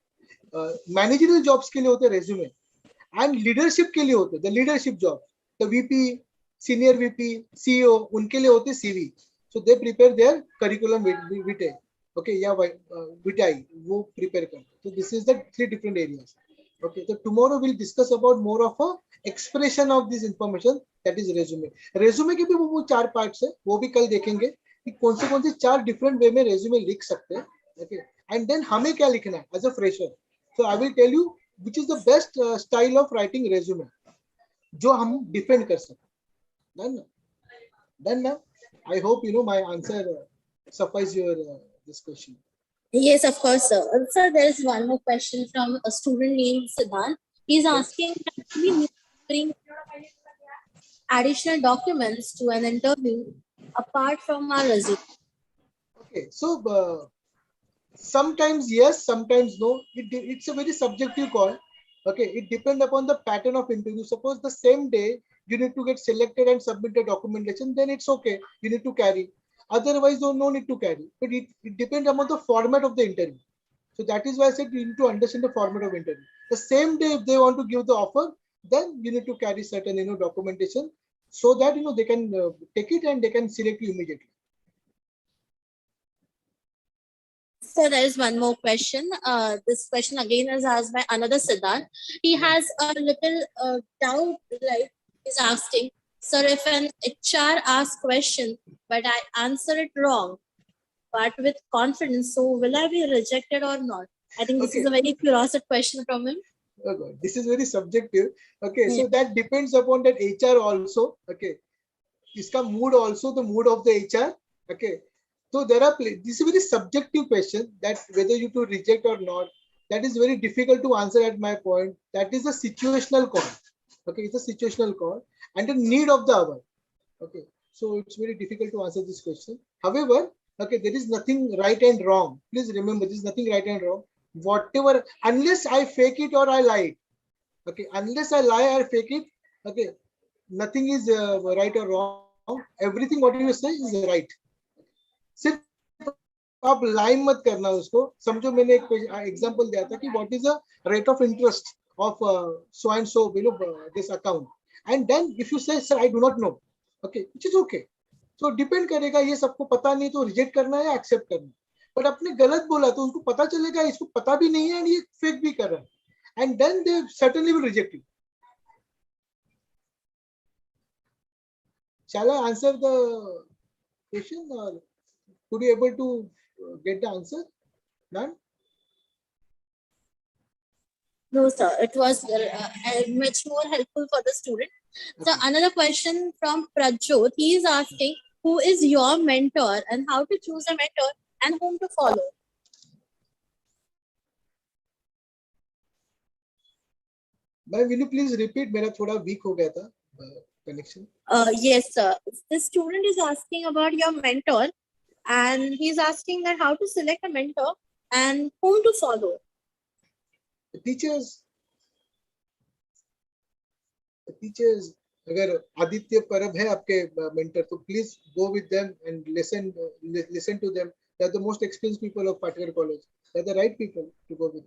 है. Managerial jobs के लिए होते हैं resume, and leadership के लिए होते हैं the leadership job. The VP, senior VP, CEO उनके लिए होते हैं CV. So they prepare their curriculum vitae. Okay, yeah, vitae वो prepare करते. So this is the three different areas. Okay, so tomorrow we'll discuss about more of a expression of this information, that is resume. Resume के भी वो चार parts है, वो भी कल देखेंगे कि कौन से चार different way में resume लिख सकते हैं. Okay, and then हमें क्या लिखना है as a fresher. So I will tell you which is the best style of writing resume जो हम defend कर सकते. Done now. I hope you know my answer suffice your this question. Yes, of course, sir. Sir, there is one more question from a student named Siddhant. He is asking that we need to bring additional documents to an interview apart from our resume. Okay, so sometimes yes, sometimes no. It's a very subjective call. Okay, it depends upon the pattern of interview. Suppose the same day you need to get selected and submit the documentation, then it's okay. You need to carry. Otherwise, no need to carry. But it depends upon the format of the interview. So that is why I said you need to understand the format of interview. The same day if they want to give the offer, then you need to carry certain documentation so that they can take it and they can select you immediately. So there is one more question. This question again is asked by another Siddharth. He has a little doubt, like he's asking, sir, if an HR asks question, but I answer it wrong, but with confidence, so will I be rejected or not? I think this is a very curious question from him. Oh God, this is very subjective. Okay, so that depends upon that HR also. Okay, iska mood also, the mood of the HR. Okay, so this is a very subjective question that whether you to reject or not, that is very difficult to answer at my point. That is a situational call. Okay, it's a situational call and the need of the hour. Okay, so it's very difficult to answer this question. However, okay, there is nothing right and wrong. Please remember, there is nothing right and wrong. Whatever, unless I fake it or I lie. Okay, unless I lie or fake it, okay, nothing is right or wrong. Everything what you say is right. सिर्फ आप लाई मत करना उसको. समझो मैंने एक example दिया था कि what is the rate of interest of so and so this account, and then if you say sir I do not know, okay, which is okay. So depend करेगा ये सबको पता नहीं तो रिजेक्ट करना है एक्सेप्ट करना. बट आपने गलत बोला तो उनको पता चलेगा इसको पता भी नहीं है ये फेक भी कर रहा है, and then they certainly will reject you. Shall I answer the question or could you able to get the answer? None? No, sir. It was much more helpful for the student. So Okay. another question from Prajot. He is asking, who is your mentor and how to choose a mentor and whom to follow? Ma'am, will you please repeat? मेरा थोड़ा weak हो गया था connection. Yes, sir. The student is asking about your mentor and he's asking that how to select a mentor and whom to follow. Teachers, अगर आदित्य परब है आपके mentor, तो please go with them and listen to them. They are the most experienced people of Patkar College. They are the right people to go with.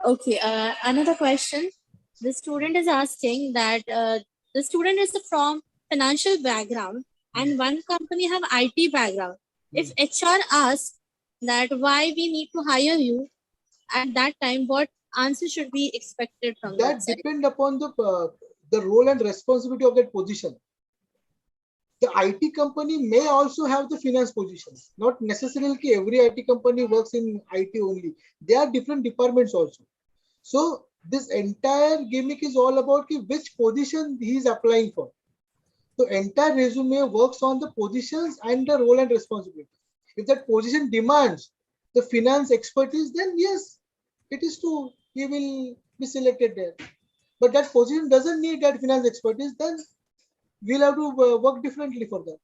Okay, another question. The student is asking that the student is from financial background and one company have IT background. If HR asks that why we need to hire you at that time, what answer should be expected from That that side? depend upon the role and responsibility of that position. The IT company may also have the finance positions. Not necessarily every IT company works in IT only. There are different departments also. So this entire gimmick is all about which position he is applying for. So entire resume works on the positions and the role and responsibility. If that position demands the finance expertise, then yes, it is true, he will be selected there. But that position doesn't need that finance expertise, then we'll have to work differently for that.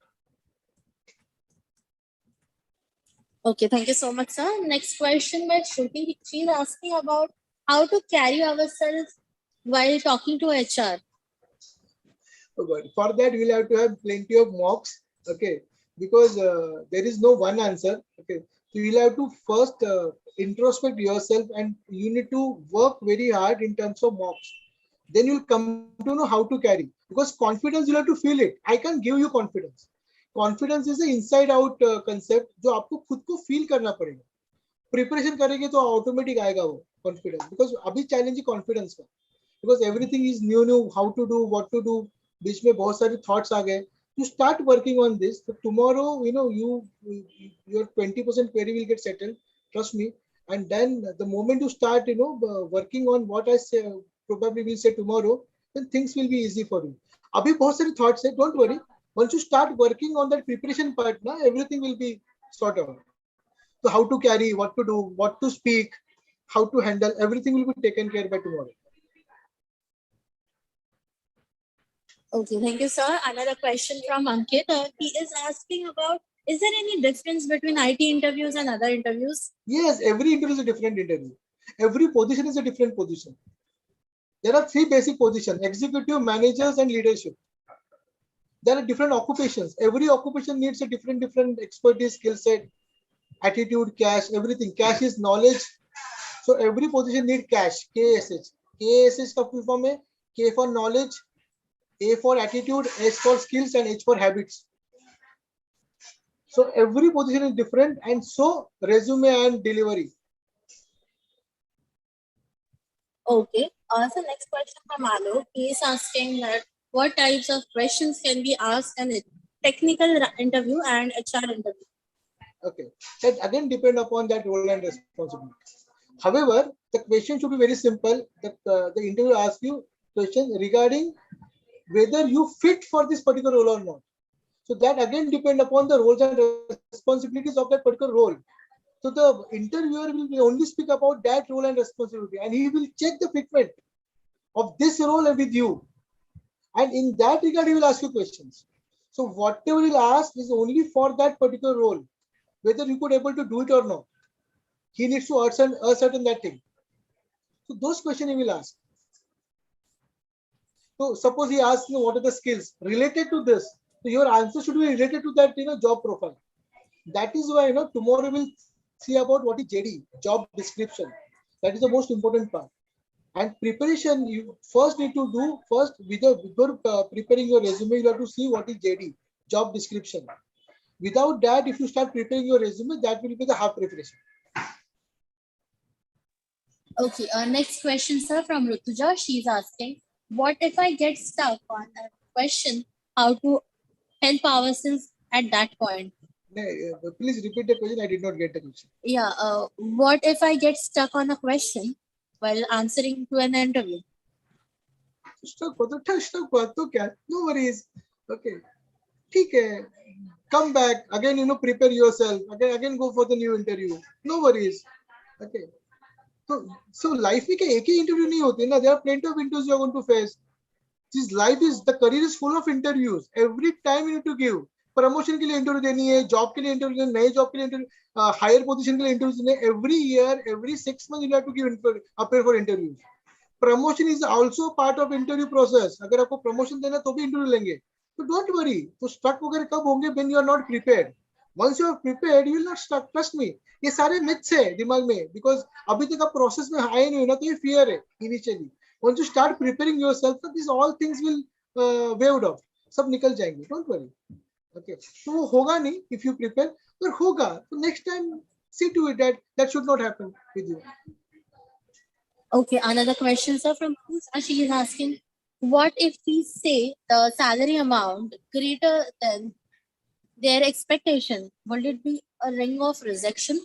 Okay, thank you so much, sir. Next question by Shruti. She is asking about how to carry ourselves while talking to HR. For that, we'll have to have plenty of mocks, okay? Because there is no one answer, okay? So you'll have to first introspect yourself and you need to work very hard in terms of mocks. Then you'll come to know how to carry. Because confidence, you'll have to feel it. I can't give you confidence. Confidence is an inside out concept जो आपको खुद को feel करना पड़ेगा. Preparation करेंगे तो automatic आएगा वो confidence. Because अभी challenge ही confidence का. Because everything is new, how to do, what to do. बीच में बहुत सारे thoughts आ गए. You start working on this. So tomorrow, your 20% query will get settled. Trust me. And then the moment you start, working on what I say, probably will say tomorrow, then things will be easy for you. अभी बहुत सारे thoughts है. Don't worry. Once you start working on that preparation part, everything will be sorted out. So how to carry, what to do, what to speak, how to handle, everything will be taken care by tomorrow. Okay, thank you, sir. Another question from Ankit. He is asking about, is there any difference between IT interviews and other interviews? Yes, every interview is a different interview. Every position is a different position. There are 3 basic positions: executive, managers, and leadership. There are different occupations. Every occupation needs a different expertise, skill set, attitude, cash, everything. Cash is knowledge. So every position needs cash, KSH. KSH का full form है K for knowledge, A for attitude, S for skills, and H for habits. So every position is different, and so resume and delivery. Okay. So next question from Alok. He is asking that what types of questions can be asked in a technical interview and HR interview? Okay, that again depend upon that role and responsibility. However, the question should be very simple. That the interview asks you questions regarding whether you fit for this particular role or not. So that again depend upon the roles and responsibilities of that particular role. So the interviewer will only speak about that role and responsibility, and he will check the fitment of this role with you. And in that regard, he will ask you questions. So whatever he'll ask is only for that particular role, whether you could able to do it or not. He needs to ascertain that thing. So those questions he will ask. So suppose he asks you what are the skills related to this. So your answer should be related to that job profile. That is why tomorrow we'll see about what is JD, job description. That is the most important part. And preparation, you first need to do before preparing your resume, you have to see what is JD, job description. Without that, if you start preparing your resume, that will be the half preparation. Okay, next question, sir, from Rutuja. She's asking, what if I get stuck on a question, how to help ourselves at that point? Please repeat the question. I did not get the question. Yeah. What if I get stuck on a question while answering to an interview? Stuck हुआ तो क्या? No worries. Okay. ठीक है. Come back again. Prepare yourself. Again go for the new interview. No worries. Okay. So life में क्या एक ही interview नहीं होती ना? There are plenty of interviews you are going to face. The career is full of interviews. Every time you need to give. Promotion के लिए interview देनी है, जॉब के लिए इंटरव्यू, नए जॉब के लिए इंटरव्यू, हायर पोजीशन के लिए इंटरव्यू देने. Every year, every 6 months you have to give appear for interviews. Promotion is also part of interview process. अगर आपको प्रमोशन देना तो भी इंटरव्यू लेंगे. तो डोंट वरी. तो स्टक वगैरह कब होंगे? When you are not prepared. Once you are prepared you will not stuck. Trust me. ये सारे मिथ्स है दिमाग में, बिकॉज अभी तक आप प्रोसेस में आए नहीं हो ना, तो ये फियर है initially. Once you start preparing yourself, this all things will waved off. सब निकल जाएंगे. Don't worry. Okay, तो वो होगा नहीं if you prepare, पर होगा. तो next time see to it that should not happen with you. Okay, another question, sir, from Pooja. She is asking, what if we say the salary amount greater than their expectation? Will it be a ring of rejection?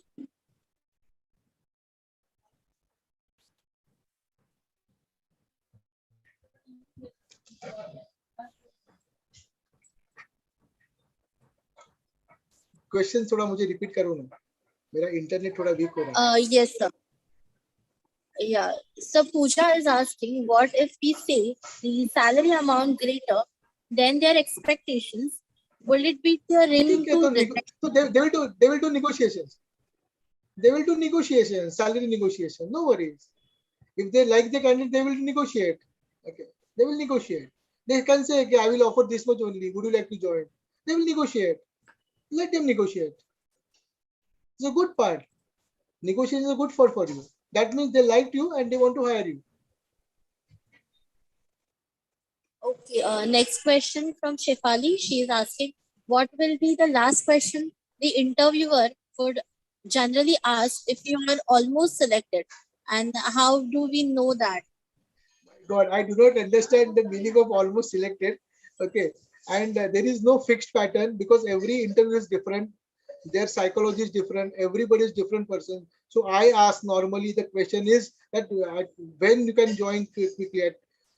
Question थोड़ा मुझे repeat करो ना. मेरा internet थोड़ा week हो रहा है. Yes, sir. Yeah. So Pooja is asking, what if we say the salary amount greater than their expectations? Will it be the ring ठीक है, to तो rejection? so they will do negotiations. They will do negotiations, salary negotiation. No worries. If they like the candidate, they will negotiate. Okay, they will negotiate. They can say, okay, I will offer this much only. Would you like to join? They will negotiate. Let them negotiate. It's a good part. Negotiations are good for you. That means they liked you and they want to hire you. Okay, next question from Shefali. She is asking, what will be the last question the interviewer would generally ask if you are almost selected? And how do we know that? God, I do not understand the meaning of almost selected. Okay. And there is no fixed pattern because every interview is different. Their psychology is different. Everybody is different person. So I ask normally the question is that when you can join quickly,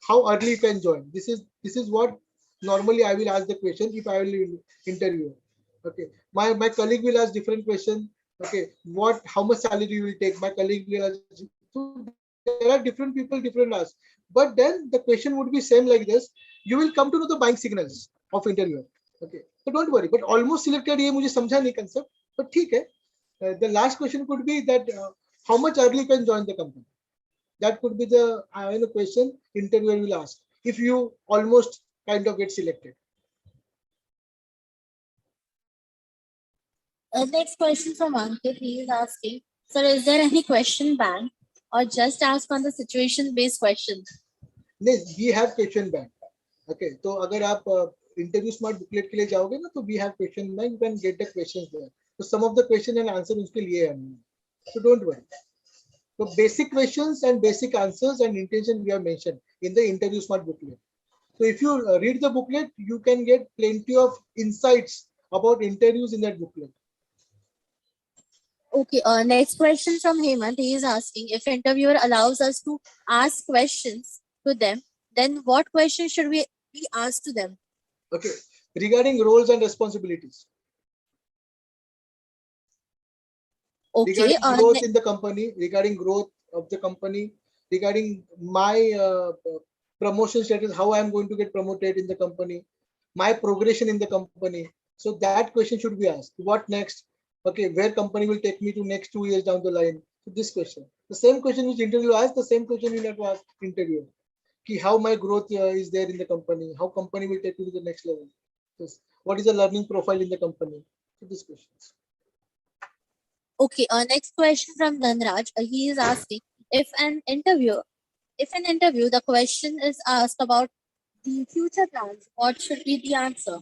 how early you can join. This is what normally I will ask the question if I will interview. Okay. My colleague will ask different question. Okay. How much salary you will take? My colleague will ask. So there are different people, different asks. But then the question would be same like this. You will come to know the buying signals of interviewer. Okay. So don't worry. But almost selected ये मुझे समझा नहीं concept. But ठीक है. The last question could be that how much early you can join the company. That could be the question interviewer will ask if you almost kind of get selected. Next question from Ankit. He is asking, sir, is there any question bank or just ask on the situation-based questions? Yes, we have question bank. Okay, so अगर आप interview smart booklet के लिए जाओगे ना, तो we have question bank. You can get the questions there. So some of the question and answer उसके लिए है. So don't worry. So basic questions and basic answers and intention we have mentioned in the interview smart booklet. So if you read the booklet, you can get plenty of insights about interviews in that booklet. Okay, next question from Hemant. He is asking, if interviewer allows us to ask questions to them, then what questions should we be asked to them? Okay, regarding roles and responsibilities. Okay, regarding growth in the company, regarding growth of the company, regarding my promotion status, how I am going to get promoted in the company, my progression in the company. So that question should be asked. What next? Okay, where company will take me to next 2 years down the line? So this question, the same question which interview asked, the same question you have to ask interviewer. How my growth is there in the company, how company will take me to the next level. What is the learning profile in the company? So these questions. Okay, next question from Dhanraj. He is asking, if an interview, the question is asked about the future plans, what should be the answer?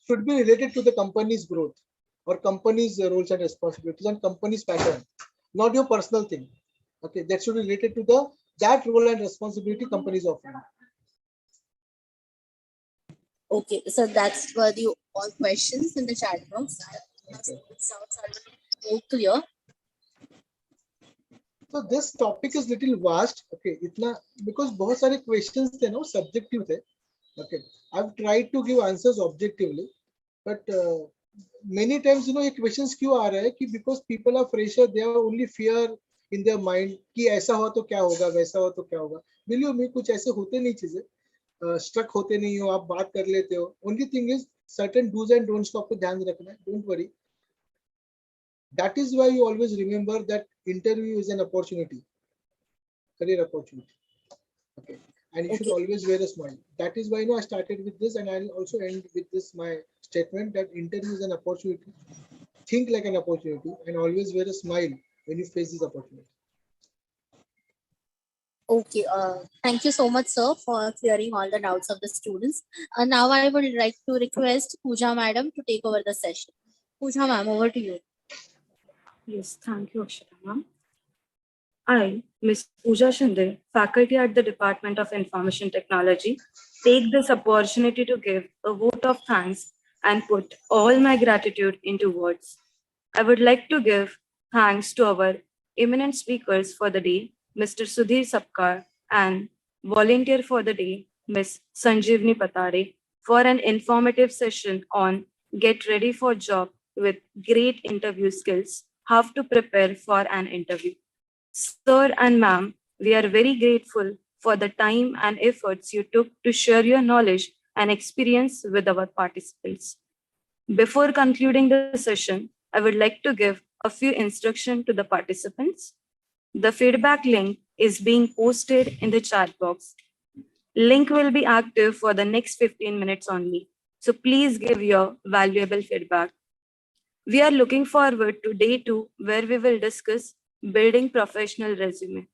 Should be related to the company's growth or company's roles and responsibilities and company's pattern, not your personal thing. Okay, that should be related to that role and responsibility company is offering. Okay, so that's were the all questions in the chat box. It sounds a little more clear. So this topic is little vast. Okay, itna because बहुत सारे questions थे ना subjective थे. Okay, I've tried to give answers objectively, but many times ये questions क्यों आ रहा है कि because people are fresher, they have only fear in their mind कि ऐसा हो तो क्या होगा, वैसा हो तो क्या होगा. Believe me, कुछ ऐसे होते नहीं चीजें. Struck होते नहीं हो, आप बात कर लेते हो. Only thing is certain do's and don'ts को आपको ध्यान रखना है. Don't worry. That is why you always remember that interview is an opportunity, career opportunity. Okay, and you should always wear a smile. That is why I started with this, and I'll also end with this my statement that interview is an opportunity. Think like an opportunity, and always wear a smile when you face this opportunity. Okay, thank you so much, sir, for clearing all the doubts of the students. Now I would like to request Pooja madam to take over the session. Pooja ma'am, over to you. Yes, thank you, Akshata ma'am. I, Ms. Pooja Shinde, faculty at the Department of Information Technology, take this opportunity to give a vote of thanks and put all my gratitude into words. I would like to give thanks to our eminent speakers for the day, Mr. Sudhir Sapkar, and volunteer for the day, Ms. Sanjeevni Patare, for an informative session on get ready for job with great interview skills, how to prepare for an interview. Sir and ma'am, we are very grateful for the time and efforts you took to share your knowledge and experience with our participants. Before concluding the session, I would like to give a few instructions to the participants. The feedback link is being posted in the chat box. Link will be active for the next 15 minutes only. So please give your valuable feedback. We are looking forward to day 2, where we will discuss building professional resume.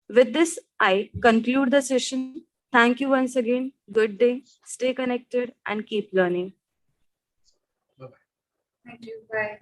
With this, I conclude the session. Thank you once again. Good day. Stay connected and keep learning. Thank you. Bye.